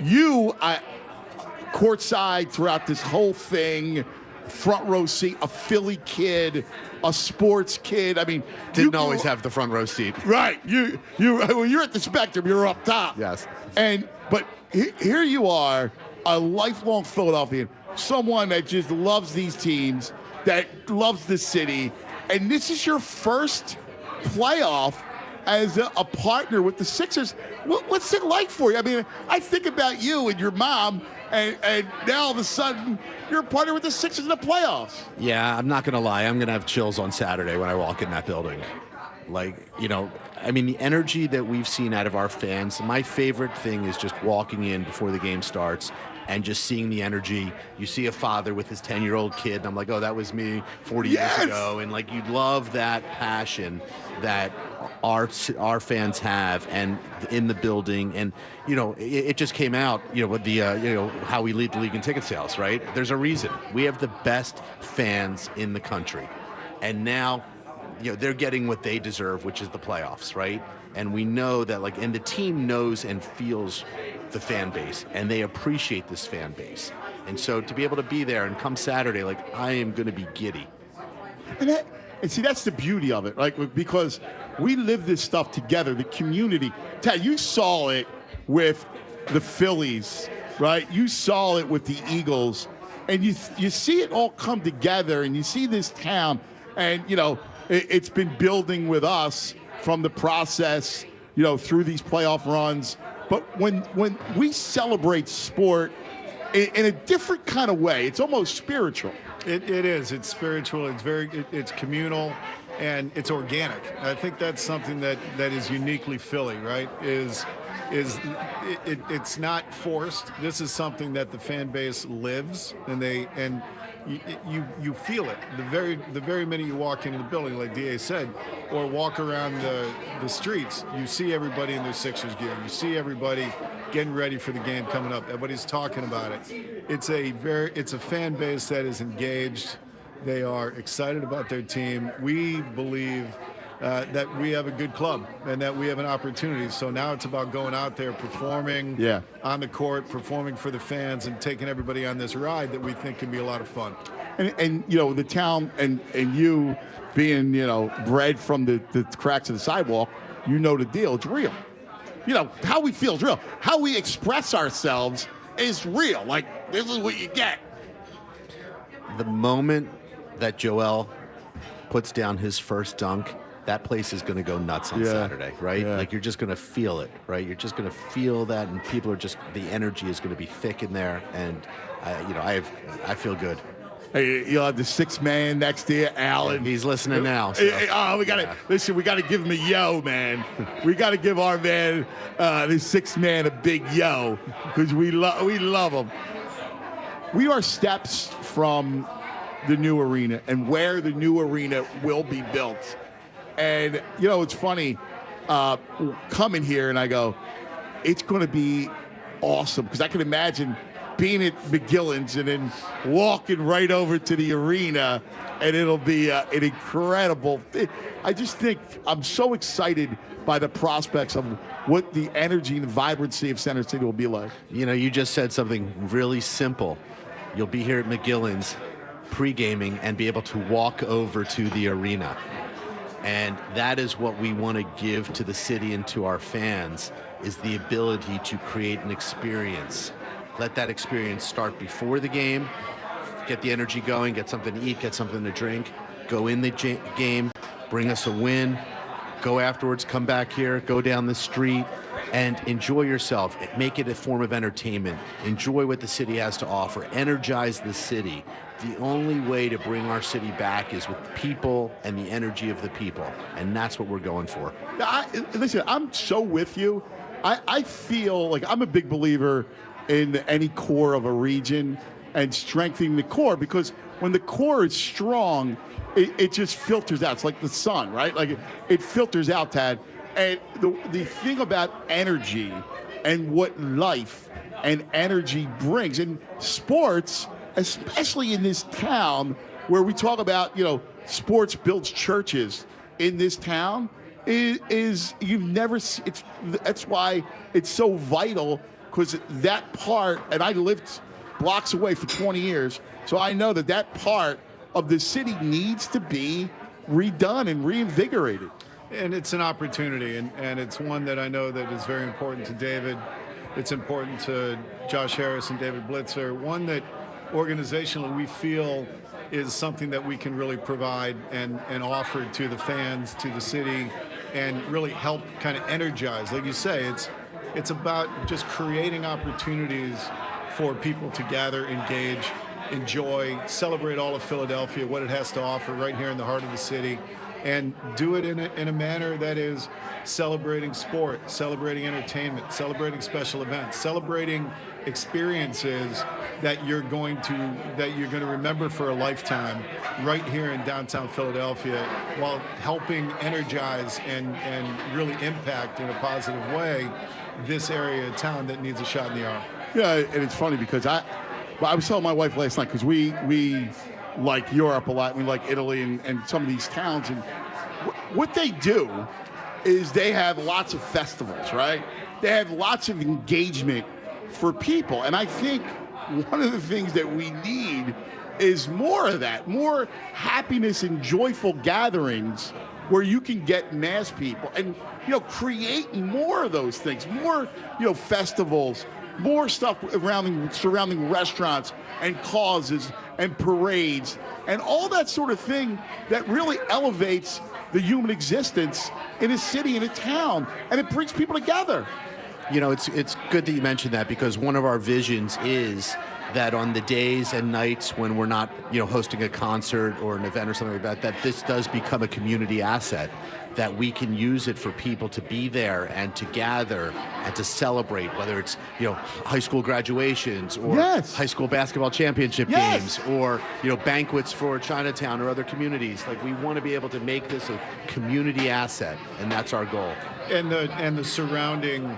You, courtside throughout this whole thing, front row seat, a Philly kid, a sports kid. I mean, didn't always have the front row seat. Right. When you're at the Spectrum, you're up top. Yes. But here you are, a lifelong Philadelphian, someone that just loves these teams, that loves the city, and this is your first playoff as a partner with the Sixers. What's it like for you? I mean, I think about you and your mom, and now all of a sudden you're a partner with the Sixers in the playoffs. Yeah, I'm not going to lie. I'm going to have chills on Saturday when I walk in that building. The energy that we've seen out of our fans, my favorite thing is just walking in before the game starts and just seeing the energy. You see a father with his 10-year-old kid, and I'm like, oh, that was me 40 years ago. And, you love that passion that our fans have and in the building. And, it just came out, with the, how we lead the league in ticket sales, right? There's a reason. We have the best fans in the country. And now, they're getting what they deserve, which is the playoffs, right? And we know that, and the team knows and feels the fan base, and they appreciate this fan base. And so to be able to be there and come Saturday, I am going to be giddy. And see, that's the beauty of it, right? Because we live this stuff together, the community. Ted, you saw it with the Phillies, right? You saw it with the Eagles. And you see it all come together, and you see this town, and, it's been building with us from the process, through these playoff runs. But when we celebrate sport in a different kind of way, it's almost spiritual. It is. It's spiritual. It's communal, and it's organic. I think that's something that is uniquely Philly, right? It's not forced. This is something that the fan base lives, and you feel it the very minute you walk into the building, like DA said, or walk around the streets. You see everybody in their Sixers gear. You see everybody getting ready for the game coming up. Everybody's talking about it. It's a fan base that is engaged. They are excited about their team. We believe that we have a good club and that we have an opportunity. So now it's about going out there, performing on the court, performing for the fans, and taking everybody on this ride that we think can be a lot of fun. And the town and you being, bred from the cracks of the sidewalk, the deal. It's real. How we feel is real. How we express ourselves is real. This is what you get. The moment that Joel puts down his first dunk, that place is going to go nuts on Saturday, right? Yeah. You're just going to feel it, right? You're just going to feel that, and people are the energy is going to be thick in there, and I feel good. Hey, you'll have the sixth man next to you, Alan. He's listening now. So. We got to listen. We got to give him a yo, man. We got to give our man, the sixth man, a big yo, because we love him. We are steps from the new arena and where the new arena will be built. And, it's funny, coming here and I go, it's going to be awesome. Because I can imagine being at McGillen's and then walking right over to the arena, and it'll be an incredible thing. I just think I'm so excited by the prospects of what the energy and vibrancy of Center City will be like. You just said something really simple. You'll be here at McGillen's pre-gaming and be able to walk over to the arena. And that is what we want to give to the city and to our fans, is the ability to create an experience. Let that experience start before the game, get the energy going, get something to eat, get something to drink, go in the game, bring us a win, go afterwards, come back here, go down the street, and enjoy yourself. Make it a form of entertainment. Enjoy what the city has to offer. Energize the city. The only way to bring our city back is with the people and the energy of the people, and that's what we're going for. Listen, I'm so with you. I feel like I'm a big believer in any core of a region, and strengthening the core, because when the core is strong, it just filters out. It's like the sun, right? Like it filters out, Tad. And the thing about energy and what life and energy brings in sports, especially in this town where we talk about, sports builds churches in this town, is you've never, that's why it's so vital, because that part, and I lived blocks away for 20 years, so I know that part of the city needs to be redone and reinvigorated. And it's an opportunity, and it's one that I know that is very important to David. It's important to Josh Harris and David Blitzer, one that organizationally we feel is something that we can really provide and offer to the fans, to the city, and really help kind of energize. Like you say, it's about just creating opportunities for people to gather, engage, enjoy, celebrate all of Philadelphia, what it has to offer right here in the heart of the city, and do it in a manner that is celebrating sport, celebrating entertainment, celebrating special events, celebrating experiences that you're going to remember for a lifetime right here in downtown Philadelphia, while helping energize and really impact in a positive way this area of town that needs a shot in the arm. Yeah, and it's funny because I was telling my wife last night, because we like Europe a lot, we like Italy and some of these towns, and what they do is they have lots of festivals, right? They have lots of engagement for people, and I think one of the things that we need is more of that, more happiness and joyful gatherings where you can get mass people and, create more of those things, more, festivals, more stuff surrounding restaurants and causes and parades and all that sort of thing that really elevates the human existence in a city, in a town, and it brings people together. It's good that you mentioned that, because one of our visions is that on the days and nights when we're not, hosting a concert or an event or something like that this does become a community asset, that we can use it for people to be there and to gather and to celebrate, whether it's, high school graduations or high school basketball championship games or, banquets for Chinatown or other communities. Like, we want to be able to make this a community asset, and that's our goal. And the surrounding,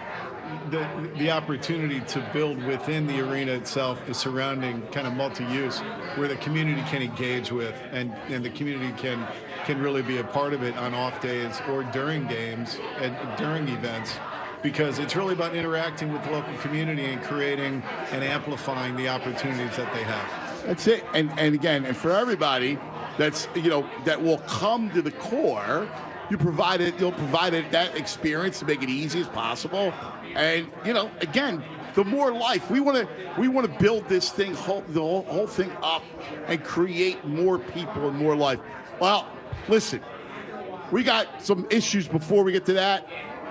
the opportunity to build within the arena itself, the surrounding kind of multi-use, where the community can engage with and the community can really be a part of it on off days or during games and during events, because it's really about interacting with the local community and creating and amplifying the opportunities that they have. That's it. And again, and for everybody that's, that will come to the core, you'll provide that experience to make it easy as possible. And, again, the more life, we want to build this thing, the whole thing up and create more people and more life. Well, listen, we got some issues before we get to that.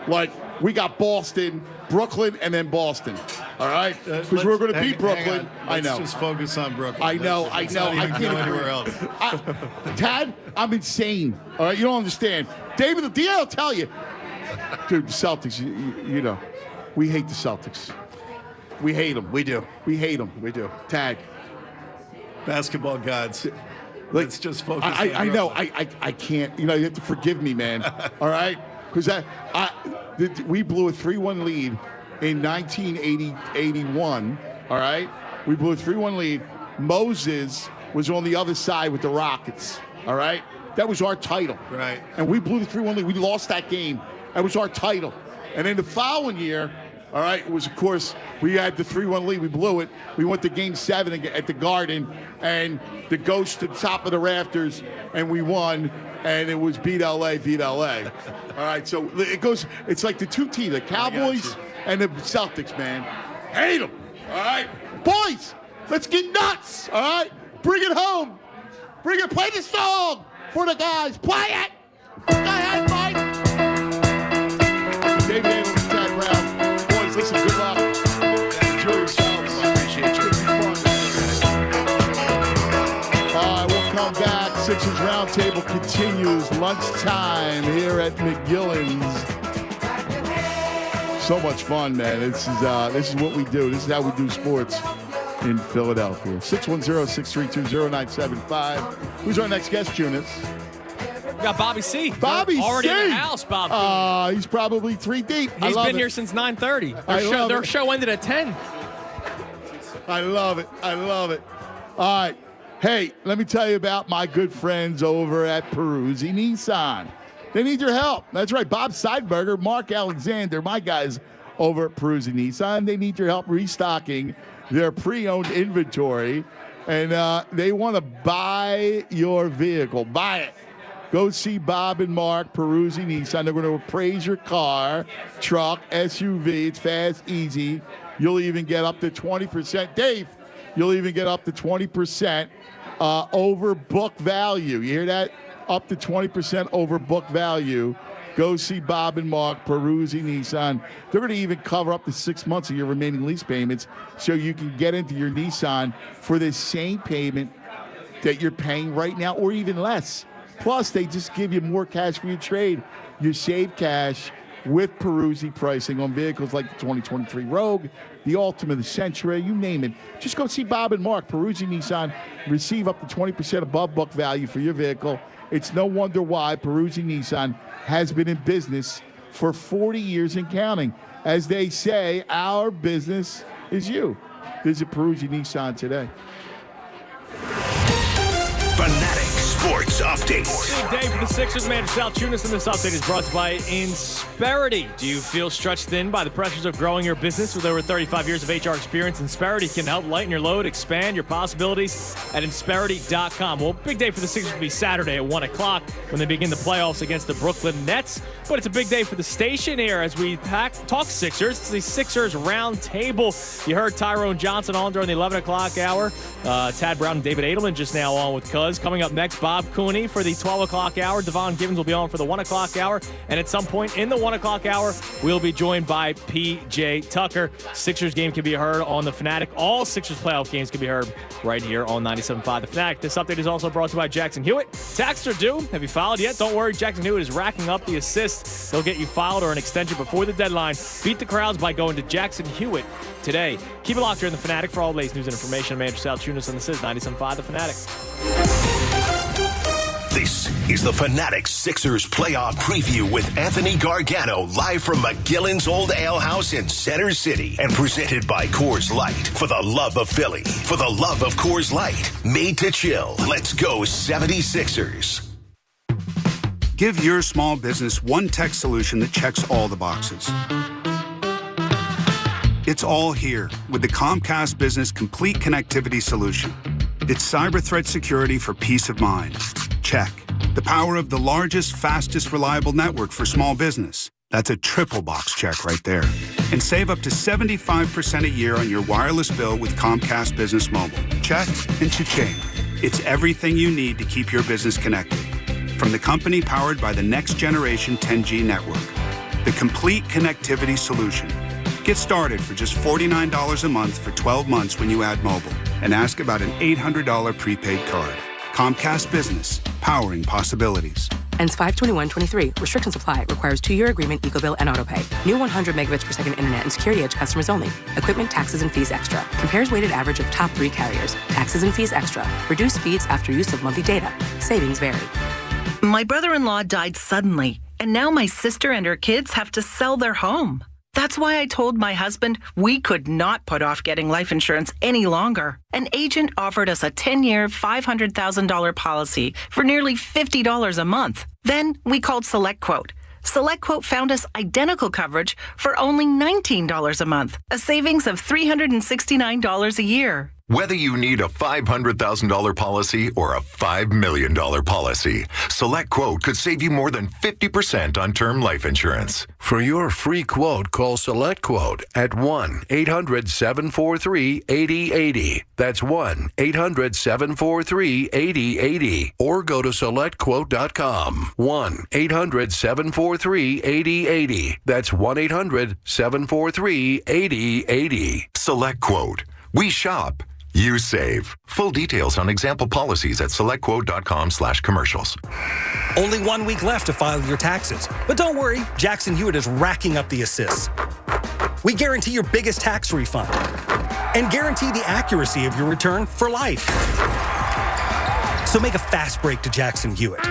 Like, we got Boston, Brooklyn, and then Boston. All right? Because we're going to beat Brooklyn. I know. Let's just focus on Brooklyn. I know. I can't go anywhere else. Tad, I'm insane. All right? You don't understand. David, the DA will tell you. Dude, the Celtics, we hate the Celtics. We hate them. We do. We hate them. We do. Tag. Basketball gods. Let's just focus on Brooklyn. I know. I can't. You have to forgive me, man. All right? Because we blew a 3-1 lead in 1981. All right? We blew a 3-1 lead. Moses was on the other side with the Rockets. All right? That was our title. Right. And we blew the 3-1 lead. We lost that game. That was our title. And then the following year, all right, it was, of course, we had the 3-1 lead. We blew it. We went to Game 7 at the Garden, and the ghost at the top of the rafters, and we won, and it was beat LA, beat LA. All right, so it goes, it's like the two teams, the Cowboys and the Celtics, man. Hate them, all right? Boys, let's get nuts, all right? Bring it home. Bring it, play the song for the guys. Play it. Go ahead, Mike. David Anderson, Tad Brown. Boys, listen, good luck. Enjoy yourselves. I appreciate you. All right, we'll come back. Sixers Roundtable continues. Lunchtime here at McGillen's. So much fun, man. This is what we do. This is how we do sports. in Philadelphia. 610-632-0975. Who's our next guest, Eunice? We got Bobby C. Bobby already C. in the house, Bob. He's probably 3 deep. He's been here since 9:30. Their show ended at 10. I love it. All right. Hey, let me tell you about my good friends over at Peruzzi Nissan. They need your help. That's right. Bob Seidberger, Mark Alexander, my guys over at Peruzzi Nissan. They need your help restocking their pre-owned inventory, and they want to buy your vehicle. Buy it. Go see Bob and Mark, Peruzzi Nissan. They're going to appraise your car, truck, SUV. It's fast, easy. You'll even get up to 20%. Dave, you'll even get up to 20% over book value. You hear that? Up to 20% over book value. Go see Bob and Mark, Peruzzi Nissan. They're going to even cover up to 6 months of your remaining lease payments so you can get into your Nissan for the same payment that you're paying right now or even less. Plus, they just give you more cash for your trade. You save cash with Peruzzi pricing on vehicles like the 2023 Rogue, the Altima, the Sentra, you name it. Just go see Bob and Mark, Peruzzi Nissan. Receive up to 20% above book value for your vehicle. It's no wonder why Peruzzi Nissan has been in business for 40 years and counting. As they say, our business is you. Visit Peruzzi Nissan today. Fanatic Sports Update. Big day for the Sixers. Man, Sal Tunis, and this update is brought to you by Insperity. Do you feel stretched thin by the pressures of growing your business? With over 35 years of HR experience, Insperity can help lighten your load, expand your possibilities at Insperity.com. Well, big day for the Sixers will be Saturday at 1 o'clock when they begin the playoffs against the Brooklyn Nets. But it's a big day for the station here as we talk Sixers. It's the Sixers round table. You heard Tyrone Johnson on during the 11 o'clock hour. Tad Brown and David Adelman just now on with Cuz. Coming up next, Bob Cooney for the 12 o'clock hour. Devon Givens will be on for the 1 o'clock hour. And at some point in the 1 o'clock hour, we'll be joined by P.J. Tucker. Sixers game can be heard on The Fanatic. All Sixers playoff games can be heard right here on 97.5 The Fanatic. This update is also brought to you by Jackson Hewitt. Taxed or due? Have you filed yet? Don't worry. Jackson Hewitt is racking up the assists. They'll get you filed or an extension before the deadline. Beat the crowds by going to Jackson Hewitt today. Keep it locked here in The Fanatic for all the latest news and information. I'm Andrew Sal Tunis, and this is 97.5 The Fanatic. This is the Fanatic Sixers playoff preview with Anthony Gargano, live from McGillen's Old Ale House in Center City, and presented by Coors Light. For the love of Philly, for the love of Coors Light, made to chill. Let's go 76ers. Give your small business one tech solution that checks all the boxes. It's all here with the Comcast Business Complete Connectivity Solution. It's cyber threat security for peace of mind. Check. The power of the largest, fastest, reliable network for small business. That's a triple box check right there. And save up to 75% a year on your wireless bill with Comcast Business Mobile. Check and cha-ching. It's everything you need to keep your business connected. From the company powered by the next generation 10G network. The Complete Connectivity Solution. Get started for just $49 a month for 12 months when you add mobile. And ask about an $800 prepaid card. Comcast Business, powering possibilities. Ends 5/21/23. Restrictions apply. Requires 2-year agreement, EcoBill, and AutoPay. New 100 megabits per second internet and security edge customers only. Equipment, taxes, and fees extra. Compares weighted average of top 3 carriers. Taxes and fees extra. Reduced speeds after use of monthly data. Savings vary. My brother-in-law died suddenly, and now my sister and her kids have to sell their home. That's why I told my husband we could not put off getting life insurance any longer. An agent offered us a 10-year, $500,000 policy for nearly $50 a month. Then we called SelectQuote. SelectQuote found us identical coverage for only $19 a month, a savings of $369 a year. Whether you need a $500,000 policy or a $5 million policy, SelectQuote could save you more than 50% on term life insurance. For your free quote, call SelectQuote at 1-800-743-8080. That's 1-800-743-8080. Or go to SelectQuote.com. 1-800-743-8080. That's 1-800-743-8080. SelectQuote. We shop. You save. Full details on example policies at selectquote.com/commercials. Only 1 week left to file your taxes. But don't worry, Jackson Hewitt is racking up the assists. We guarantee your biggest tax refund. and guarantee the accuracy of your return for life. So make a fast break to Jackson Hewitt.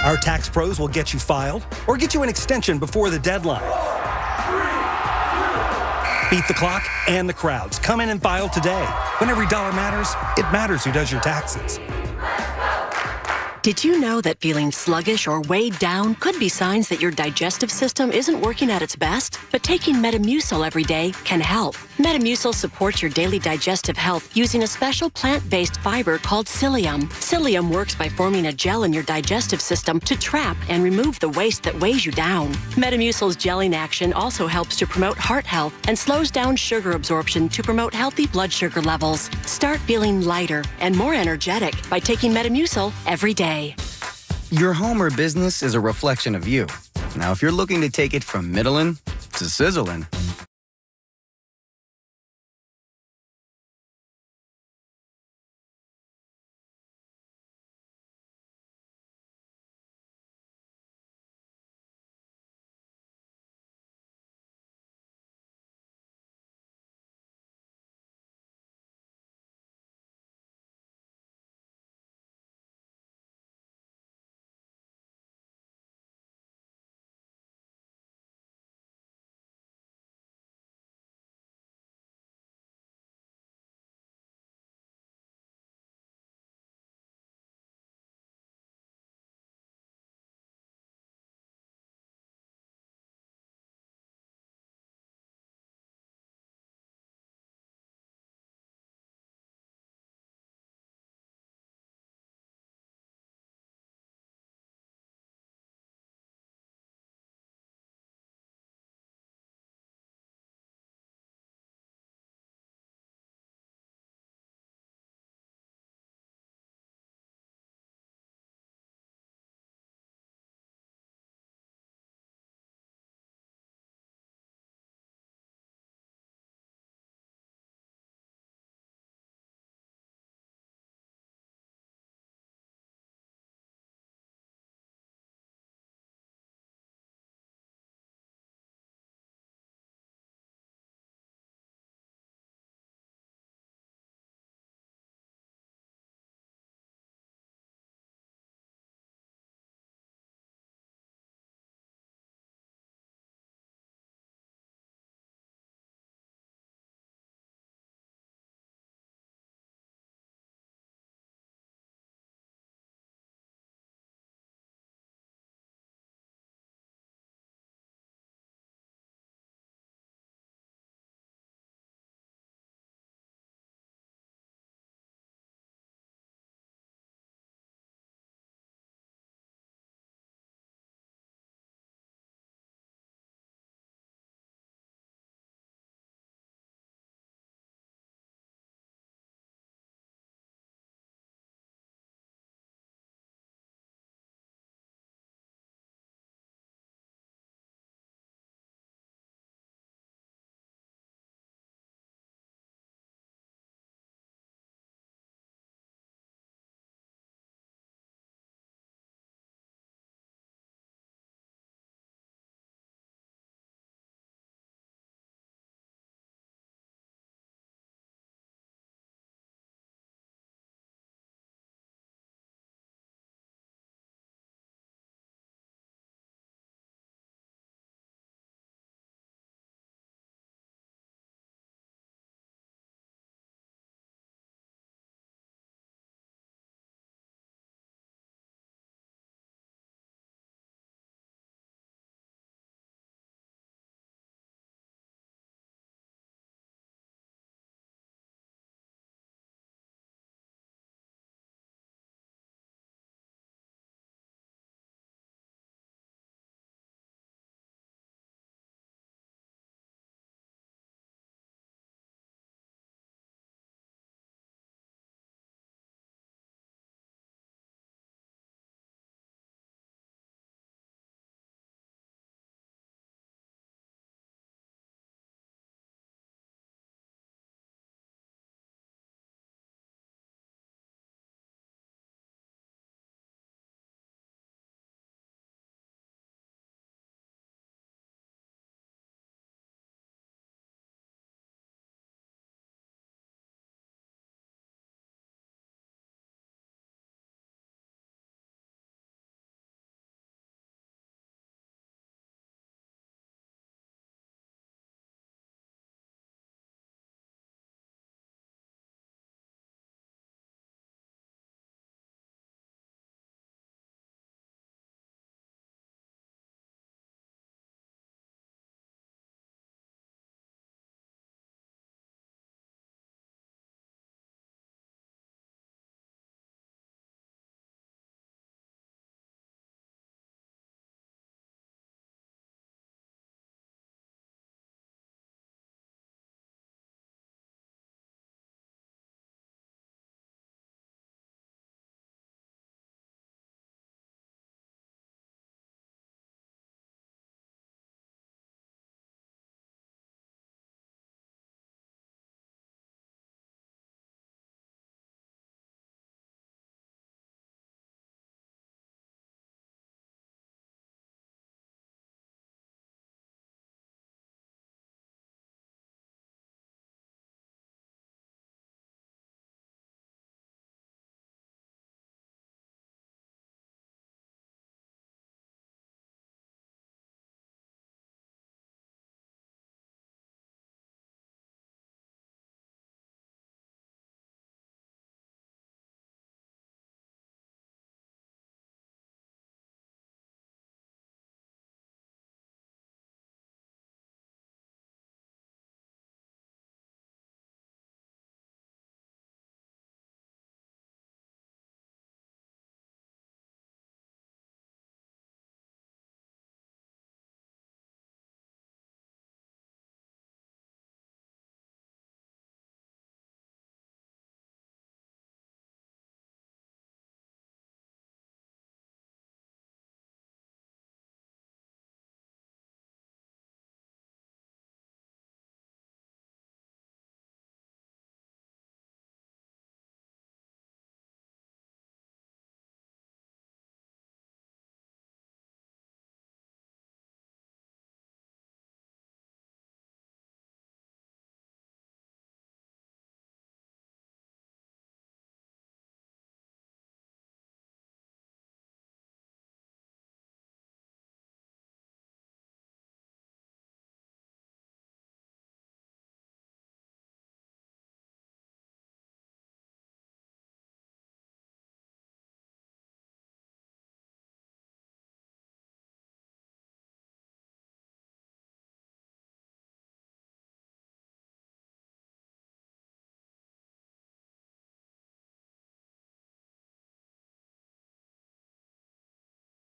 Our tax pros will get you filed or get you an extension before the deadline. Beat the clock and the crowds. Come in and file today. When every dollar matters, it matters who does your taxes. Did you know that feeling sluggish or weighed down could be signs that your digestive system isn't working at its best? But taking Metamucil every day can help. Metamucil supports your daily digestive health using a special plant-based fiber called psyllium. Psyllium works by forming a gel in your digestive system to trap and remove the waste that weighs you down. Metamucil's gelling action also helps to promote heart health and slows down sugar absorption to promote healthy blood sugar levels. Start feeling lighter and more energetic by taking Metamucil every day. Your home or business is a reflection of you. Now, if you're looking to take it from middling to sizzling,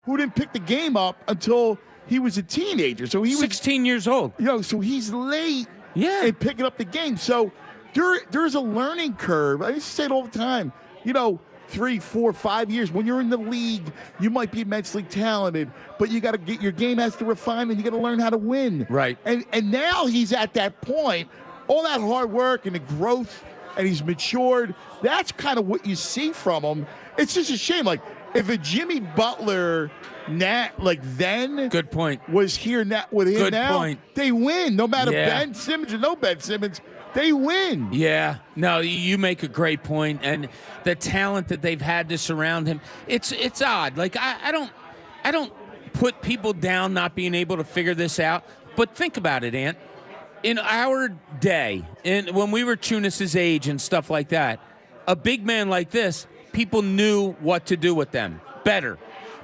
who didn't pick the game up until he was a teenager. So he was 16 years old. So he's late in picking up the game. So there's a learning curve. I used to say it all the time. 3, 4, 5 years. When you're in the league, you might be immensely talented, but you got to get your game has to refine, and you got to learn how to win. Right. And now he's at that point. All that hard work and the growth, and he's matured. That's kind of what you see from him. It's just a shame. Like if a Jimmy Butler, then good point was here now with him good now, point. They win no matter Ben Simmons or no Ben Simmons. They win. Yeah. No, you make a great point, and the talent that they've had to surround him. It's odd. Like I don't put people down not being able to figure this out. But think about it, Ant. In our day, when we were Tunis's age and stuff like that, a big man like this, people knew what to do with them better,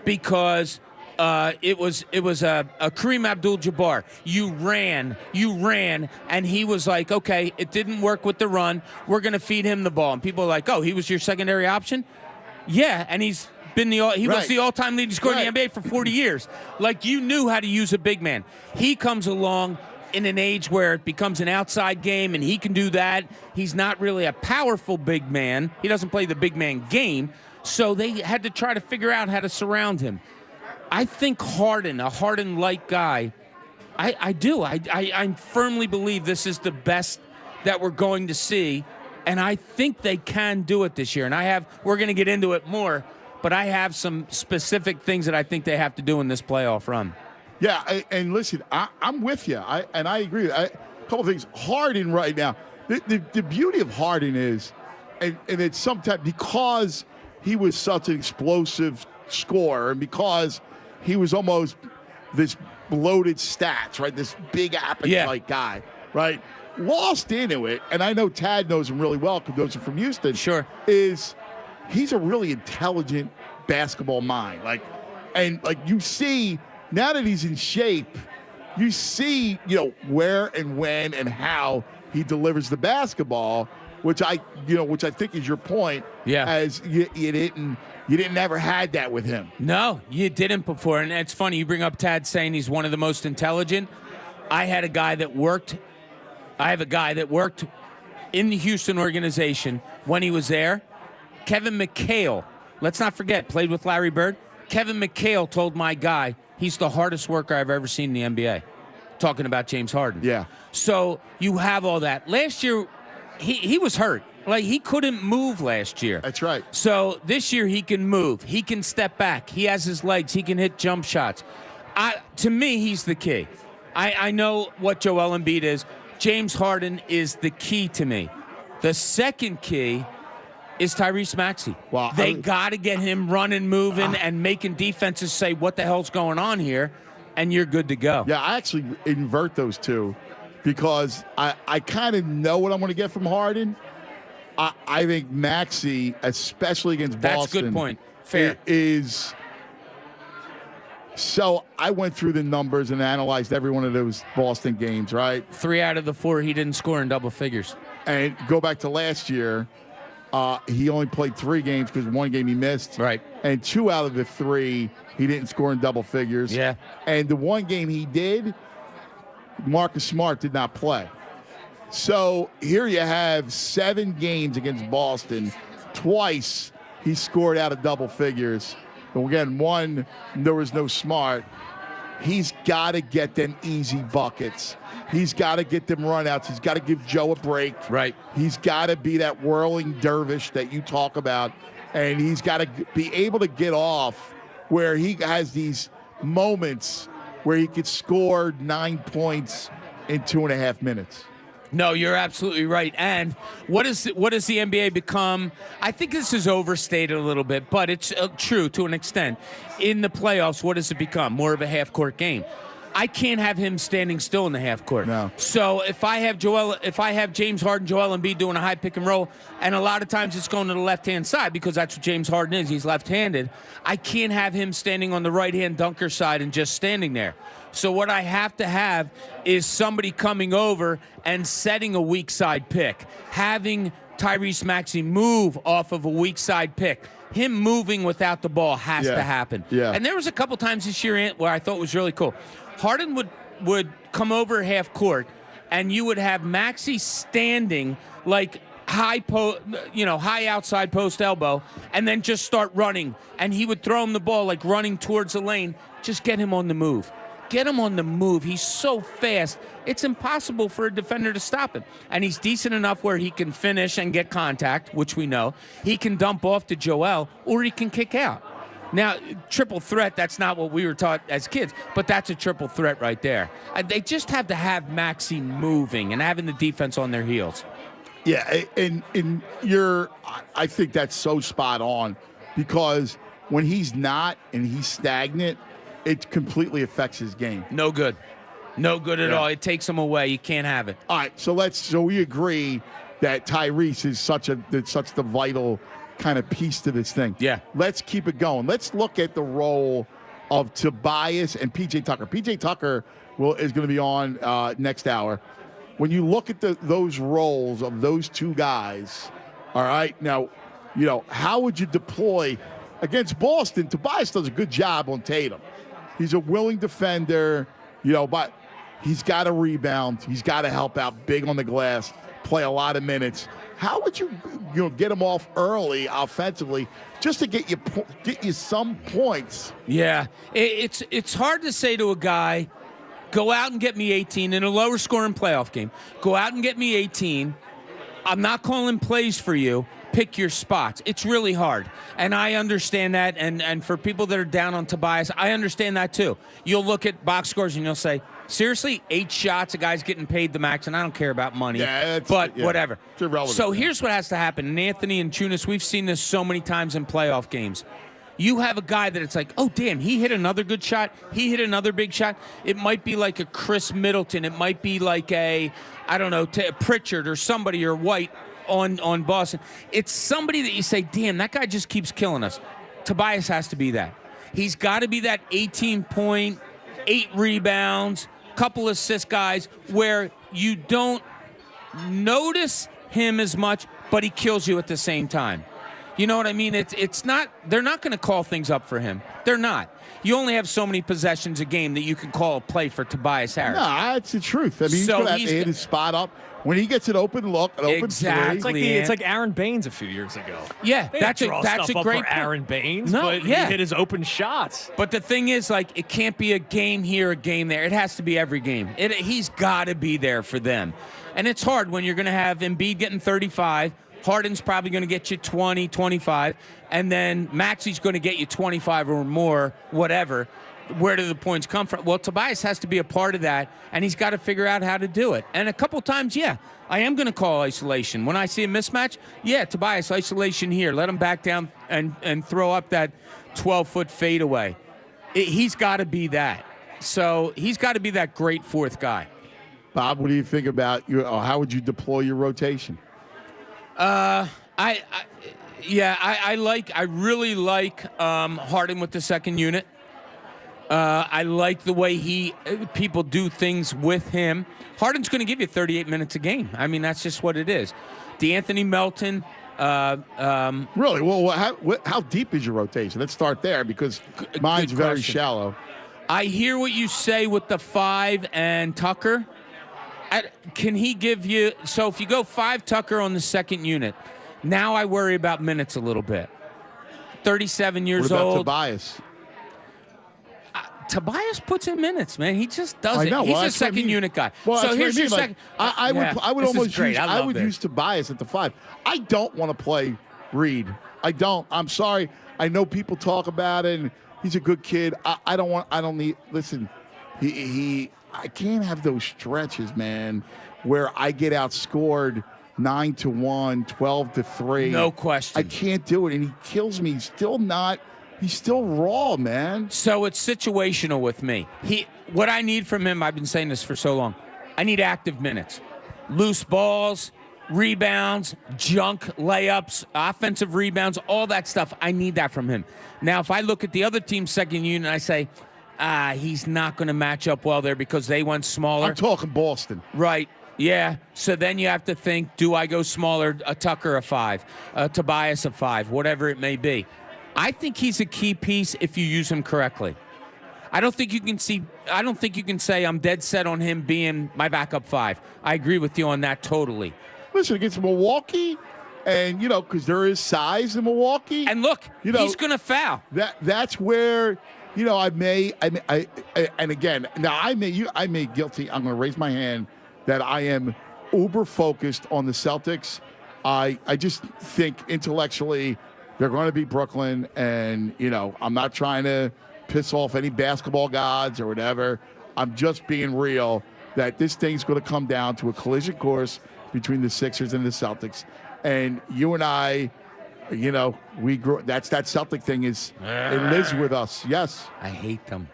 because it was a Kareem Abdul-Jabbar. You ran, and he was like, okay, it didn't work with the run. We're going to feed him the ball. And people are like, oh, he was your secondary option? Yeah, and he was the all-time leading scorer in the NBA for 40 years. Like, you knew how to use a big man. He comes along in an age where it becomes an outside game, and he can do that. He's not really a powerful big man. He doesn't play the big man game, so they had to try to figure out how to surround him. I think Harden, a Harden-like guy, I do. I firmly believe this is the best that we're going to see, and I think they can do it this year. And we're going to get into it more, but I have some specific things that I think they have to do in this playoff run. Yeah, and listen, I'm with you, and I agree. A couple things. Harden right now, the beauty of Harden is, and it's sometimes because he was such an explosive scorer, and because he was almost this bloated stats, right? This big appetite guy, right? Lost into it, and I know Tad knows him really well because those are from Houston. Sure. He's a really intelligent basketball mind. And you see, now that he's in shape, you see, where and when and how he delivers the basketball, which I think is your point. Yeah. As you didn't ever had that with him. No, you didn't before. And it's funny, you bring up Tad saying he's one of the most intelligent. I have a guy that worked in the Houston organization when he was there. Kevin McHale, let's not forget, played with Larry Bird. Kevin McHale told my guy he's the hardest worker I've ever seen in the NBA. Talking about James Harden. Yeah. So you have all that. Last year, he was hurt. Like, he couldn't move last year. That's right. So this year he can move. He can step back. He has his legs. He can hit jump shots. To me, he's the key. I know what Joel Embiid is. James Harden is the key to me. The second key is Tyrese Maxey. Wow. They got to get him running, moving, and making defenses say, what the hell's going on here? And you're good to go. Yeah, I actually invert those two because I kind of know what I'm going to get from Harden. I think Maxey, especially against Boston. That's a good point. Fair. Is. So I went through the numbers and analyzed every one of those Boston games, right? 3 out of the 4 he didn't score in double figures. And go back to last year, he only played 3 games because 1 game he missed. Right. And 2 out of the 3 he didn't score in double figures. Yeah. And the 1 game he did, Marcus Smart did not play. So here you have 7 games against Boston. Twice he scored out of double figures. And again, 1, there was no Smart. He's got to get them easy buckets. He's got to get them runouts. He's got to give Joe a break. Right. He's got to be that whirling dervish that you talk about. And he's got to be able to get off where he has these moments where he could score 9 points in 2.5 minutes. No, you're absolutely right. And what does the NBA become? I think this is overstated a little bit, but it's true to an extent. In the playoffs, what does it become? More of a half-court game. I can't have him standing still in the half court. No. So if I have James Harden, Joel Embiid doing a high pick and roll, and a lot of times it's going to the left-hand side because that's what James Harden is. He's left-handed. I can't have him standing on the right-hand dunker side and just standing there. So what I have to have is somebody coming over and setting a weak side pick, having Tyrese Maxey move off of a weak side pick, him moving without the ball has Yeah. to happen. Yeah. And there was a couple times this year where I thought was really cool. Harden would come over half court, and you would have Maxey standing like high outside post elbow, and then just start running. And he would throw him the ball like running towards the lane. Just get him on the move. Get him on the move. He's so fast. It's impossible for a defender to stop him. And he's decent enough where he can finish and get contact, which we know. He can dump off to Joel, or he can kick out. Now, triple threat, that's not what we were taught as kids, but that's a triple threat right there. They just have to have Maxey moving and having the defense on their heels. Yeah, and I think that's so spot on, because when he's not and he's stagnant, it completely affects his game. No good. No good at all. It takes him away. You can't have it. All right, so we agree that Tyrese is such the vital kind of piece to this thing. Yeah. Let's keep it going. Let's look at the role of Tobias and PJ Tucker. PJ Tucker is going to be on next hour. When you look at those roles of those two guys, all right, now, how would you deploy against Boston? Tobias does a good job on Tatum. He's a willing defender, but he's got to rebound. He's got to help out big on the glass, play a lot of minutes. How would you get him off early offensively just to get you some points? Yeah, it's hard to say to a guy, go out and get me 18 in a lower scoring playoff game. Go out and get me 18. I'm not calling plays for you. Pick your spots. It's really hard. And I understand that. And for people that are down on Tobias, I understand that too. You'll look at box scores and you'll say, seriously, 8 shots, a guy's getting paid the max, and I don't care about money. Whatever. It's irrelevant. So here's what has to happen. And Anthony and Chunas, we've seen this so many times in playoff games. You have a guy that it's like, oh, damn, he hit another good shot. He hit another big shot. It might be like a Chris Middleton. It might be like a Pritchard or somebody, or White on Boston. It's somebody that you say, damn, that guy just keeps killing us. Tobias has to be that. He's got to be that 18-point, 8 rebounds, couple assist guys where you don't notice him as much, but he kills you at the same time. You know what I mean? It's not. They're not going to call things up for him. They're not. You only have so many possessions a game that you can call a play for Tobias Harris. No, that's the truth. I mean, he's going to have to hit his spot up when he gets an open look, an open three. It's like Aaron Baines a few years ago. Yeah, that's a great point. Aaron Baines. No, but he hit his open shots. But the thing is, it can't be a game here, a game there. It has to be every game. He's got to be there for them, and it's hard when you're going to have Embiid getting 35. Harden's probably going to get you 20, 25, and then Maxey's going to get you 25 or more, whatever. Where do the points come from? Well, Tobias has to be a part of that, and he's got to figure out how to do it. And a couple times, I am going to call isolation. When I see a mismatch, Tobias, isolation here. Let him back down and throw up that 12-foot fadeaway. He's got to be that. So he's got to be that great fourth guy. Bob, what do you think about how would you deploy your rotation? I really like Harden with the second unit. I like the way people do things with him. Harden's going to give you 38 minutes a game. I mean, that's just what it is. DeAnthony Melton. Really? Well, how deep is your rotation? Let's start there, because mine's very shallow. I hear what you say with the 5 and Tucker. Can he give you – so if you go 5 Tucker on the second unit, now I worry about minutes a little bit. 37 years old. What about old. Tobias? Tobias puts in minutes, man. He just does it. Know. He's a second unit guy. Well, so here's your second. I would almost use Tobias at the 5. I don't want to play Reed. I don't. I'm sorry. I know people talk about it, and he's a good kid. I don't need. Listen, I can't have those stretches, man, where I get outscored 9-1, 12-3. No question. I can't do it, and he kills me. He's still raw, man. So it's situational with me. What I need from him, I've been saying this for so long, I need active minutes. Loose balls, rebounds, junk layups, offensive rebounds, all that stuff. I need that from him. Now, if I look at the other team's second unit, I say, he's not going to match up well there because they went smaller. I'm talking Boston. Right. Yeah, so then you have to think, do I go smaller, a Tucker a 5, a Tobias a 5, whatever it may be. I think he's a key piece if you use him correctly. I don't think you can say I'm dead set on him being my backup 5. I agree with you on that totally. Listen, against Milwaukee, and, because there is size in Milwaukee. And look, he's going to foul. That's where, and again, now I may guilty. I'm going to raise my hand that I am uber focused on the Celtics. I just think intellectually they're going to beat Brooklyn, and, I'm not trying to piss off any basketball gods or whatever. I'm just being real that this thing's going to come down to a collision course between the Sixers and the Celtics. And you and I, we grew. That Celtic thing it lives with us. Yes, I hate them.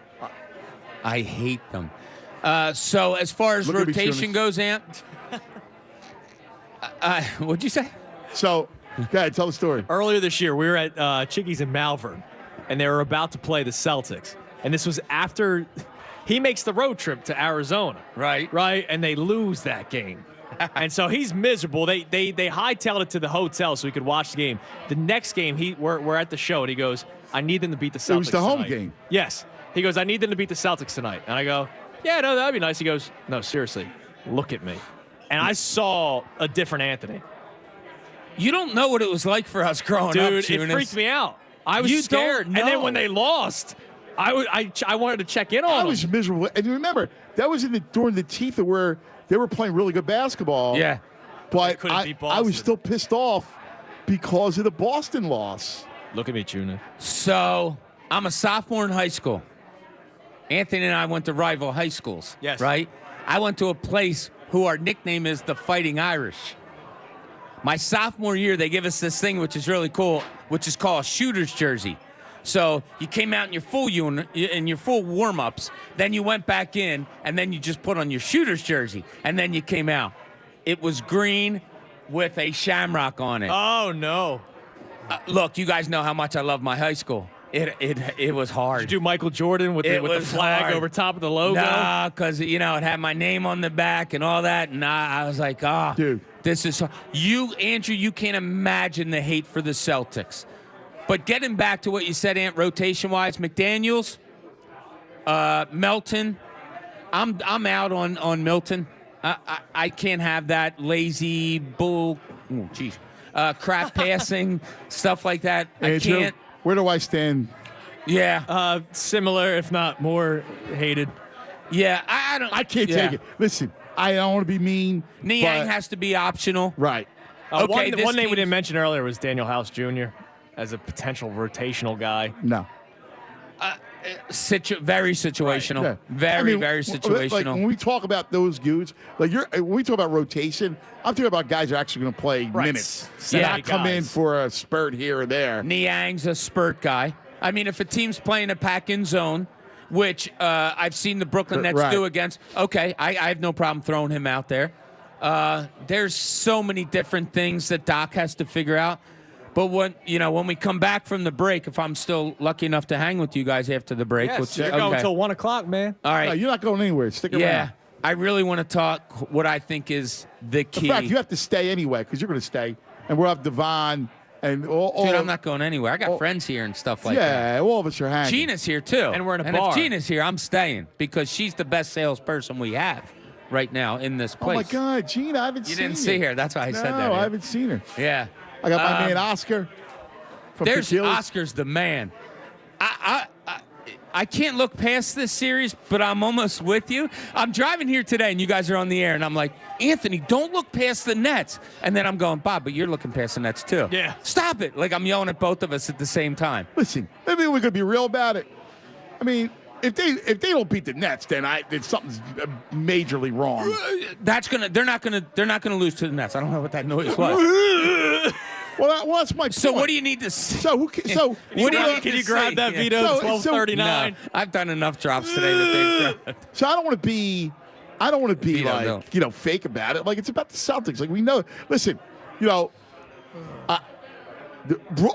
So as far as rotation goes, Ant, what'd you say? So, go ahead, tell the story. Earlier this year, we were at Chickies in Malvern, and they were about to play the Celtics. And this was after he makes the road trip to Arizona. Right. And they lose that game. And so he's miserable. They hightailed it to the hotel so he could watch the game. The next game, we're at the show, and he goes, I need them to beat the Celtics. It was the home tonight. game. Yes. He goes, I need them to beat the Celtics tonight. And I go, yeah, no, that'd be nice. He goes, no, seriously, look at me. And I saw a different Anthony. You don't know what it was like for us growing up, dude. It freaked me out. I was scared. And then when they lost, I wanted to check in on them. I was miserable. And you remember, that was during the teeth of where they were playing really good basketball. Yeah. But I was still pissed off because of the Boston loss. Look at me, Junior. So I'm a sophomore in high school. Anthony and I went to rival high schools. Yes. Right? I went to a place who our nickname is the Fighting Irish. My sophomore year, they give us this thing which is really cool, which is called a shooter's jersey. So you came out in your full warm-ups, then you went back in, and then you just put on your shooter's jersey, and then you came out. It was green with a shamrock on it. Oh, no. Look, you guys know how much I love my high school. It was hard. Did you do Michael Jordan with the flag hard. over top of the logo? Nah, because, it had my name on the back and all that, and I was like, dude, this is Andrew, you can't imagine the hate for the Celtics. But getting back to what you said, Ant, rotation-wise, McDaniels, Melton, I'm out on Milton. I can't have that lazy crap passing, stuff like that. Andrew, I can't. Where do I stand? Yeah. Similar, if not more hated. Yeah, I can't take it. Listen, I don't want to be mean. Niang has to be optional. Right. One name we didn't mention earlier was Daniel House Jr. as a potential rotational guy. No. Very situational. Right. Yeah. Very situational. Like when we talk about those dudes, when we talk about rotation, I'm talking about guys who are actually going to play minutes. Not come in for a spurt here or there. Niang's a spurt guy. I mean, if a team's playing a pack-in zone, which I've seen the Brooklyn Nets do against, okay, I have no problem throwing him out there. There's so many different things that Doc has to figure out. But when we come back from the break, if I'm still lucky enough to hang with you guys after the break, you're going until 1 o'clock, man. All right, no, you're not going anywhere. Stick around. Yeah, I really want to talk what I think is the key. In fact, you have to stay anyway because you're going to stay, and we'll have Devon and all. Dude, I'm not going anywhere. I got friends here and stuff like that. Yeah, all of us are hanging. Gina's here too, and we're in a bar. If Gina's here, I'm staying because she's the best salesperson we have right now in this place. Oh my God, Gina, I haven't seen her. You didn't see her. That's why I said that. No, I haven't seen her. Yeah, I got my man Oscar. Oscar's the man. I can't look past this series, but I'm almost with you. I'm driving here today, and you guys are on the air, and I'm like, Anthony, don't look past the Nets. And then I'm going, Bob, but you're looking past the Nets too. Yeah. Stop it. Like I'm yelling at both of us at the same time. Listen, maybe we could be real about it. I mean, if they don't beat the Nets, then something's majorly wrong. They're not gonna lose to the Nets. I don't know what that noise was. Well, that's my point. So what do you need to say? Can you grab that Vito at 12:39? No, I've done enough drops today that they've. So I don't want to be Vito, fake about it. Like it's about the Celtics. Like we know. Listen,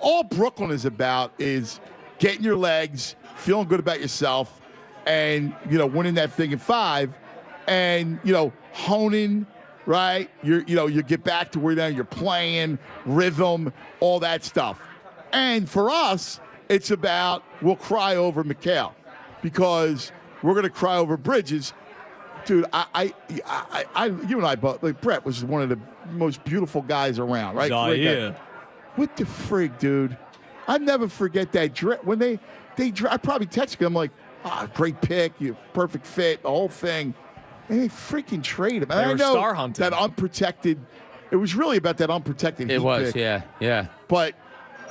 all Brooklyn is about is getting your legs, feeling good about yourself, and winning that thing in 5, and honing right? You get back to where now you're playing, rhythm, all that stuff. And for us, it's about we'll cry over Mikal because we're going to cry over Bridges. Dude, you and I both, like, Brett was one of the most beautiful guys around, right? Zaire. What the frig, dude? I never forget that when they I probably texted him like, great pick, you perfect fit, the whole thing. And they freaking trade him. And They I were know star hunting. that unprotected. It was really about that unprotected. It heat was, pick. yeah. But,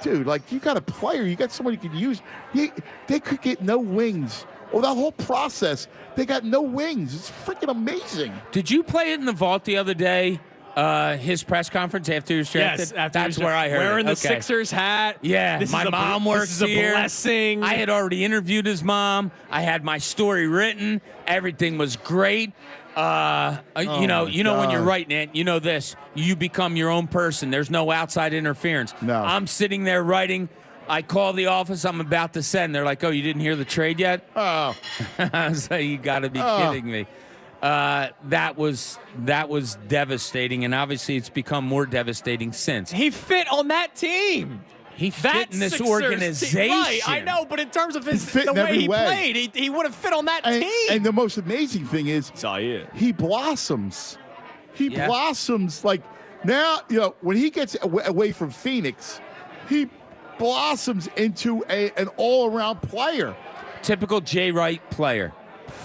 dude, like, you got a player, you got someone you can use. They could get no wings. Oh, that whole process, they got no wings. It's freaking amazing. Did you play it in the vault the other day? His press conference after he was drafted? Yes, That's where I heard wearing it. the Sixers hat. Yeah, This my is mom works This is here. a blessing. I had already interviewed his mom. I had my story written. Everything was great. You know when you're writing it, you know this. You become your own person. There's no outside interference. No. I'm sitting there writing. I call the office. I'm about to send. They're like, "Oh, you didn't hear the trade yet?" Oh, I was like, "You got to be kidding me." That was devastating, and obviously it's become more devastating since. He fit on that team. He fit in this Sixers organization. team. Right, I know, but in terms of fit the in way every he way. played, he would have fit on that team. And the most amazing thing is he blossoms. He blossoms. Like, now, when he gets away from Phoenix, he blossoms into an all-around player. Typical Jay Wright player.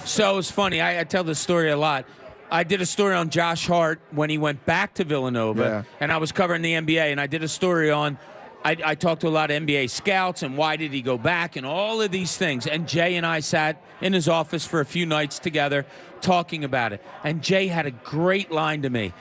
So it's funny. I tell this story a lot. I did a story on Josh Hart when he went back to Villanova, and I was covering the NBA, and I did a story on I talked to a lot of NBA scouts and why did he go back and all of these things. And Jay and I sat in his office for a few nights together talking about it. And Jay had a great line to me.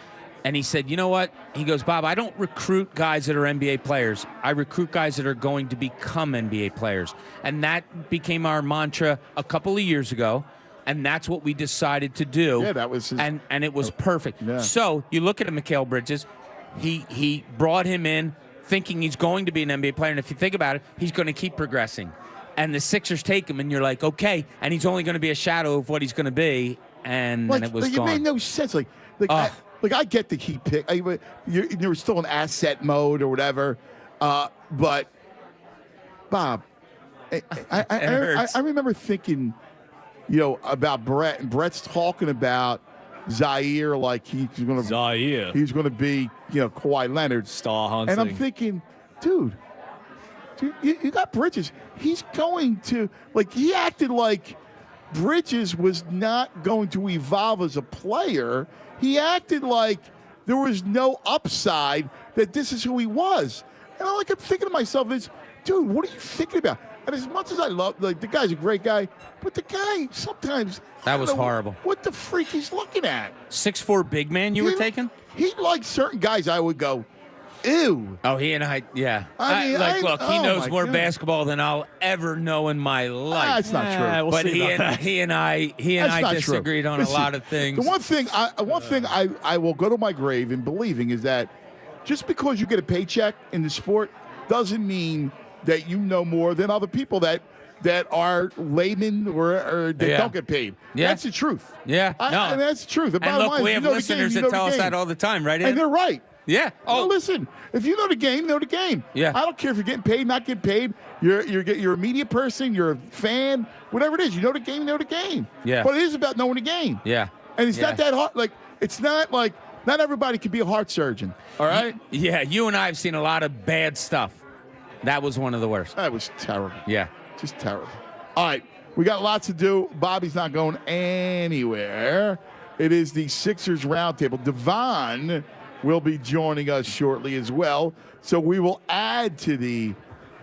And he said, you know what? He goes, Bob, I don't recruit guys that are NBA players. I recruit guys that are going to become NBA players. And that became our mantra a couple of years ago. And that's what we decided to do. Yeah, that was his, and it was perfect. Yeah. So you look at Mikal Bridges. He brought him in thinking he's going to be an NBA player. And if you think about it, he's going to keep progressing. And the Sixers take him, and you're like, okay. And he's only going to be a shadow of what he's going to be. And then it was gone. It made no sense. I get the key pick. You're still in asset mode or whatever. But, Bob, I remember thinking, about Brett. And Brett's talking about Zaire like he's going to be, Kawhi Leonard. Star hunting. And I'm thinking, dude, you got Bridges. He's going to, he acted like Bridges was not going to evolve as a player. He acted like there was no upside, that this is who he was. And I kept thinking to myself, dude, what are you thinking about? And as much as I love, the guy's a great guy, but the guy sometimes... That was horrible. What the freak he's looking at? 6'4" big man you were taking? He liked certain guys I would go, ew. Oh, he and I, yeah. Look, he knows more basketball than I'll ever know in my life. That's not true. But he and I disagreed on a lot of things. The one thing I will go to my grave in believing is that just because you get a paycheck in the sport doesn't mean that you know more than other people that are laymen or that don't get paid. Yeah. That's the truth. Yeah, that's the truth. The And bottom look, line we is have you know listeners the game, that tell us that all the time, right, Ed? And they're right. Yeah. Oh, listen. If you know the game, know the game. Yeah. I don't care if you're getting paid, not getting paid. You're a media person. You're a fan. Whatever it is, you know the game. Know the game. Yeah. But it is about knowing the game. Yeah. And it's not that hard. It's not like not everybody can be a heart surgeon. All right. Yeah. You and I have seen a lot of bad stuff. That was one of the worst. That was terrible. Yeah. Just terrible. All right. We got lots to do. Bobby's not going anywhere. It is the Sixers Roundtable. Devon will be joining us shortly as well. So we will add to the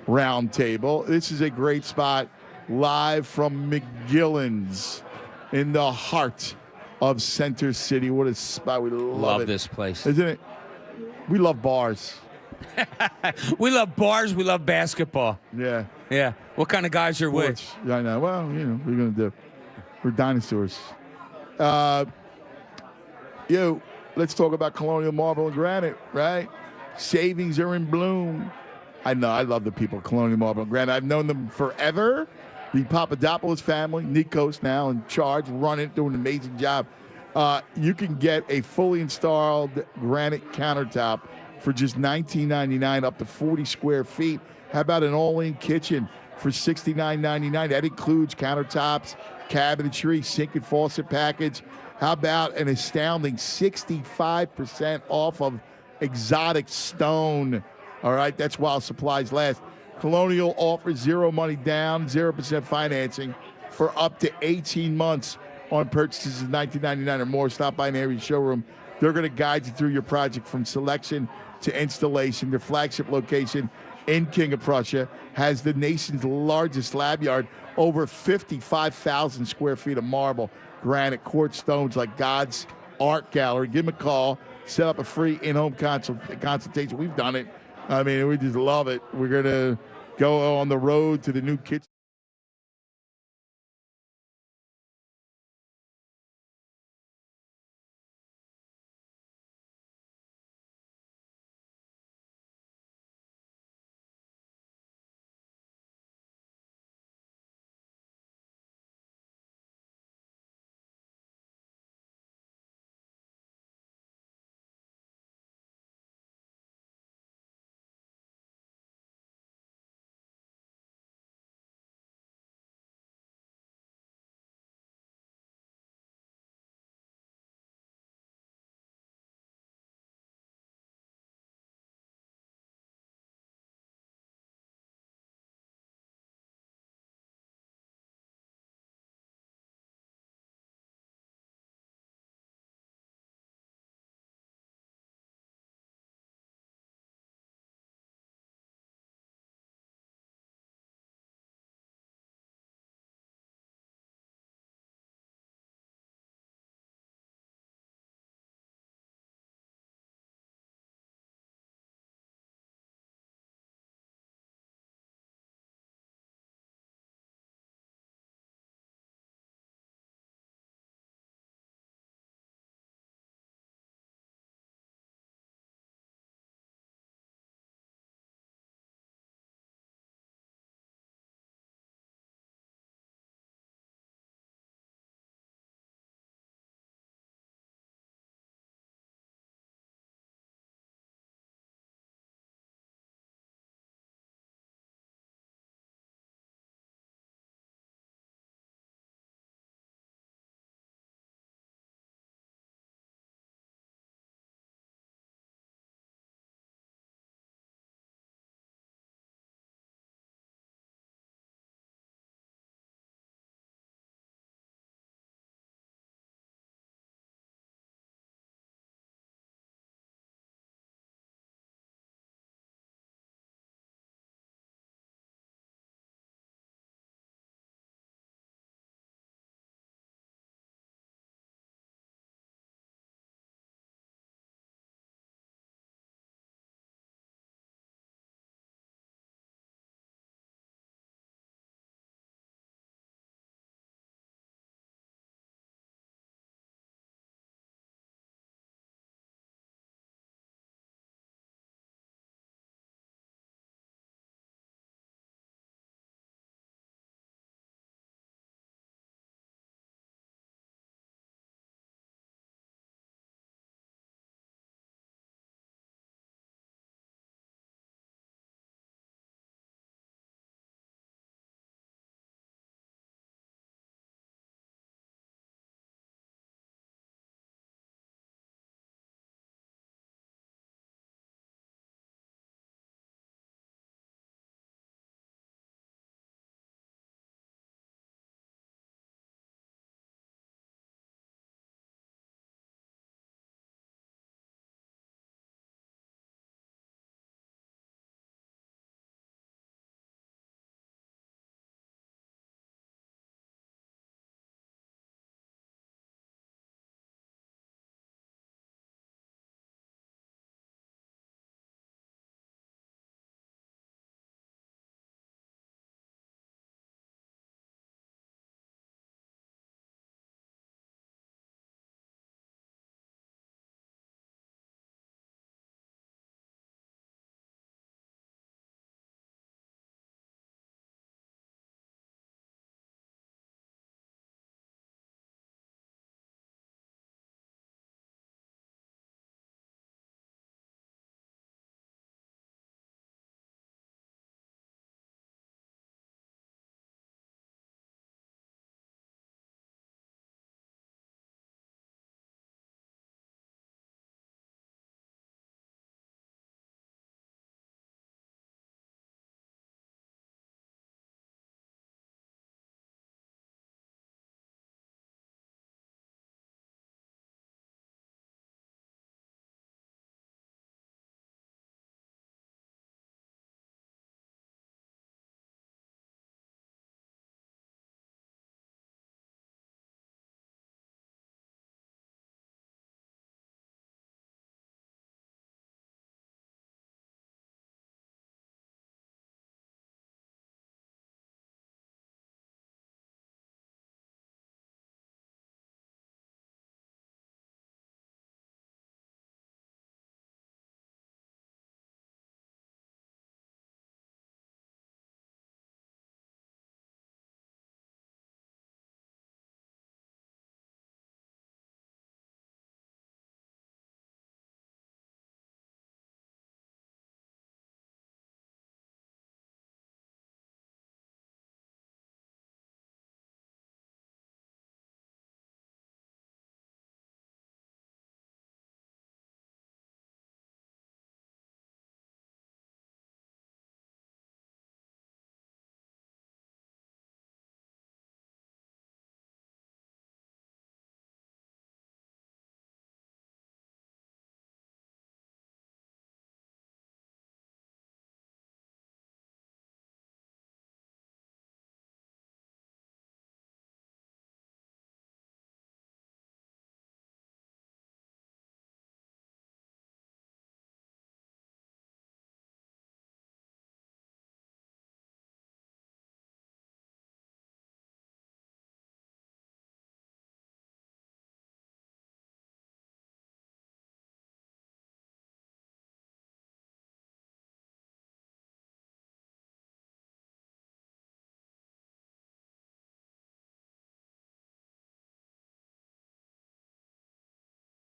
roundtable. This is a great spot live from McGillen's in the heart of Center City. What a spot. We love it. This place. Isn't it? We love bars. We love bars. We love basketball. Yeah. Yeah. What kind of guys are with? Yeah, I know. Well, what are you going to do? We're dinosaurs. Let's talk about Colonial Marble and Granite, right? Savings are in bloom. I know. I love the people of Colonial Marble and Granite. I've known them forever. The Papadopoulos family, Nico's now in charge, running, doing an amazing job. You can get a fully installed granite countertop for just $19.99 up to 40 square feet. How about an all-in kitchen for $69.99? That includes countertops, cabinetry, sink and faucet package. How about an astounding 65% off of exotic stone? All right, that's while supplies last. Colonial offers zero money down, 0% financing for up to 18 months on purchases of $19.99 or more. Stop by an area showroom. They're going to guide you through your project from selection to installation. Their flagship location in King of Prussia has the nation's largest slab yard, over 55,000 square feet of marble, granite, quartz stones like God's Art Gallery. Give them a call. Set up a free in-home consultation. We've done it. I mean, we just love it. We're going to go on the road to the new kitchen.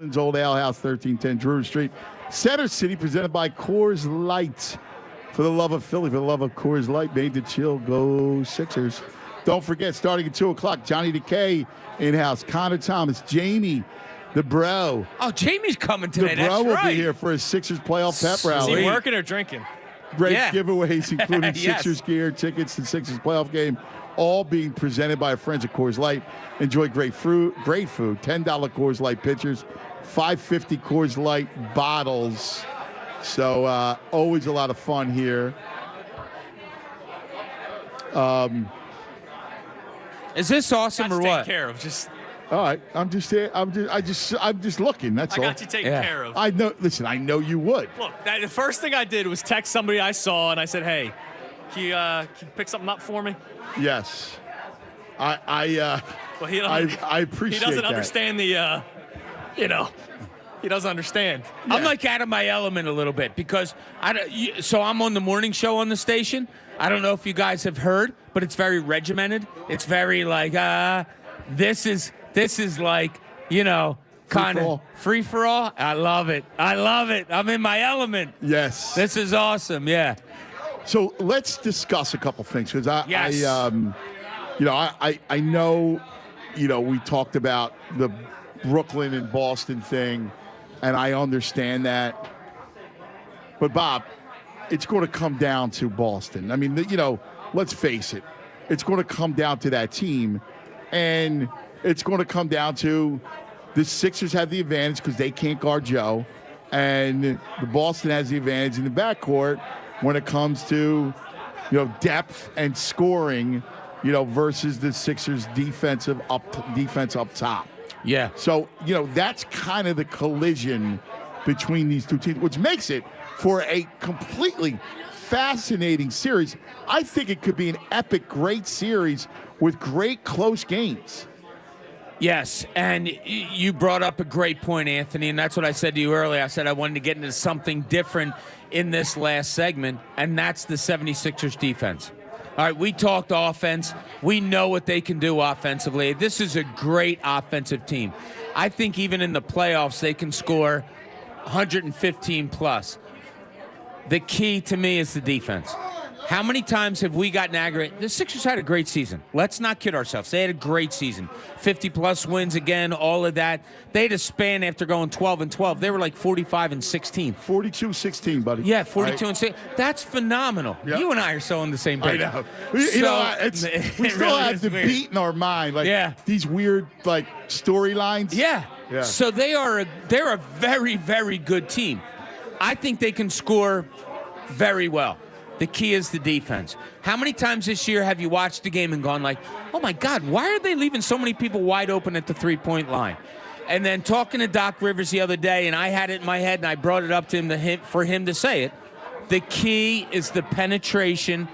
Old Ale House, 1310 Drury Street. Center City, presented by Coors Light. For the love of Philly, for the love of Coors Light, made to chill, go Sixers. Don't forget, starting at 2 o'clock, Johnny Decay in-house. Connor Thomas, Jamie, the bro. Oh, Jamie's coming today. The bro That's will right. be here for a Sixers playoff pep rally. Is he working or drinking? Great Yeah. giveaways, including Yes. Sixers gear, tickets to the Sixers playoff game, all being presented by our friends at Coors Light. Enjoy great food, $10 Coors Light pitchers, $5.50 Coors Light bottles. So always a lot of fun here. Is this awesome or what? Take care of. Just All right, I'm just looking. That's all. I got you taken care of. I know. Listen, I know you would. Look, the first thing I did was text somebody I saw, and I said, "Hey, can you pick something up for me?" Yes, I appreciate. He doesn't that. understand the, he doesn't understand. I'm like out of my element a little bit because so I'm on the morning show on the station. I don't know if you guys have heard, but it's very regimented. It's very like this is like, kind of free for all. I love it. I'm in my element. Yes. This is awesome. Yeah. So let's discuss a couple things because Yes. I know, we talked about the Brooklyn and Boston thing, and I understand that. But Bob, it's going to come down to Boston. I mean, let's face it. It's going to come down to that team, and it's going to come down to the Sixers have the advantage because they can't guard Joe, and the Boston has the advantage in the backcourt when it comes to, depth and scoring, versus the Sixers' defense up top. Yeah. So, that's kind of the collision between these two teams, which makes it for a completely fascinating series. I think it could be an epic, great series with great close games. Yes, and you brought up a great point, Anthony, and that's what I said to you earlier. I said I wanted to get into something different in this last segment, and that's the 76ers defense. All right, we talked offense. We know what they can do offensively. This is a great offensive team. I think even in the playoffs, they can score 115 plus. The key to me is the defense. How many times have we gotten aggravated? The Sixers had a great season. Let's not kid ourselves. They had a great season. 50-plus wins again, all of that. They had a span after going 12-12. They were like 45-16. 42-16, buddy. Yeah, 42-16. That's phenomenal. Yep. You and I are so on the same page. I know. We still have the beat in our mind, these weird storylines. Yeah. So they're a very, very good team. I think they can score very well. The key is the defense. How many times this year have you watched the game and gone like, oh, my God, why are they leaving so many people wide open at the three-point line? And then talking to Doc Rivers the other day, and I had it in my head, and I brought it up to him for him to say it, the key is the penetration,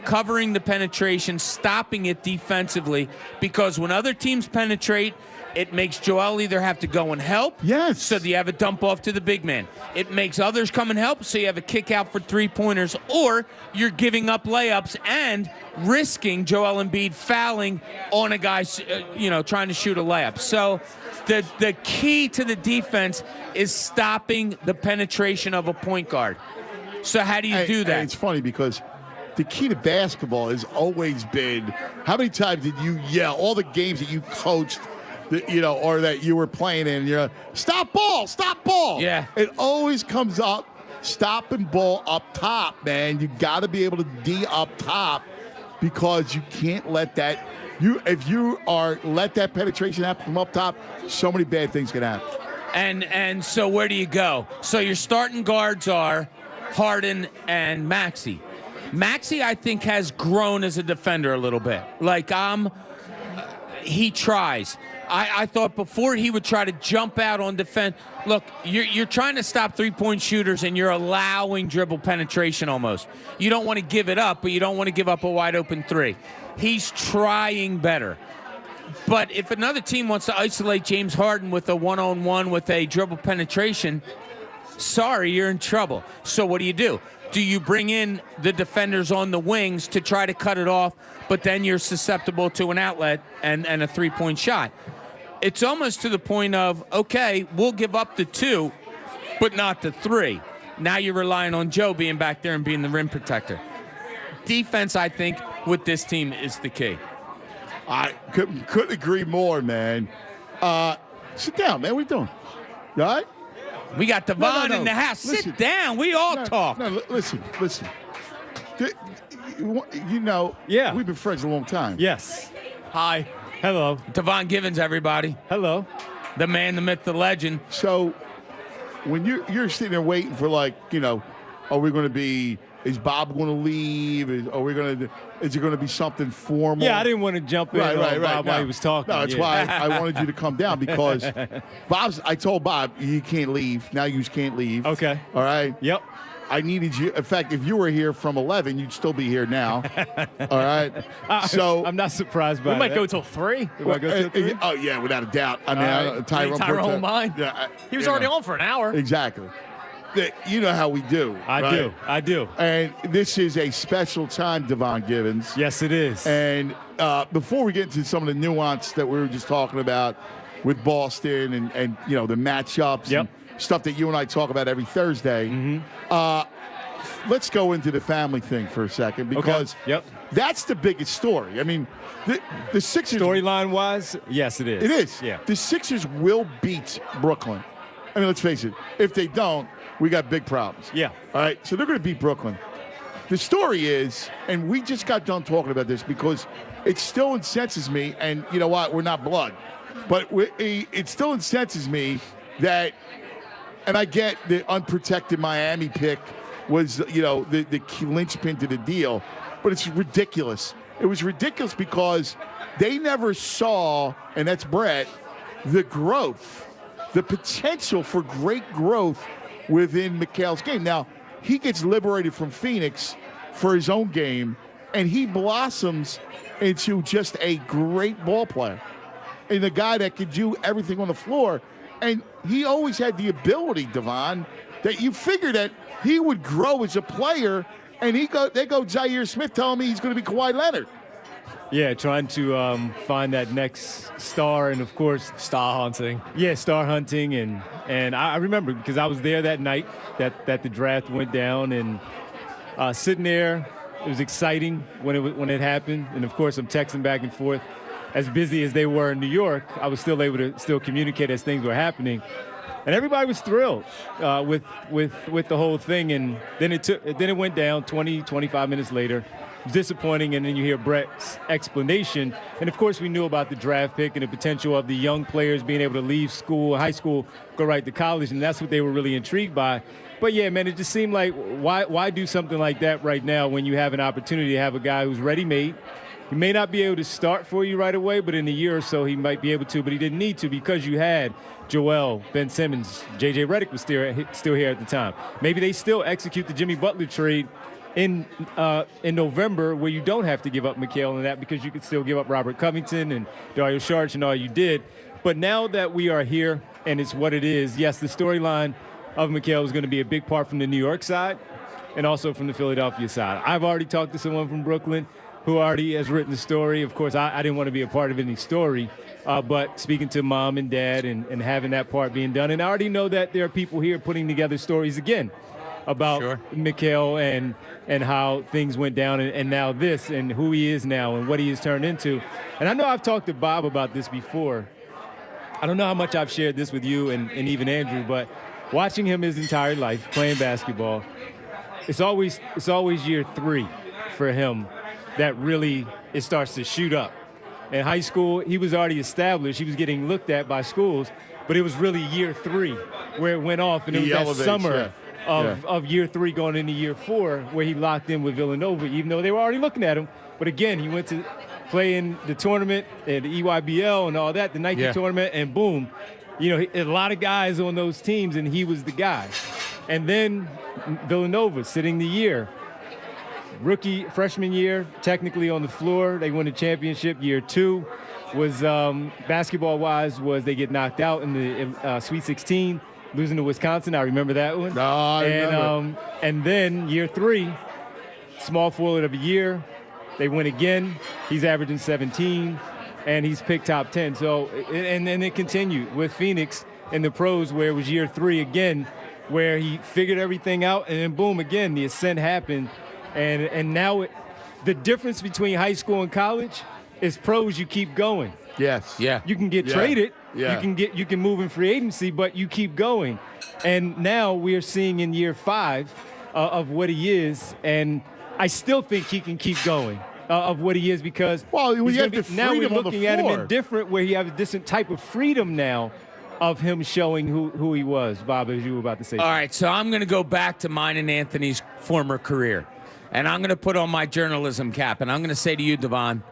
covering the penetration, stopping it defensively, because when other teams penetrate, it makes Joel either have to go and help. Yes. So you have a dump off to the big man. It makes others come and help, so you have a kick out for three-pointers, or you're giving up layups and risking Joel Embiid fouling on a guy, trying to shoot a layup. So the key to the defense is stopping the penetration of a point guard. So how do you do that? It's funny because the key to basketball has always been, how many times did you yell, all the games that you coached, or that you were playing in, you're like, stop ball. Yeah. It always comes up, stopping ball up top, man. You got to be able to D up top because you can't let that, if you let that penetration happen from up top, so many bad things can happen. And so where do you go? So your starting guards are Harden and Maxey. Maxey, I think, has grown as a defender a little bit. He tries. I thought before he would try to jump out on defense. Look, you're trying to stop three-point shooters, and you're allowing dribble penetration almost. You don't want to give it up, but you don't want to give up a wide-open three. He's trying better. But if another team wants to isolate James Harden with a one-on-one with a dribble penetration, sorry, you're in trouble. So what do? Do you bring in the defenders on the wings to try to cut it off, but then you're susceptible to an outlet and a three-point shot? it's almost to the point of, okay, we'll give up the 2, but not the 3. Now you're relying on Joe being back there and being the rim protector. Defense, I think, with this team is the key. I couldn't agree more, man. Sit down, man. What are you doing? You all right? We got Devon in the house. Listen. Sit down. We all talk. No, listen. You know, we've been friends a long time. Yes. Hi. Hello. Devon Givens, everybody. Hello. The man, the myth, the legend. So when you're sitting there waiting for, like, you know, is Bob going to leave? Is it going to be something formal? Yeah, I didn't want to jump in on Bob while he was talking. No, that's why I wanted you to come down, because I told Bob, you can't leave. Now you can't leave. Okay. All right? Yep. I needed you. In fact, if you were here from 11, you'd still be here now. All right? So I'm not surprised by that. We might go till 3. Oh, yeah, without a doubt. I mean, Tyrone mind? Yeah, he was already on for an hour. Exactly. You know how we do. I do. And this is a special time, Devon Givens. Yes, it is. And before we get into some of the nuance that we were just talking about with Boston and you know, the matchups and stuff that you and I talk about every Thursday, let's go into the family thing for a second, because that's the biggest story. I mean, the Sixers... Storyline-wise, yes, it is. It is. Yeah. The Sixers will beat Brooklyn. I mean, let's face it. If they don't, we got big problems. Yeah. All right? So they're going to beat Brooklyn. The story is, and we just got done talking about this because it still incenses me, and you know what? We're not blood. But it still incenses me that, and I get the unprotected Miami pick was, you know, the linchpin to the deal, but it's ridiculous. It was ridiculous because they never saw, and that's Brett, the growth, the potential for great growth within Mikhail's game. Now, he gets liberated from Phoenix for his own game, and he blossoms into just a great ball player and a guy that could do everything on the floor. And he always had the ability, Devon, that you figure that he would grow as a player, and they go Zaire Smith telling me he's going to be Kawhi Leonard. Yeah, trying to find that next star, and of course, star hunting. Yeah, star hunting, and I remember because I was there that night that the draft went down, and sitting there, it was exciting when it happened, and of course, I'm texting back and forth. As busy as they were in New York, I was still able to still communicate as things were happening, and everybody was thrilled with the whole thing. And then it went down 25 minutes later. It was disappointing, and then you hear Brett's explanation. And of course, we knew about the draft pick and the potential of the young players being able to leave school, high school, go right to college, and that's what they were really intrigued by. But yeah, man, it just seemed like why do something like that right now when you have an opportunity to have a guy who's ready-made. He may not be able to start for you right away, but in a year or so he might be able to, but he didn't need to because you had Joel, Ben Simmons, J.J. Redick was still here at the time. Maybe they still execute the Jimmy Butler trade in November where you don't have to give up Mikal and that because you could still give up Robert Covington and Dario Saric and all you did. But now that we are here and it's what it is, yes, the storyline of Mikal is going to be a big part from the New York side and also from the Philadelphia side. I've already talked to someone from Brooklyn who already has written the story. Of course, I didn't want to be a part of any story, but speaking to mom and dad and having that part being done. And I already know that there are people here putting together stories again about Mikal and how things went down and now this and who he is now and what he has turned into. And I know I've talked to Bob about this before. I don't know how much I've shared this with you and even Andrew, but watching him his entire life playing basketball, it's always year 3 for him that really it starts to shoot up. In high school, he was already established. He was getting looked at by schools, but it was really year 3 where it went off, and it was that summer of year 3 going into year 4 where he locked in with Villanova, even though they were already looking at him. But again, he went to play in the tournament and the EYBL and all that, the Nike tournament, and boom, you know, a lot of guys on those teams, and he was the guy. And then Villanova sitting the year. Freshman year, technically on the floor. They won the championship. Year 2 was, basketball-wise, was they get knocked out in the Sweet 16, losing to Wisconsin. I remember that one. No, I remember. And then year 3, small forward of a year. They win again. He's averaging 17. and he's picked top 10. So, and then it continued with Phoenix in the pros, where it was year 3 again, where he figured everything out, and then boom, again, the ascent happened. And now the difference between high school and college is pros, you keep going. Yes. Yeah. You can get traded. Yeah. You can move in free agency, but you keep going. And now we are seeing in year 5 of what he is, and I still think he can keep going of what he is, because now we're looking at him in different, where he has a different type of freedom now of him showing who he was. Bob, as you were about to say. All right, so I'm going to go back to mine and Anthony's former career, and I'm going to put on my journalism cap, and I'm going to say to you, Devon,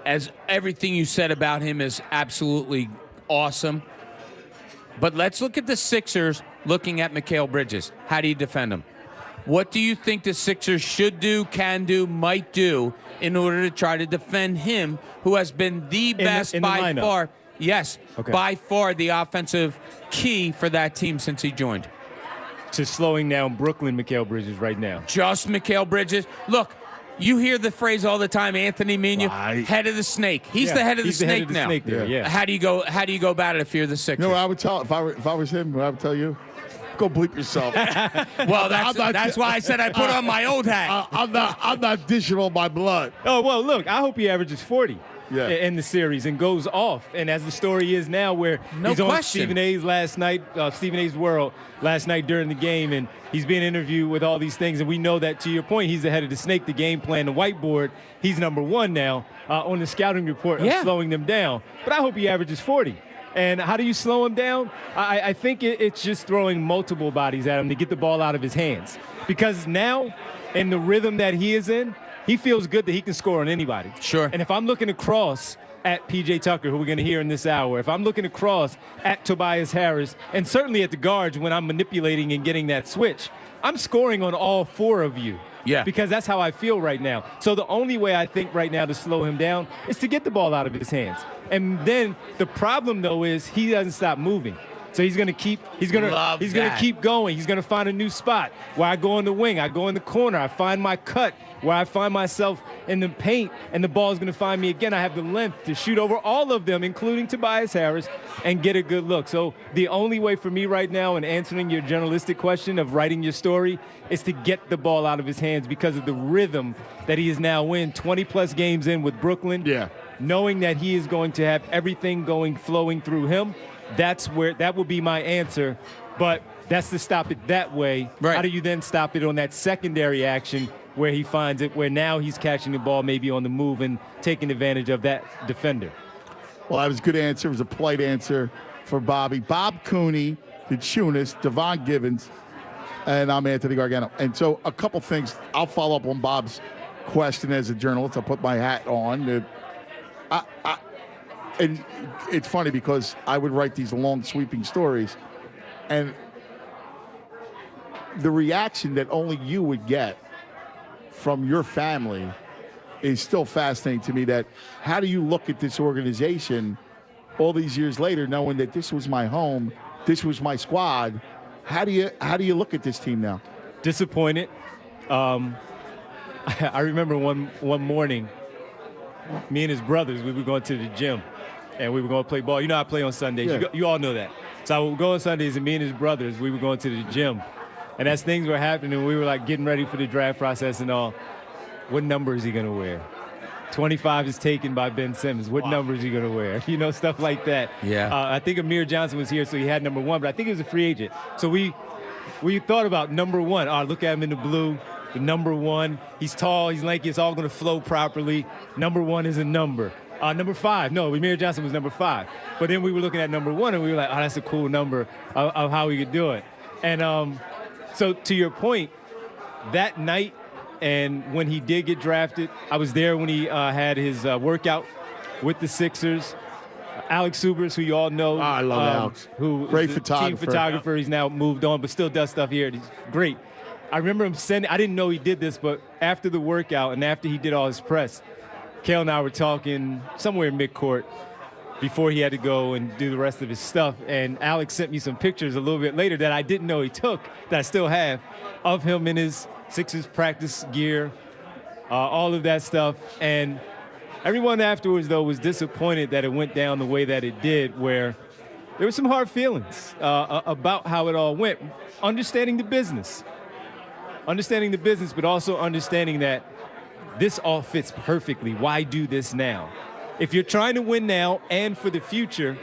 as everything you said about him is absolutely awesome, but let's look at the Sixers looking at Mikal Bridges. How do you defend him? What do you think the Sixers should do, can do, might do in order to try to defend him, who has been the best by far? Yes, by far the offensive key for that team since he joined. To slowing down Brooklyn Mikal Bridges right now. Just Mikal Bridges. Look, you hear the phrase all the time, Anthony Minu, head of the snake. He's the head of the snake now. How do you go about it if you're the Sixers? You know what I would tell if I was him? What I would tell you? Go bleep yourself. Well, that's why I said I put on my old hat. I'm not dishing on my blood. Oh, well, look, I hope he averages 40 in the series and goes off. And as the story is now, where he's on Stephen A's last night, Stephen A's World last night during the game, and he's being interviewed with all these things. And we know that, to your point, he's the head of the snake, the game plan, the whiteboard. He's number 1 now on the scouting report of slowing them down. But I hope he averages 40. And how do you slow him down? I think it's just throwing multiple bodies at him to get the ball out of his hands. Because now, in the rhythm that he is in, he feels good that he can score on anybody. Sure. And if I'm looking across at P.J. Tucker, who we're going to hear in this hour, if I'm looking across at Tobias Harris, and certainly at the guards when I'm manipulating and getting that switch, I'm scoring on all 4 of you. Yeah. Because that's how I feel right now. So the only way I think right now to slow him down is to get the ball out of his hands. And then the problem, though, is he doesn't stop moving. So he's going to keep going. He's going to find a new spot where I go in the wing, I go in the corner, I find my cut, where I find myself in the paint, and the ball is going to find me again. I have the length to shoot over all of them, including Tobias Harris, and get a good look. So the only way for me right now in answering your journalistic question of writing your story is to get the ball out of his hands, because of the rhythm that he is now in, 20-plus games in with Brooklyn. Yeah. Knowing that he is going to have everything flowing through him, that will be my answer. But that's to stop it that way. Right. How do you then stop it on that secondary action where he finds it, where now he's catching the ball maybe on the move and taking advantage of that defender? Well, that was a good answer. It was a polite answer for Bobby. Bob Cooney, the Tunis, Devon Givens, and I'm Anthony Gargano. And so a couple things. I'll follow up on Bob's question as a journalist. I'll put my hat on. And it's funny because I would write these long, sweeping stories, and the reaction that only you would get from your family is still fascinating to me. That how do you look at this organization all these years later, knowing that this was my home, this was my squad? How do you look at this team now? Disappointed. I remember one morning, me and his brothers, we were going to the gym, and we were going to play ball. You know I play on Sundays. Yeah. You all know that. So I would go on Sundays, and me and his brothers, we were going to the gym. And as things were happening, we were like getting ready for the draft process and all. What number is he going to wear? 25 is taken by Ben Simmons. What number is he going to wear? You know, stuff like that. Yeah. I think Amir Johnson was here, so he had number 1, but I think he was a free agent. So we thought about number 1. Look at him in the blue. The number 1. He's tall. He's lanky. It's all going to flow properly. Number 1 is a number. Number 5. No, Amir Johnson was number 5. But then we were looking at number 1, and we were like, that's a cool number of how we could do it. And so to your point, that night, and when he did get drafted, I was there when he had his workout with the Sixers. Alex Subers, who you all know. I love Alex. Who great is photographer. Team photographer. He's now moved on, but still does stuff here. He's great. I remember him I didn't know he did this, but after the workout and after he did all his press, Kale and I were talking somewhere in midcourt before he had to go and do the rest of his stuff. And Alex sent me some pictures a little bit later that I didn't know he took, that I still have, of him in his Sixers practice gear, all of that stuff. And Everyone afterwards, though, was disappointed that it went down the way that it did, where there were some hard feelings about how it all went. Understanding the business, but also understanding that this all fits perfectly. Why do this now? If you're trying to win now and for the future,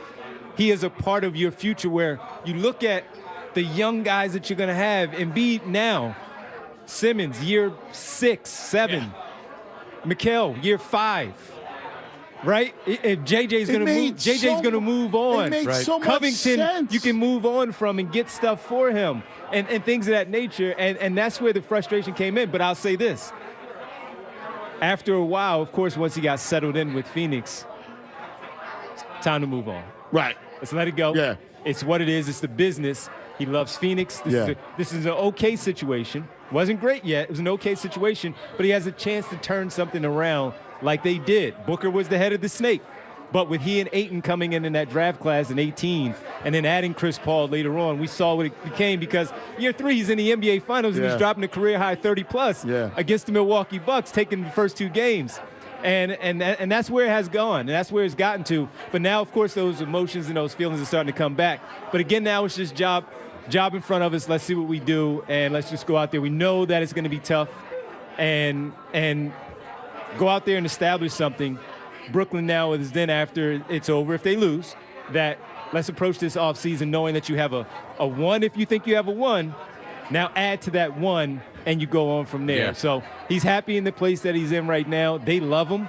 he is a part of your future where you look at the young guys that you're going to have. Embiid now, Simmons, year 6, 7. Mikal, year 5. Right? If JJ's going to move, JJ's going to move on. It made right? so much Covington, sense. you can move on from and get stuff for him and things of that nature. And that's where the frustration came in. But I'll say this. After a while, of course, once he got settled in with Phoenix, time to move on. Right. Let's let it go. Yeah. It's what it is. It's the business. He loves Phoenix. This is an okay situation. Wasn't great yet. It was an okay situation, but he has a chance to turn something around like they did. Booker was the head of the snake. But with he and Ayton coming in that draft class in 18 and then adding Chris Paul later on, we saw what it became because year 3, he's in the NBA Finals and he's dropping a career-high 30-plus against the Milwaukee Bucks, taking the first 2 games. And that's where it has gone, and that's where it's gotten to. But now, of course, those emotions and those feelings are starting to come back. But again, now it's just job in front of us. Let's see what we do, and let's just go out there. We know that it's going to be tough, and go out there and establish something. Brooklyn now is then after it's over, if they lose, that let's approach this offseason knowing that you have a 1 if you think you have a 1. Now add to that 1, and you go on from there. Yeah. So he's happy in the place that he's in right now. They love him.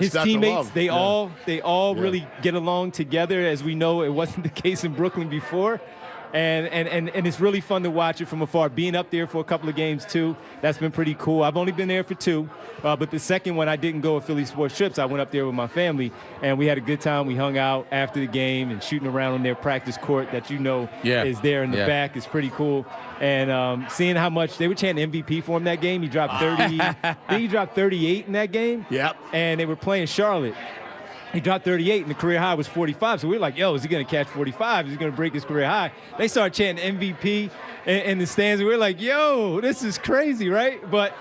His teammates, they all really get along together. As we know, it wasn't the case in Brooklyn before. And it's really fun to watch it from afar. Being up there for a couple of games, too, that's been pretty cool. I've only been there for 2, but the second one I didn't go with Philly Sports Trips. I went up there with my family, and we had a good time. We hung out after the game and shooting around on their practice court that is there in the back is pretty cool. And seeing how much they were chanting MVP for him that game. He dropped 30. I think he dropped 38 in that game. Yep. And they were playing Charlotte. He dropped 38, and the career high was 45. So we were like, yo, is he going to catch 45? Is he going to break his career high? They started chanting MVP in the stands, and we were like, yo, this is crazy, right? But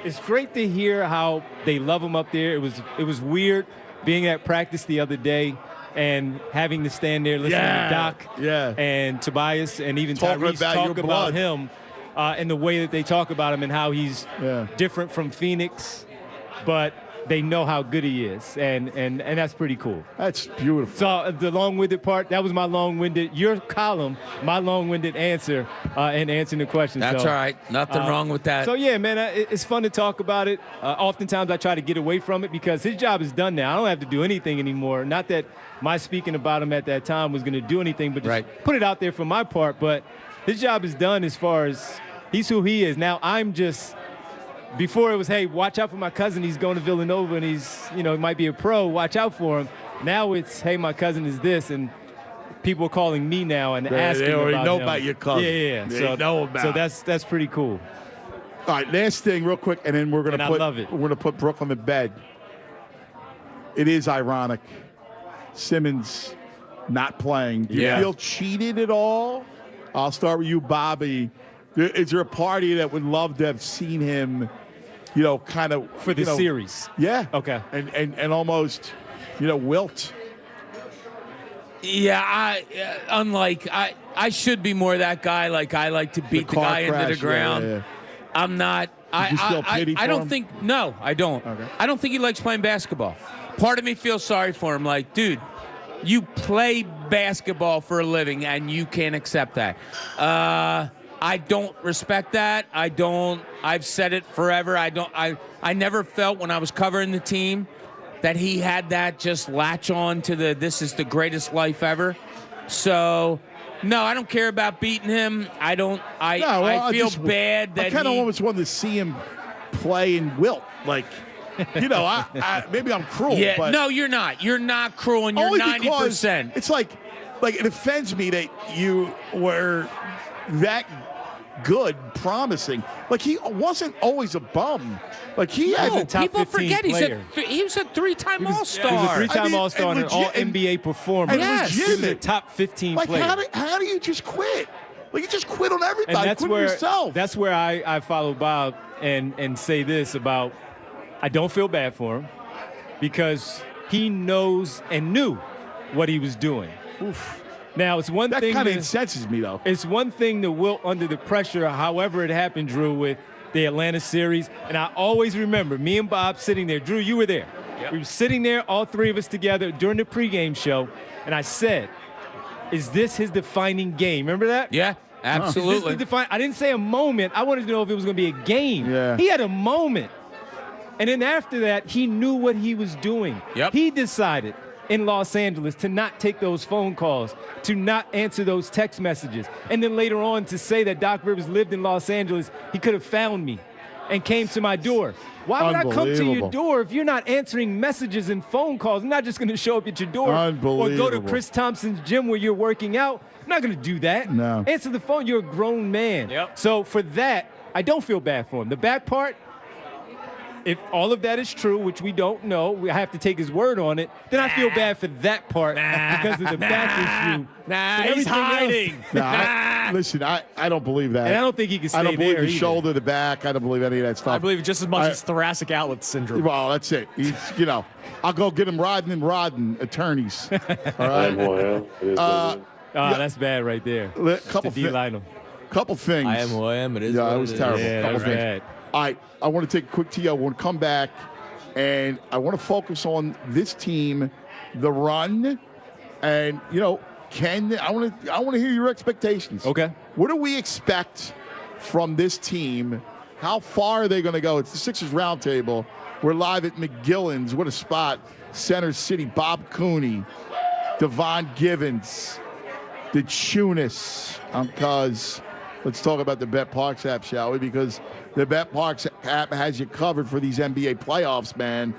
it's great to hear how they love him up there. It was weird being at practice the other day and having to stand there listening to Doc and Tobias and even Tyrese talk about him and the way that they talk about him and how he's different from Phoenix, but they know how good he is, and that's pretty cool. That's beautiful. So the long-winded part, that was my your column, my long-winded answer in answering the question. That's all right. Nothing wrong with that. So, yeah, man, it's fun to talk about it. Oftentimes I try to get away from it because his job is done now. I don't have to do anything anymore. Not that my speaking about him at that time was going to do anything, but just put it out there for my part. But his job is done as far as he's who he is. Now I'm just – before it was, hey, watch out for my cousin. He's going to Villanova, and he's, he might be a pro. Watch out for him. Now it's, hey, my cousin is this, and people are calling me now and asking they already about know him. About your cousin. Yeah. They know about. So that's pretty cool. All right, last thing, real quick, and then we're going to put Brooklyn to bed. It is ironic. Simmons not playing. Do you feel cheated at all? I'll start with you, Bobby. Is there a party that would love to have seen him, kind of for the series? Yeah. Okay. And almost, wilt. Yeah, I should be more that guy. Like I like to beat the guy into the ground. Yeah. I'm not. I don't think. No, I don't. Okay. I don't think he likes playing basketball. Part of me feels sorry for him. Like, dude, you play basketball for a living and you can't accept that. I don't respect that. I've said it forever. I never felt when I was covering the team that he had that just latch on to this is the greatest life ever. So, no, I don't care about beating him. I feel bad that I kind of almost wanted to see him play in wilt. Like, maybe I'm cruel. Yeah, but no, you're not. You're not cruel, and you're 90%. It's like it offends me that you were that good, promising. Like, he wasn't always a bum. Like, he had a top people 15 forget player. He was a 3-time All-Star. He was a 3-time All-Star and an All-NBA performer. Yes. He was a top 15 player. How do you just quit? Like, you just quit on everything. And that's quit where, yourself. That's where I follow Bob and say this about, I don't feel bad for him. because he knows and knew what he was doing. Oof. Now, it's one That thing kind of incenses me, though. It's one thing to wilt under the pressure, however it happened, Drew, with the Atlanta series. And I always remember me and Bob sitting there. Drew, you were there. Yep. We were sitting there, all three of us together during the pregame show. And I said, is this his defining game? Remember that? Yeah, absolutely. Is this the I didn't say a moment. I wanted to know if it was going to be a game. Yeah. He had a moment. And then after that, he knew what he was doing. Yep. He decided in Los Angeles to not take those phone calls, to not answer those text messages. And then later on to say that Doc Rivers lived in Los Angeles, he could have found me and came to my door. Why would I come to your door if you're not answering messages and phone calls? I'm not just going to show up at your door or go to Chris Thompson's gym where you're working out. I'm not going to do that. No. Answer the phone. You're a grown man. Yep. So for that, I don't feel bad for him. The back part, if all of that is true, which we don't know, we have to take his word on it, then I feel bad for that part because of the back issue. He's hiding. Listen, I don't believe that. And I don't think he can stay there. I don't believe the either. shoulder, the back. I don't believe any of that stuff. I believe just as much as thoracic outlet syndrome. Well, that's it. He's, I'll go get him Rodden attorneys. All right. That's bad right there. Couple things. I am who I am. It is. Yeah, it was terrible. Yeah, couple that was things. bad. All right, I want to take a quick tea. I want to come back, and I want to focus on this team, the run, and I want to hear your expectations. Okay. What do we expect from this team? How far are they going to go? It's the Sixers Roundtable. We're live at McGillen's. What a spot! Center City. Bob Cooney, Devon Givens, the Tunis. Because let's talk about the Bet Parks app, shall we? Because the Bet Parks app has you covered for these NBA playoffs, man.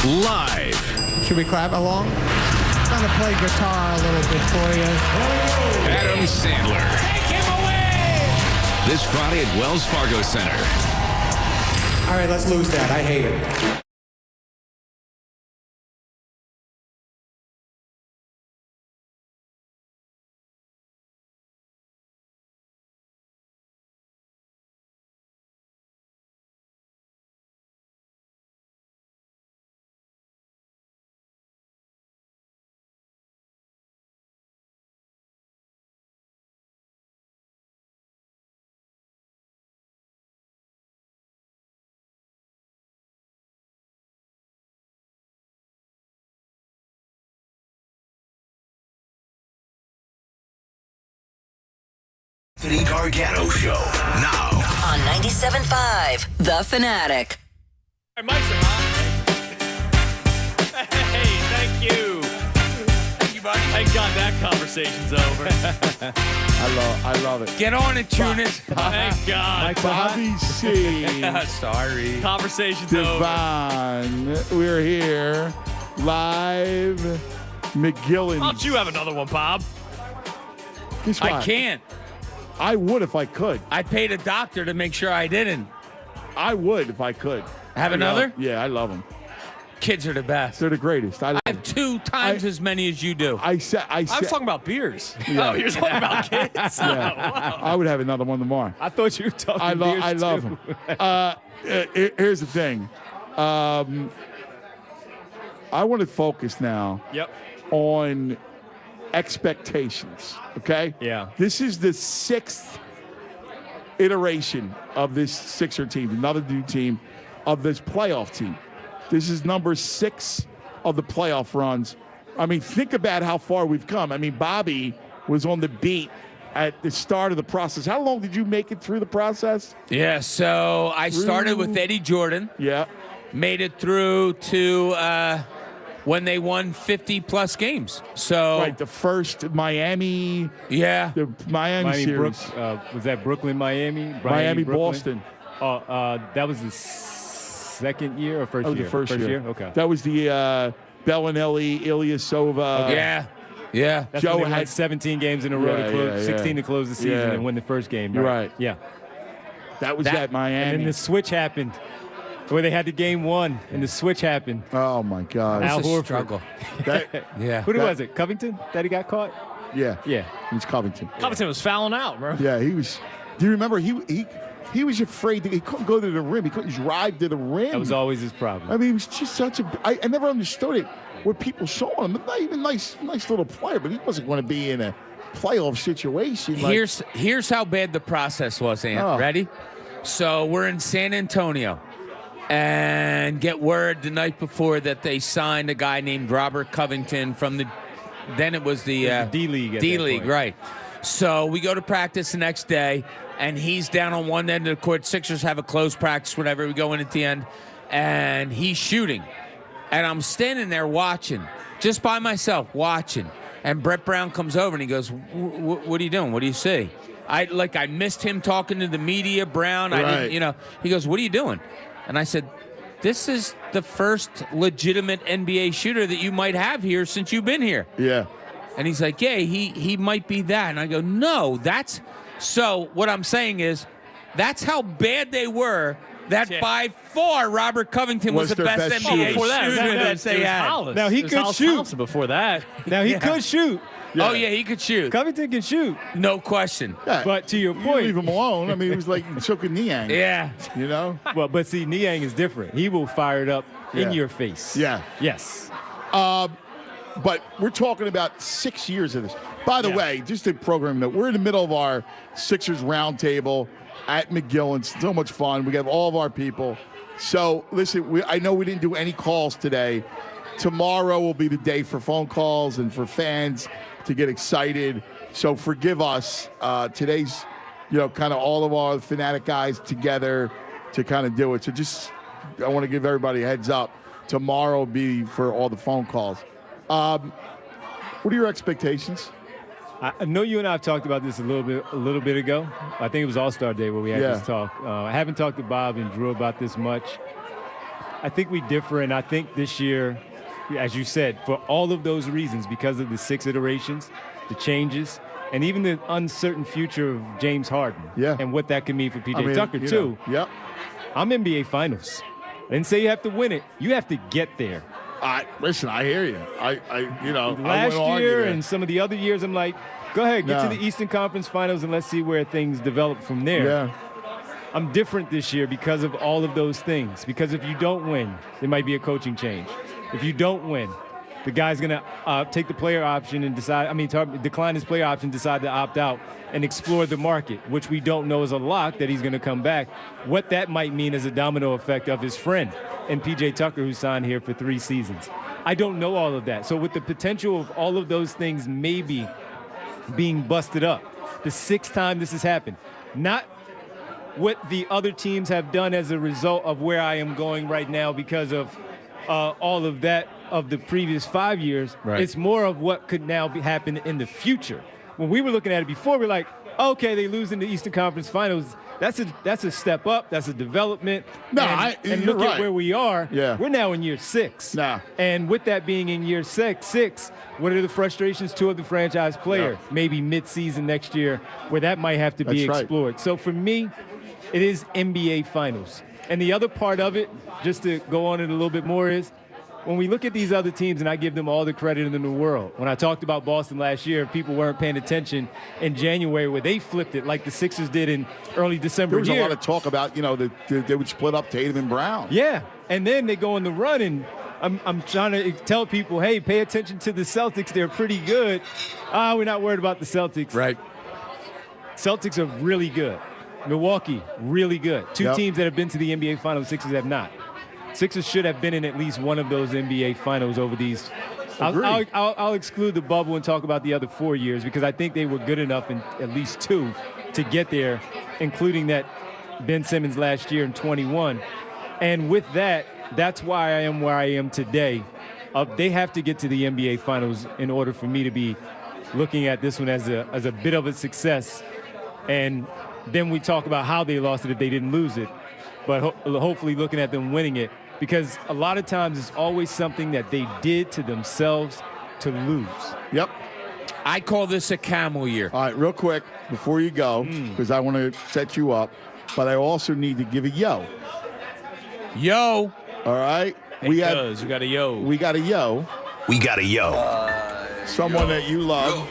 live. Should we clap along? I'm going to play guitar a little bit for you. Adam Sandler. Take him away! This Friday at Wells Fargo Center. All right, let's lose that. I hate it. The Gargano Show, now. On 97.5 The Fanatic. Hey, Mike's Hey, thank you. Thank you, buddy. Thank God that conversation's over. I love it. Get on it, Tunis. Thank God. Bobby C. Sorry. Conversation's over. Devon, we're here live. McGillen. Why don't you have another one, Bob? Guess what? I can't. I would if I could. I paid a doctor to make sure I didn't. I would if I could. Have another? Yeah, I love them. Kids are the best. They're the greatest. I have 2 times as many as you do. I was talking about beers. Yeah. Oh, you're talking about kids? Yeah. Oh, wow. I would have another one tomorrow. I thought you were talking beers I love too. them. Here's the thing. I want to focus now on expectations, okay? Yeah. This is the 6th iteration of this Sixer team, another new team of this playoff team. This is number 6 of the playoff runs. I mean, think about how far we've come. I mean, Bobby was on the beat at the start of the process. How long did you make it through the process? Yeah, so I started with Eddie Jordan. Yeah. Made it through to when they won 50-plus games. So Right, the first Miami. Yeah. The Miami series. Was that Brooklyn, Miami? Miami, Brooklyn? Boston. That was the second year or first That was year? the first year. Okay. That was the Bellinelli, Ilyasova. Yeah. That's Joe when they won had 17 games in a row to close, 16 to close the season and win the first game. You're right. Yeah. That was at Miami. And then the switch happened, where they had the game 1, and the switch happened. Oh, my God. Al It's a Horford. struggle. Who was it? Covington that he got caught? Yeah. Yeah. It was Covington. Covington was fouling out, bro. Yeah, he was. Do you remember he was afraid that he couldn't go to the rim. He couldn't drive to the rim. That was always his problem. I mean, he was just such a. I never understood it. What people saw him, not even nice little player, but he wasn't going to be in a playoff situation. Here's how bad the process was, Ant. Oh. Ready? So we're in San Antonio, and get word the night before that they signed a guy named Robert Covington from the. Then it was the D-League. D-League, right? So we go to practice the next day, and he's down on one end of the court. Sixers have a closed practice, whatever. We go in at the end, and he's shooting. And I'm standing there watching, just by myself, watching. And Brett Brown comes over, and he goes, what are you doing? What do you see? I missed him talking to the media, Brown. Right. I didn't, he goes, what are you doing? And I said, this is the first legitimate NBA shooter that you might have here since you've been here. Yeah. And he's like, yeah, he might be that. And I go, no, that's... So what I'm saying is, that's how bad they were, that by far Robert Covington was the their best best NBA Before that, shooter that they had. Hollis. Now, he It was could Hollis shoot. Thompson before that. Now, he could shoot. Yeah. Oh, yeah, he could shoot. Covington can shoot. No question. Yeah. But to your You point, leave him alone. I mean, he was like so could Niang. Yeah. You know? but see, Niang is different. He will fire it up in Yeah. your face. Yeah. Yes. But we're talking about 6 years of this. By the way, just a program note, we're in the middle of our Sixers roundtable at McGillen. So much fun. We have all of our people. So, listen, I know we didn't do any calls today. Tomorrow will be the day for phone calls and for fans to get excited. So forgive us. Today's, kind of all of our Fanatic guys together to kind of do it. So I want to give everybody a heads up. Tomorrow will be for all the phone calls. What are your expectations? I know you and I have talked about this a little bit ago. I think it was All-Star Day where we had this talk. I haven't talked to Bob and Drew about this much. I think we differ, and I think this year, as you said, for all of those reasons, because of the 6 iterations, the changes, and even the uncertain future of James Harden and what that can mean for PJ Tucker, too. Yep. I'm NBA Finals. I didn't say you have to win it. You have to get there. Listen, I hear you. Last year and some of the other years, I'm like, go ahead, get to the Eastern Conference Finals and let's see where things develop from there. Yeah. I'm different this year because of all of those things. Because if you don't win, there might be a coaching change. If you don't win, the guy's going to take the player option and decline his player option, decide to opt out and explore the market, which we don't know is a lock that he's going to come back. What that might mean is a domino effect of his friend and PJ Tucker, who signed here for 3 seasons. I don't know all of that. So with the potential of all of those things maybe being busted up, the 6th time this has happened, not what the other teams have done as a result of where I am going right now because of all of that of the previous 5 years. Right. It's more of what could now happen in the future. When we were looking at it before, we're like, okay, they lose in the Eastern Conference Finals. That's a step up. That's a development. And look at where we are. Yeah. We're now in year 6. And with that being in year six, what are the frustrations of the franchise player? Maybe mid-season next year where that might have to be explored. So for me, it is NBA Finals. And the other part of it, just to go on it a little bit more, is when we look at these other teams, and I give them all the credit in the world. When I talked about Boston last year, people weren't paying attention in January where they flipped it like the Sixers did in early December. There was a lot of talk about, they would split up Tatum and Brown. Yeah, and then they go on the run, and I'm trying to tell people, hey, pay attention to the Celtics. They're pretty good. We're not worried about the Celtics. Right. Celtics are really good. Milwaukee, really good. 2 teams that have been to the NBA Finals, Sixers have not. Sixers should have been in at least one of those NBA Finals over these. I'll exclude the bubble and talk about the other 4 years because I think they were good enough in at least 2 to get there, including that Ben Simmons last year in 21. And with that, that's why I am where I am today. They have to get to the NBA Finals in order for me to be looking at this one as a bit of a success. And then we talk about how they lost it if they didn't lose it. But hopefully looking at them winning it, because a lot of times it's always something that they did to themselves to lose. Yep. I call this a camel year. All right, real quick, before you go, because I want to set you up, but I also need to give a yo. Yo. All right? We got a yo. We got a yo. We got a yo. Someone that you love,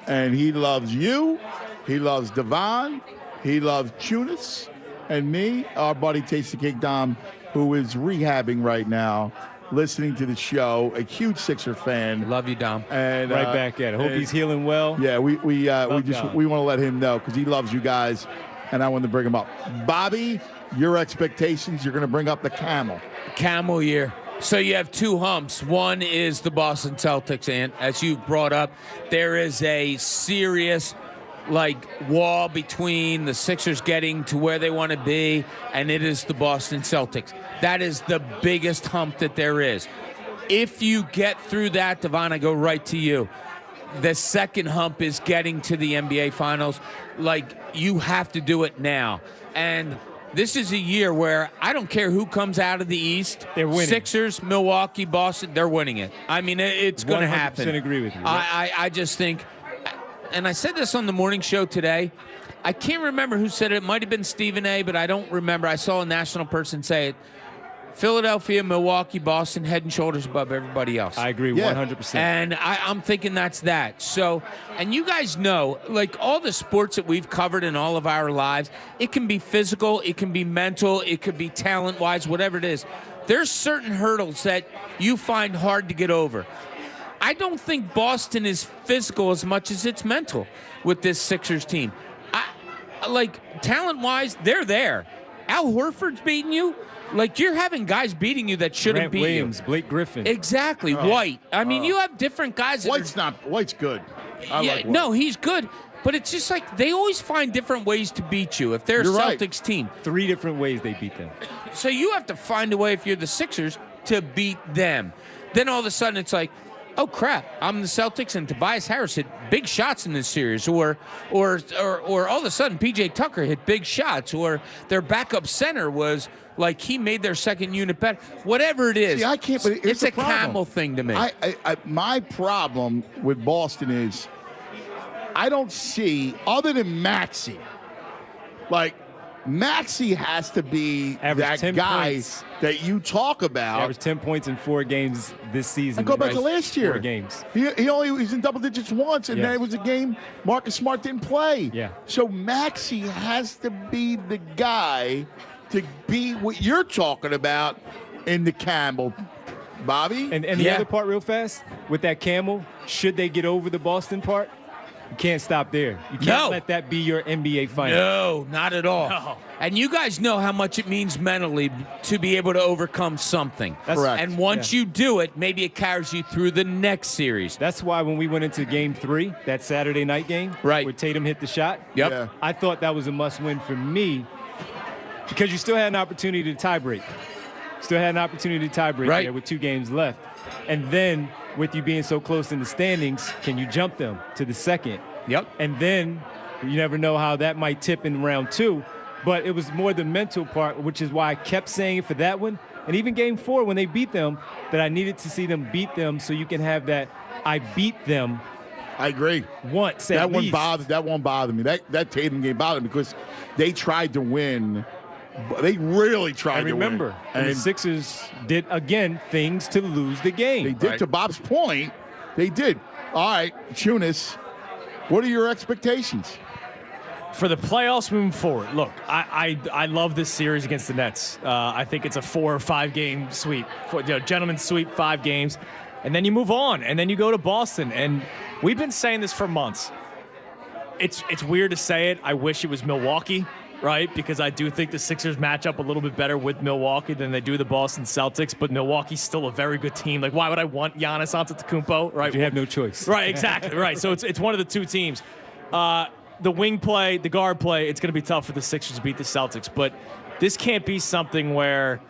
and he loves you. He loves Devon. He loves Tunis. And me, our buddy Tasty Cake Dom, who is rehabbing right now, listening to the show, a huge Sixer fan. Love you, Dom. And right back at it. Hope he's healing well. Yeah, we want to let him know because he loves you guys, and I want to bring him up. Bobby, your expectations? You're going to bring up the camel. Camel year. So you have 2 humps. One is the Boston Celtics, and as you brought up, there is a serious wall between the Sixers getting to where they want to be, and it is the Boston Celtics. That is the biggest hump that there is. If you get through that, Devon, I go right to you. The second hump is getting to the NBA Finals. You have to do it now. And this is a year where I don't care who comes out of the East. They're winning. Sixers, Milwaukee, Boston, they're winning it. I mean, it's going to happen. 100% agree with you. I just think, and I said this on the morning show today, I can't remember who said it. It might have been Stephen A., but I don't remember. I saw a national person say it. Philadelphia, Milwaukee, Boston, head and shoulders above everybody else. I agree 100%. And I'm thinking that's that. So, and you guys know, all the sports that we've covered in all of our lives, it can be physical, it can be mental, it could be talent-wise, whatever it is. There's certain hurdles that you find hard to get over. I don't think Boston is physical as much as it's mental with this Sixers team. Talent-wise, they're there. Al Horford's beating you. You're having guys beating you that shouldn't beat Williams, you. Blake Griffin. Exactly. White. I mean, you have different guys. White's good. No, he's good. But it's just they always find different ways to beat you if they're a Celtics team. 3 different ways they beat them. So you have to find a way, if you're the Sixers, to beat them. Then all of a sudden it's oh crap, I'm the Celtics and Tobias Harris hit big shots in this series, or all of a sudden PJ Tucker hit big shots, or their backup center was like he made their second unit better. Whatever it is, See, I can't. But it's a camel thing to me. My problem with Boston is I don't see, other than Maxey, like Maxey has to be Average that 10 guy points. that you talk about. Averaged 10 points in 4 games this season. And go back to last year. 4 games. He only was in double digits once, and Yeah. then it was a game Marcus Smart didn't play. Yeah. So Maxey has to be the guy to be what you're talking about in the Campbell, Bobby. And the other part real fast, with that camel, should they get over the Boston part, you can't stop there. You can't let that be your NBA final. No, not at all. No. And you guys know how much it means mentally to be able to overcome something. That's correct. And once you do it, maybe it carries you through the next series. That's why when we went into Game 3, that Saturday night game, where Tatum hit the shot, I thought that was a must-win for me because you still had an opportunity to tie break. Still had an opportunity to tie break there with 2 games left. And then with you being so close in the standings, can you jump them to the second? Yep. And then you never know how that might tip in round 2. But it was more the mental part, which is why I kept saying it for that one. And even Game 4, when they beat them, that I needed to see them beat them so you can have that I beat them. I agree. Once that at one least. bothered me. That Tatum game bothered me because they tried to win. They really tried to win. Remember, and the Sixers did, again, things to lose the game. They did, to Bob's point. They did. All right, Chunas, what are your expectations? For the playoffs moving forward, look, I love this series against the Nets. I think it's a 4 or 5 game sweep, gentlemen's sweep, 5 games, and then you move on, and then you go to Boston. And we've been saying this for months. It's weird to say it. I wish it was Milwaukee, right? Because I do think the Sixers match up a little bit better with Milwaukee than they do the Boston Celtics. But Milwaukee's still a very good team. Like, why would I want Giannis Antetokounmpo? Right? You have no choice. Right. Exactly. Right. So it's one of the 2 teams. The wing play, the guard play, it's going to be tough for the Sixers to beat the Celtics. But this can't be something where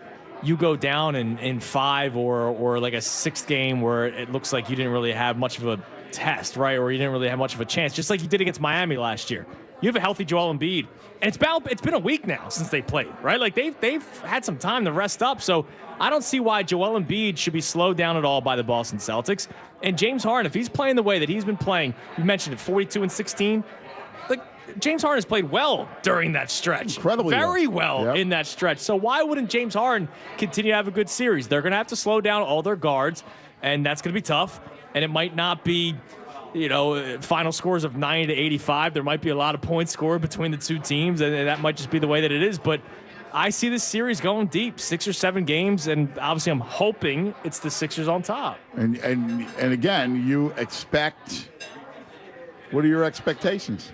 you go down in 5 or like a 6th game where it looks like you didn't really have much of a test, right? Or you didn't really have much of a chance, just like you did against Miami last year. You have a healthy Joel Embiid. And it's been a week now since they played, right? Like they've had some time to rest up. So I don't see why Joel Embiid should be slowed down at all by the Boston Celtics. And James Harden, if he's playing the way that he's been playing, you mentioned it, 42 and 16. Like, James Harden has played well during that stretch. Incredibly Very well in that stretch. So why wouldn't James Harden continue to have a good series? They're going to have to slow down all their guards, and that's going to be tough. And it might not be, final scores of 90 to 85. There might be a lot of points scored between the 2 teams, and that might just be the way that it is. But I see this series going deep, 6 or 7 games, and obviously I'm hoping it's the Sixers on top. And again, you expect. What are your expectations?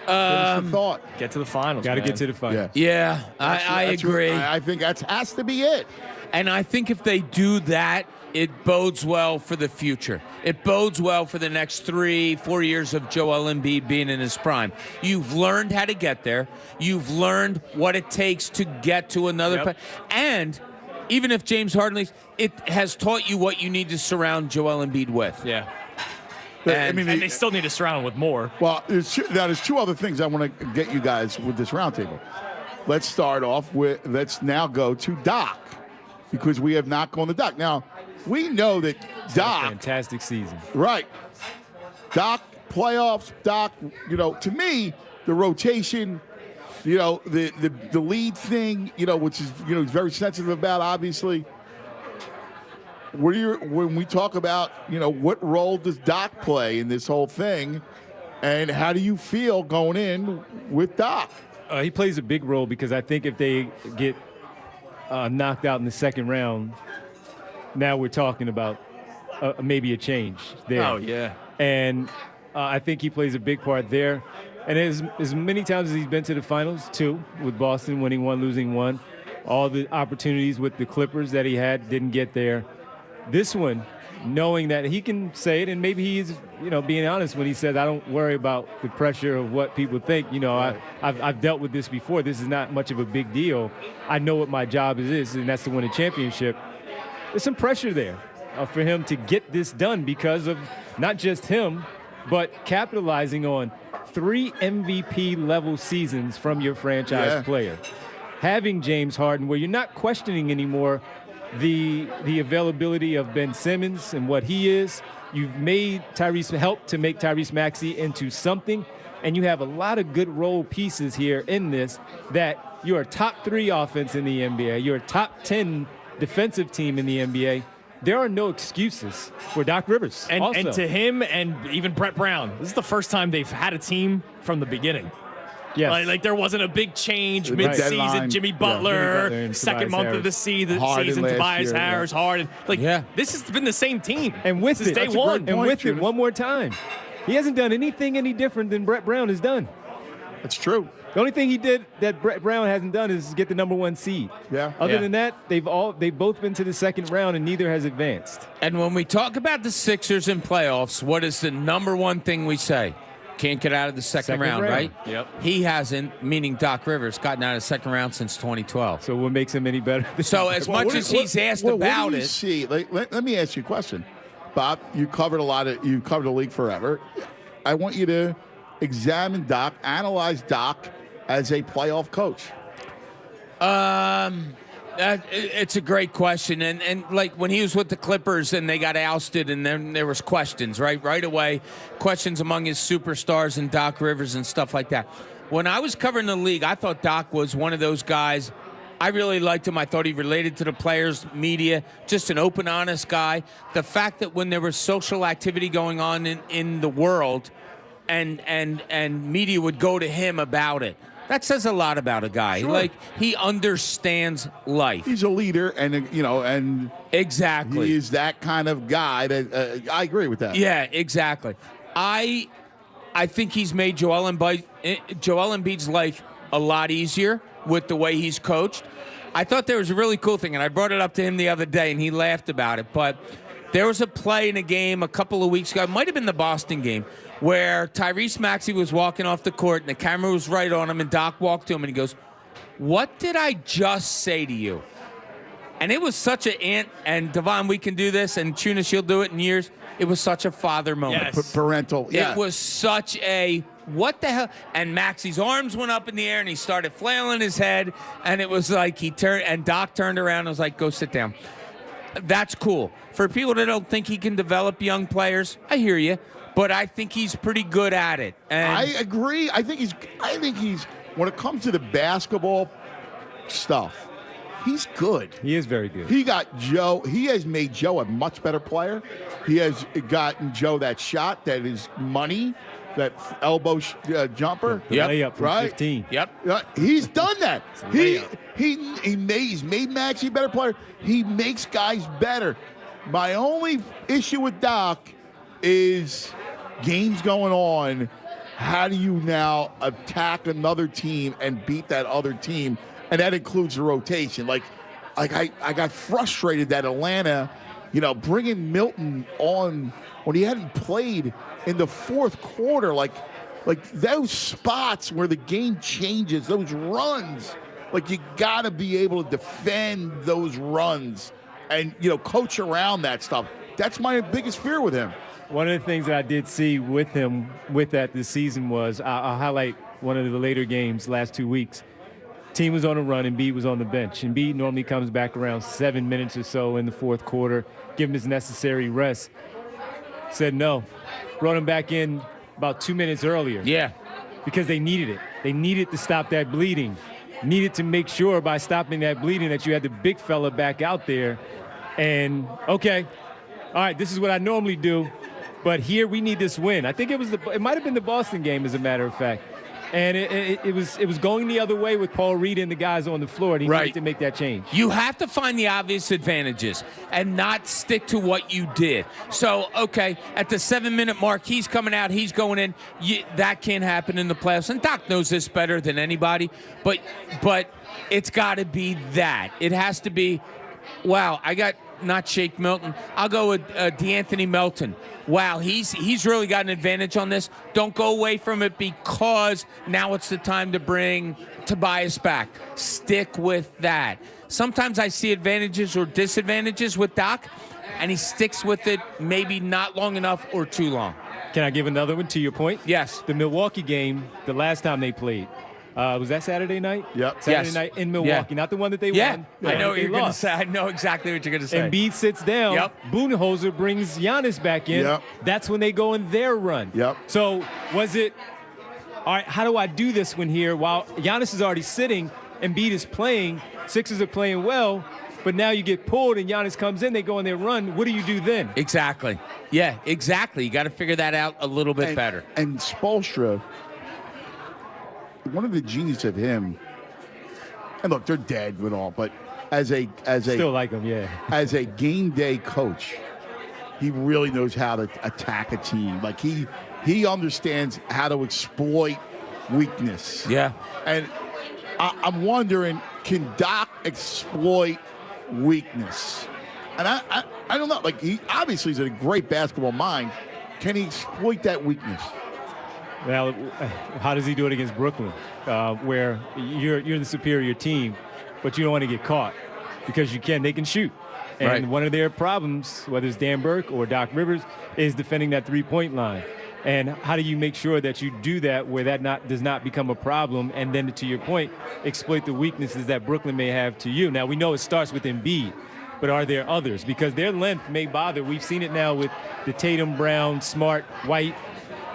Finish the thought. Get to the finals. Got to get to the finals. Yeah, I agree. I think that has to be it. And I think if they do that, it bodes well for the future. It bodes well for the next 3-4 years of Joel Embiid being in his prime. You've learned how to get there. You've learned what it takes to get to another place. And even if James Harden leaves, it has taught you what you need to surround Joel Embiid with. Yeah. And they still need to surround him with more. Well, there's 2 other things I want to get you guys with this roundtable. Let's start off with, let's now go to Doc, because we have not gone to Doc. Now, we know that Doc. Fantastic season. Right. Doc, playoffs, Doc, to me, the rotation, the lead thing, which is, he's very sensitive about, obviously. When we talk about, what role does Doc play in this whole thing, and how do you feel going in with Doc? He plays a big role because I think if they get knocked out in the second round, now we're talking about maybe a change there. Oh, yeah. And I think he plays a big part there. And as many times as he's been to the finals, too, with Boston, winning 1, losing 1, all the opportunities with the Clippers that he had didn't get there. This one, knowing that he can say it, and maybe he's, being honest when he says, I don't worry about the pressure of what people think. I've dealt with this before. This is not much of a big deal. I know what my job is, and that's to win a championship. There's some pressure there. for him to get this done because of not just him, but capitalizing on 3 MVP-level seasons from your franchise player. Having James Harden, where you're not questioning anymore the availability of Ben Simmons and what he is. You've made helped to make Tyrese Maxey into something, and you have a lot of good role pieces here in this that you're a top 3 offense in the NBA. You're a top 10 defensive team in the NBA. There are no excuses for Doc Rivers. And to him and even Brett Brown, this is the first time they've had a team from the beginning. Yes. Like there wasn't a big change mid-season. Deadline. Jimmy Butler, and second Tobias month Harris. of the season, Harden last Tobias year, Harris, Harden. This has been the same team. And with since it, day one. and with it, one more time, he hasn't done anything any different than Brett Brown has done. That's true. The only thing he did that Brett Brown hasn't done is get the number 1 seed. Yeah. Other than that, they've both been to the second round, and neither has advanced. And when we talk about the Sixers in playoffs, what is the number one thing we say? Can't get out of the second round, right? Yep. He hasn't, meaning Doc Rivers, gotten out of the second round since 2012. So what makes him any better? So as much as he's asked about what do you it, see? Let me ask you a question, Bob. You covered the league forever. I want you to examine Doc, analyze Doc as a playoff coach. It's a great question, and like when he was with the Clippers and they got ousted, and then there was questions right away, questions among his superstars and Doc Rivers and stuff like that. When I was covering the league, I thought Doc was one of those guys. I really liked him. I thought he related to the players, media, just an open, honest guy. The fact that when there was social activity going on in the world, and media would go to him about it. That says a lot about a guy. Sure. Like, he understands life. He's a leader, and exactly, he is that kind of guy. That I agree with that. Yeah, exactly. I think he's made Joel Embiid's life a lot easier with the way he's coached. I thought there was a really cool thing, and I brought it up to him the other day, and he laughed about it. But there was a play in a game a couple of weeks ago. It might have been the Boston game, where Tyrese Maxey was walking off the court, and the camera was right on him, and Doc walked to him, and he goes, "What did I just say to you?" And it was such and Devon, we can do this, and Tunis, you'll do it in years. It was such a father moment. Yes. Parental. Yeah. It was such a, what the hell? And Maxey's arms went up in the air, and he started flailing his head, and it was like he turned, and Doc turned around and was like, "Go sit down." That's cool. For people that don't think he can develop young players, I hear you. But I think he's pretty good at it. And I agree. I think he's when it comes to the basketball stuff, he's good. He is very good. He got Joe. He has made Joe a much better player. He has gotten Joe that shot that is money, that elbow jumper. The layup from right? 15. Yep. He's done that. He's made Maxey a better player. He makes guys better. My only issue with Doc is games going on. How do you now attack another team and beat that other team? And that includes the rotation. Like I got frustrated that Atlanta, bringing Milton on when he hadn't played in the fourth quarter. Like those spots where the game changes, those runs. Like, you got to be able to defend those runs and, coach around that stuff. That's my biggest fear with him. One of the things that I did see with him with that this season was, I'll highlight one of the later games last 2 weeks. Team was on a run, and Embiid was on the bench. Embiid normally comes back around 7 minutes or so in the fourth quarter, give him his necessary rest. Said no. Brought him back in about 2 minutes earlier. Yeah. Because they needed it. They needed to stop that bleeding. Needed to make sure by stopping that bleeding that you had the big fella back out there. And, okay, all right, this is what I normally do, but here we need this win. I think it might have been the Boston game, as a matter of fact. And it was going the other way with Paul Reed and the guys on the floor, and he needed to make that change. You have to find the obvious advantages and not stick to what you did. So, okay, at the 7-minute mark, he's coming out, he's going in. That can't happen in the playoffs. And Doc knows this better than anybody, but it's got to be that. It has to be, wow, I got not Shake Milton. I'll go with DeAnthony Melton. Wow, he's really got an advantage on this. Don't go away from it because now it's the time to bring Tobias back. Stick with that. Sometimes I see advantages or disadvantages with Doc, and he sticks with it maybe not long enough or too long. Can I give another one to your point? Yes. The Milwaukee game, the last time they played, was that Saturday night? Yep. Saturday night in Milwaukee, not the one that they won. I know what they you're going to lost. say. I know exactly what you're going to say. Embiid sits down. Yep. Budenholzer brings Giannis back in. Yep. That's when they go in their run. Yep. So was it, all right, how do I do this one here? While Giannis is already sitting, Embiid is playing, Sixers are playing well, but now you get pulled and Giannis comes in, they go on their run. What do you do then? Exactly. Yeah, exactly. You got to figure that out a little bit better. And Spoelstra, one of the genius of him, and look, they're dead and all, but as a still like him, yeah. As a game day coach, he really knows how to attack a team. Like he understands how to exploit weakness. Yeah. And I'm wondering, can Doc exploit weakness? And I don't know. Like, he obviously is a great basketball mind. Can he exploit that weakness? Well, how does he do it against Brooklyn, where you're the superior team, but you don't want to get caught because they can shoot. And one of their problems, whether it's Dan Burke or Doc Rivers, is defending that three-point line. And how do you make sure that you do that where that does not become a problem, and then, to your point, exploit the weaknesses that Brooklyn may have to you? Now, we know it starts with Embiid, but are there others? Because their length may bother. We've seen it now with the Tatum, Brown, Smart, White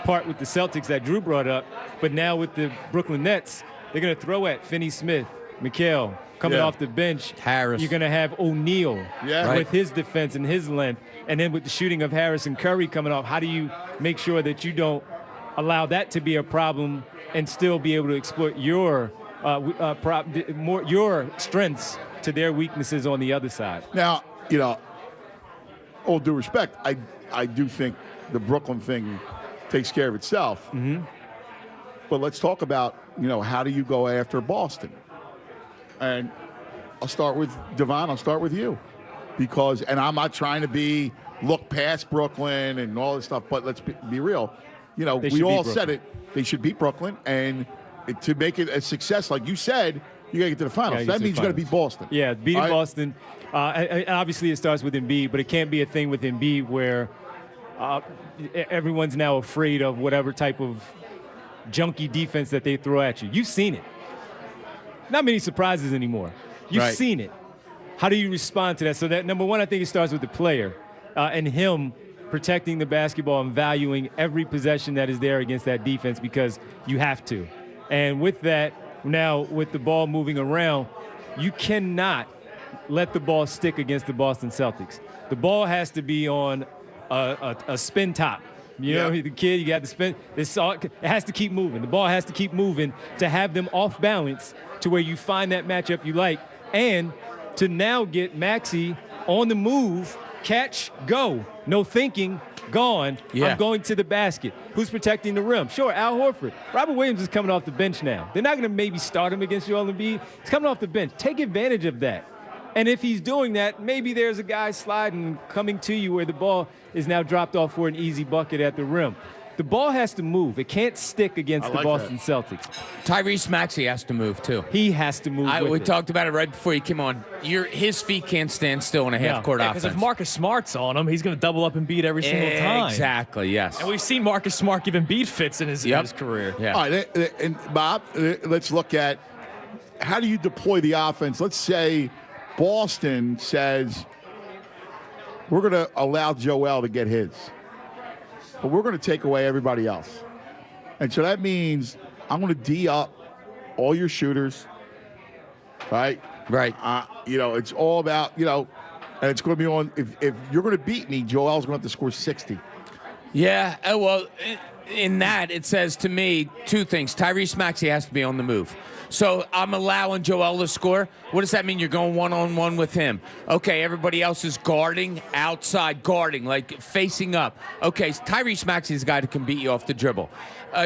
part with the Celtics that Drew brought up. But now with the Brooklyn Nets, they're going to throw at Finney-Smith, Mikal, coming off the bench. Harris. You're going to have O'Neal with his defense and his length. And then with the shooting of Harris and Curry coming off, how do you make sure that you don't allow that to be a problem and still be able to exploit your strengths to their weaknesses on the other side? Now, all due respect, I do think the Brooklyn thing takes care of itself. Mm-hmm. But let's talk about, how do you go after Boston? And I'll start with Devon. I'll start with you. And I'm not trying to look past Brooklyn and all this stuff, but let's be real. We all said it. They should beat Brooklyn. And to make it a success, like you said, you got to get to the finals. That means you got to beat Boston. Yeah, beating Boston. Obviously, it starts with Embiid, but it can't be a thing with Embiid where everyone's now afraid of whatever type of junky defense that they throw at you. You've seen it. Not many surprises anymore. You've seen it. How do you respond to that? So that, number one, I think it starts with the player and him protecting the basketball and valuing every possession that is there against that defense, because you have to. And with that, now with the ball moving around, you cannot let the ball stick against the Boston Celtics. The ball has to be on a spin top. The kid, you got to spin. It has to keep moving. The ball has to keep moving to have them off balance to where you find that matchup you like, and to now get Maxey on the move, catch, go. No thinking, gone. Yeah. I'm going to the basket. Who's protecting the rim? Sure, Al Horford. Robert Williams is coming off the bench now. They're not going to maybe start him against Joel Embiid. He's coming off the bench. Take advantage of that. And if he's doing that, maybe there's a guy sliding, coming to you where the ball is now dropped off for an easy bucket at the rim. The ball has to move. It can't stick against the Boston Celtics. Tyrese Maxey has to move, too. He has to move We talked about it right before he came on. His feet can't stand still in a half-court offense. Because if Marcus Smart's on him, he's going to double up and beat every single time. Exactly, yes. And we've seen Marcus Smart give Embiid fits in his career. Yeah. All right, and Bob, let's look at how do you deploy the offense. Let's say Boston says, we're going to allow Joel to get his, but we're going to take away everybody else. And so that means I'm going to D up all your shooters, right? Right. It's all about, and it's going to be on, if you're going to beat me, Joel's going to have to score 60. Yeah, well, in that, it says to me two things. Tyrese Maxey has to be on the move. So I'm allowing Joel to score. What does that mean? You're going one-on-one with him. Okay, everybody else is guarding, outside guarding, like facing up. Okay, Tyrese Maxey is a guy that can beat you off the dribble.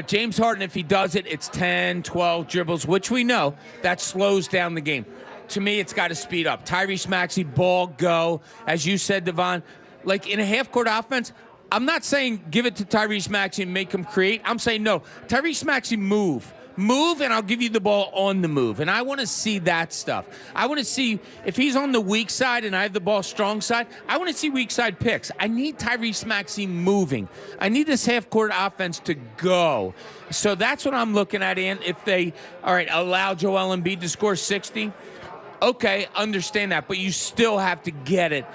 James Harden, if he does it, it's 10, 12 dribbles, which we know that slows down the game. To me, it's got to speed up. Tyrese Maxey, ball, go. As you said, Devon, like in a half-court offense, I'm not saying give it to Tyrese Maxey and make him create. I'm saying no. Tyrese Maxey, move Move, and I'll give you the ball on the move. And I want to see that stuff. I want to see if he's on the weak side and I have the ball strong side, I want to see weak side picks. I need Tyrese Maxey moving. I need this half-court offense to go. So that's what I'm looking at, Ian. If they, allow Joel Embiid to score 60, okay, understand that. But you still have to get it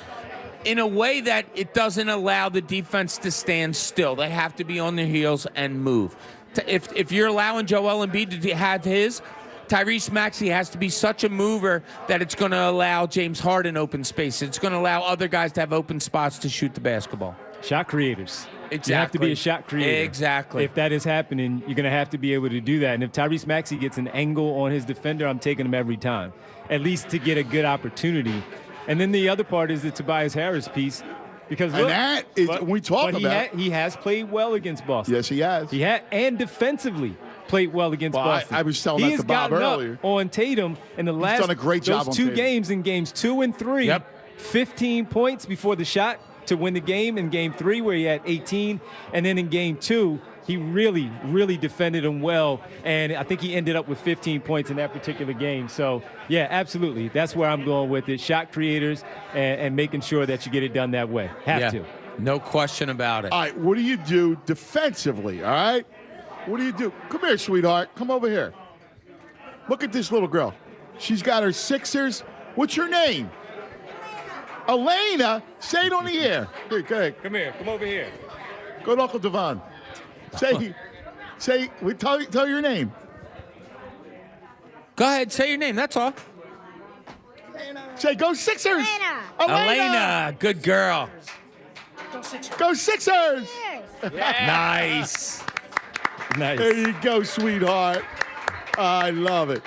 in a way that it doesn't allow the defense to stand still. They have to be on their heels and move. If you're allowing Joel Embiid to have his, Tyrese Maxey has to be such a mover that it's going to allow James Harden open space. It's going to allow other guys to have open spots to shoot the basketball. Shot creators. Exactly. You have to be a shot creator. Exactly. If that is happening, you're going to have to be able to do that. And if Tyrese Maxey gets an angle on his defender, I'm taking him every time, at least to get a good opportunity. And then the other part is the Tobias Harris piece. Because look, and that is when we talk about. He has played well against Boston. Yes, he has. He had, and defensively played well against Boston. I was telling that to Bob earlier. On Tatum in the last done a great job those on two Tatum. games, in games 2 and 3. Yep. 15 points before the shot to win the game. In game 3, where he had 18, and then in game 2. He really, really defended him well, and I think he ended up with 15 points in that particular game. So, yeah, absolutely. That's where I'm going with it. Shot creators and making sure that you get it done that way. Have to. No question about it. All right, what do you do defensively, all right? What do you do? Come here, sweetheart. Come over here. Look at this little girl. She's got her Sixers. What's your name? Elena. Say it on the air. Here, go ahead. Come here. Come over here. Go to Uncle Devon. Tell your name. Go ahead, say your name. That's all. Say, go Sixers. Elena. Good girl. Go Sixers. Nice. Nice. There you go, sweetheart. I love it.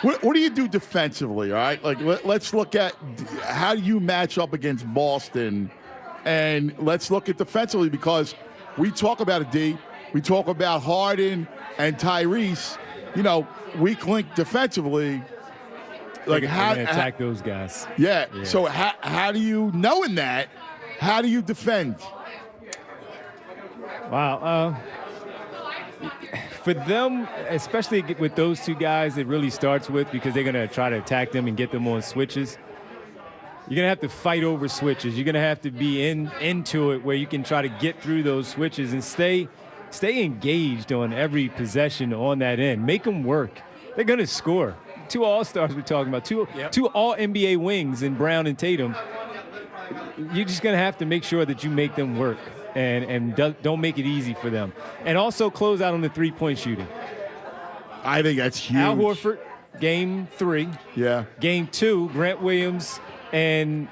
What do you do defensively, all right? Like, let's look at how do you match up against Boston, and let's look at defensively because we talk about it, D. We talk about Harden and Tyrese. You know, weak link defensively. Like how to attack those guys. Yeah. So how do you, knowing that, how do you defend? Wow. For them, especially with those two guys, it really starts with because they're going to try to attack them and get them on switches. You're going to have to fight over switches. You're going to have to be into it where you can try to get through those switches and stay engaged on every possession on that end. Make them work. They're going to score. 2 all-stars we're talking about, two all-NBA wings in Brown and Tatum. You're just going to have to make sure that you make them work and don't make it easy for them. And also close out on the three-point shooting. I think that's huge. Al Horford, game 3. Yeah. Game 2, Grant Williams and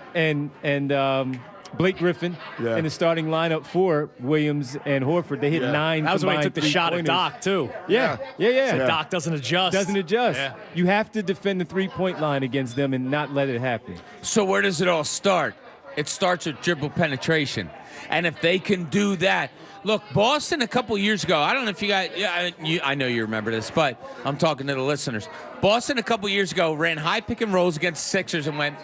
Blake Griffin in the starting lineup for Williams and Horford. They hit 9. That was when he took the shot at Doc, too. Yeah. So Doc doesn't adjust. Yeah. You have to defend the three-point line against them and not let it happen. So where does it all start? It starts with dribble penetration. And if they can do that, look, Boston a couple years ago, I don't know if you guys, I know you remember this, but I'm talking to the listeners. Boston a couple years ago ran high pick and rolls against Sixers and went,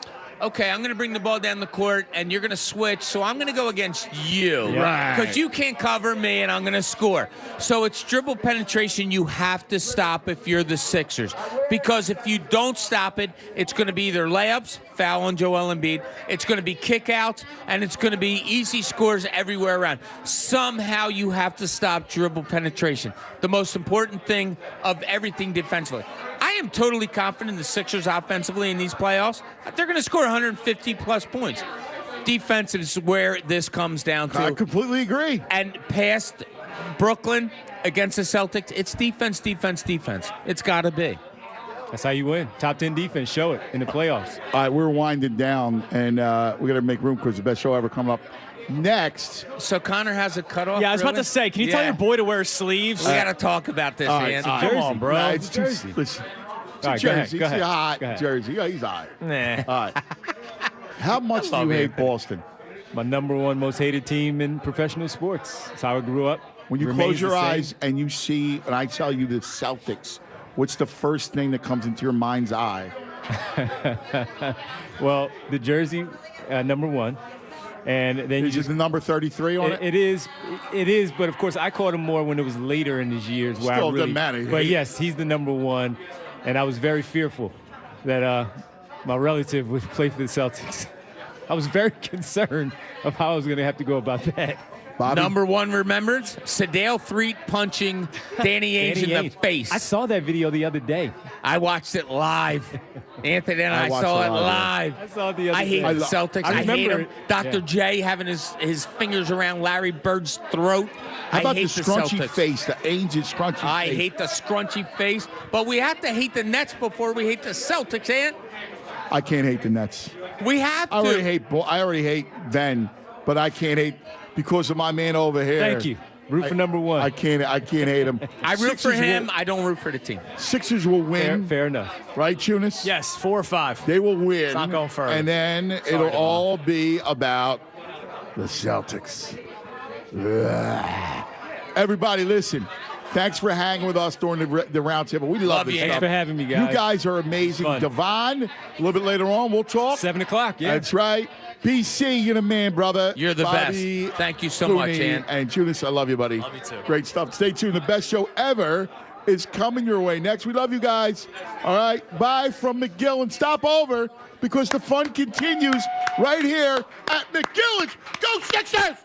okay, I'm going to bring the ball down the court, and you're going to switch, so I'm going to go against you. Right. Because you can't cover me, and I'm going to score. So it's dribble penetration you have to stop if you're the Sixers. Because if you don't stop it, it's going to be either layups, foul on Joel Embiid, it's going to be kickouts, and it's going to be easy scores everywhere around. Somehow you have to stop dribble penetration. The most important thing of everything defensively. I am totally confident the Sixers offensively in these playoffs, they're going to score 150-plus points. Defense is where this comes down to. I completely agree. And past Brooklyn against the Celtics, it's defense, defense, defense. It's got to be. That's how you win. Top 10 defense. Show it in the playoffs. All right, we're winding down, and we're going to make room because the best show ever coming up next. So Connor has a cutoff? Yeah, I was about to say, can you tell your boy to wear sleeves? We got to talk about this, man. Come on, bro. Nah, it's Jersey. Listen, it's All Jersey. right, go ahead. It's a hot Go ahead. Jersey. Yeah, he's all right. Nah. All right. How much do you hate Boston? My number 1 most hated team in professional sports. That's how I grew up. When you Remains close your the same. eyes and you see, and I tell you the Celtics, what's the first thing that comes into your mind's eye? Well, the jersey, number 1. And then you Is it the number 33 on it? It is, but of course I caught him more when it was later in his years. Where Still I really, doesn't matter. But yes, he's the number one, and I was very fearful that my relative would play for the Celtics. I was very concerned of how I was going to have to go about that. Bobby? Number one remembrance, Sedale Threet punching Danny Ainge in the face. I saw that video the other day. I watched it live. Anthony and I saw it live. I saw it the other I hate day. the Celtics. I hate him. Dr. J having his fingers around Larry Bird's throat. How about I hate the scrunchy Celtics. face, the Ainge's scrunchy face? I hate the scrunchy face, but we have to hate the Nets before we hate the Celtics, Ant. I can't hate the Nets. We have to. I already hate Ben, but I can't hate because of my man over here. Thank you. Root for number one. I can't hate him. I root for Sixers him. will- I don't root for the team. Sixers will win. Fair enough. Right, Tunis? Yes, 4 or 5. They will win. It's not going further. And then it'll Devon. all be about the Celtics. Ugh. Everybody, listen. Thanks for hanging with us during the round table. We love this Thanks stuff. for having me, guys. You guys are amazing. Fun. Devon, a little bit later on, we'll talk. 7 o'clock, yeah. That's right. BC, you're the man, brother. You're the Bobby, best. Thank you so much, Clooney, Ant. And Judas, I love you, buddy. Love you too. Great stuff. Stay tuned. The best show ever is coming your way next. We love you guys. All right. Bye from McGill, and stop over because the fun continues right here at McGillis. Go Sixers!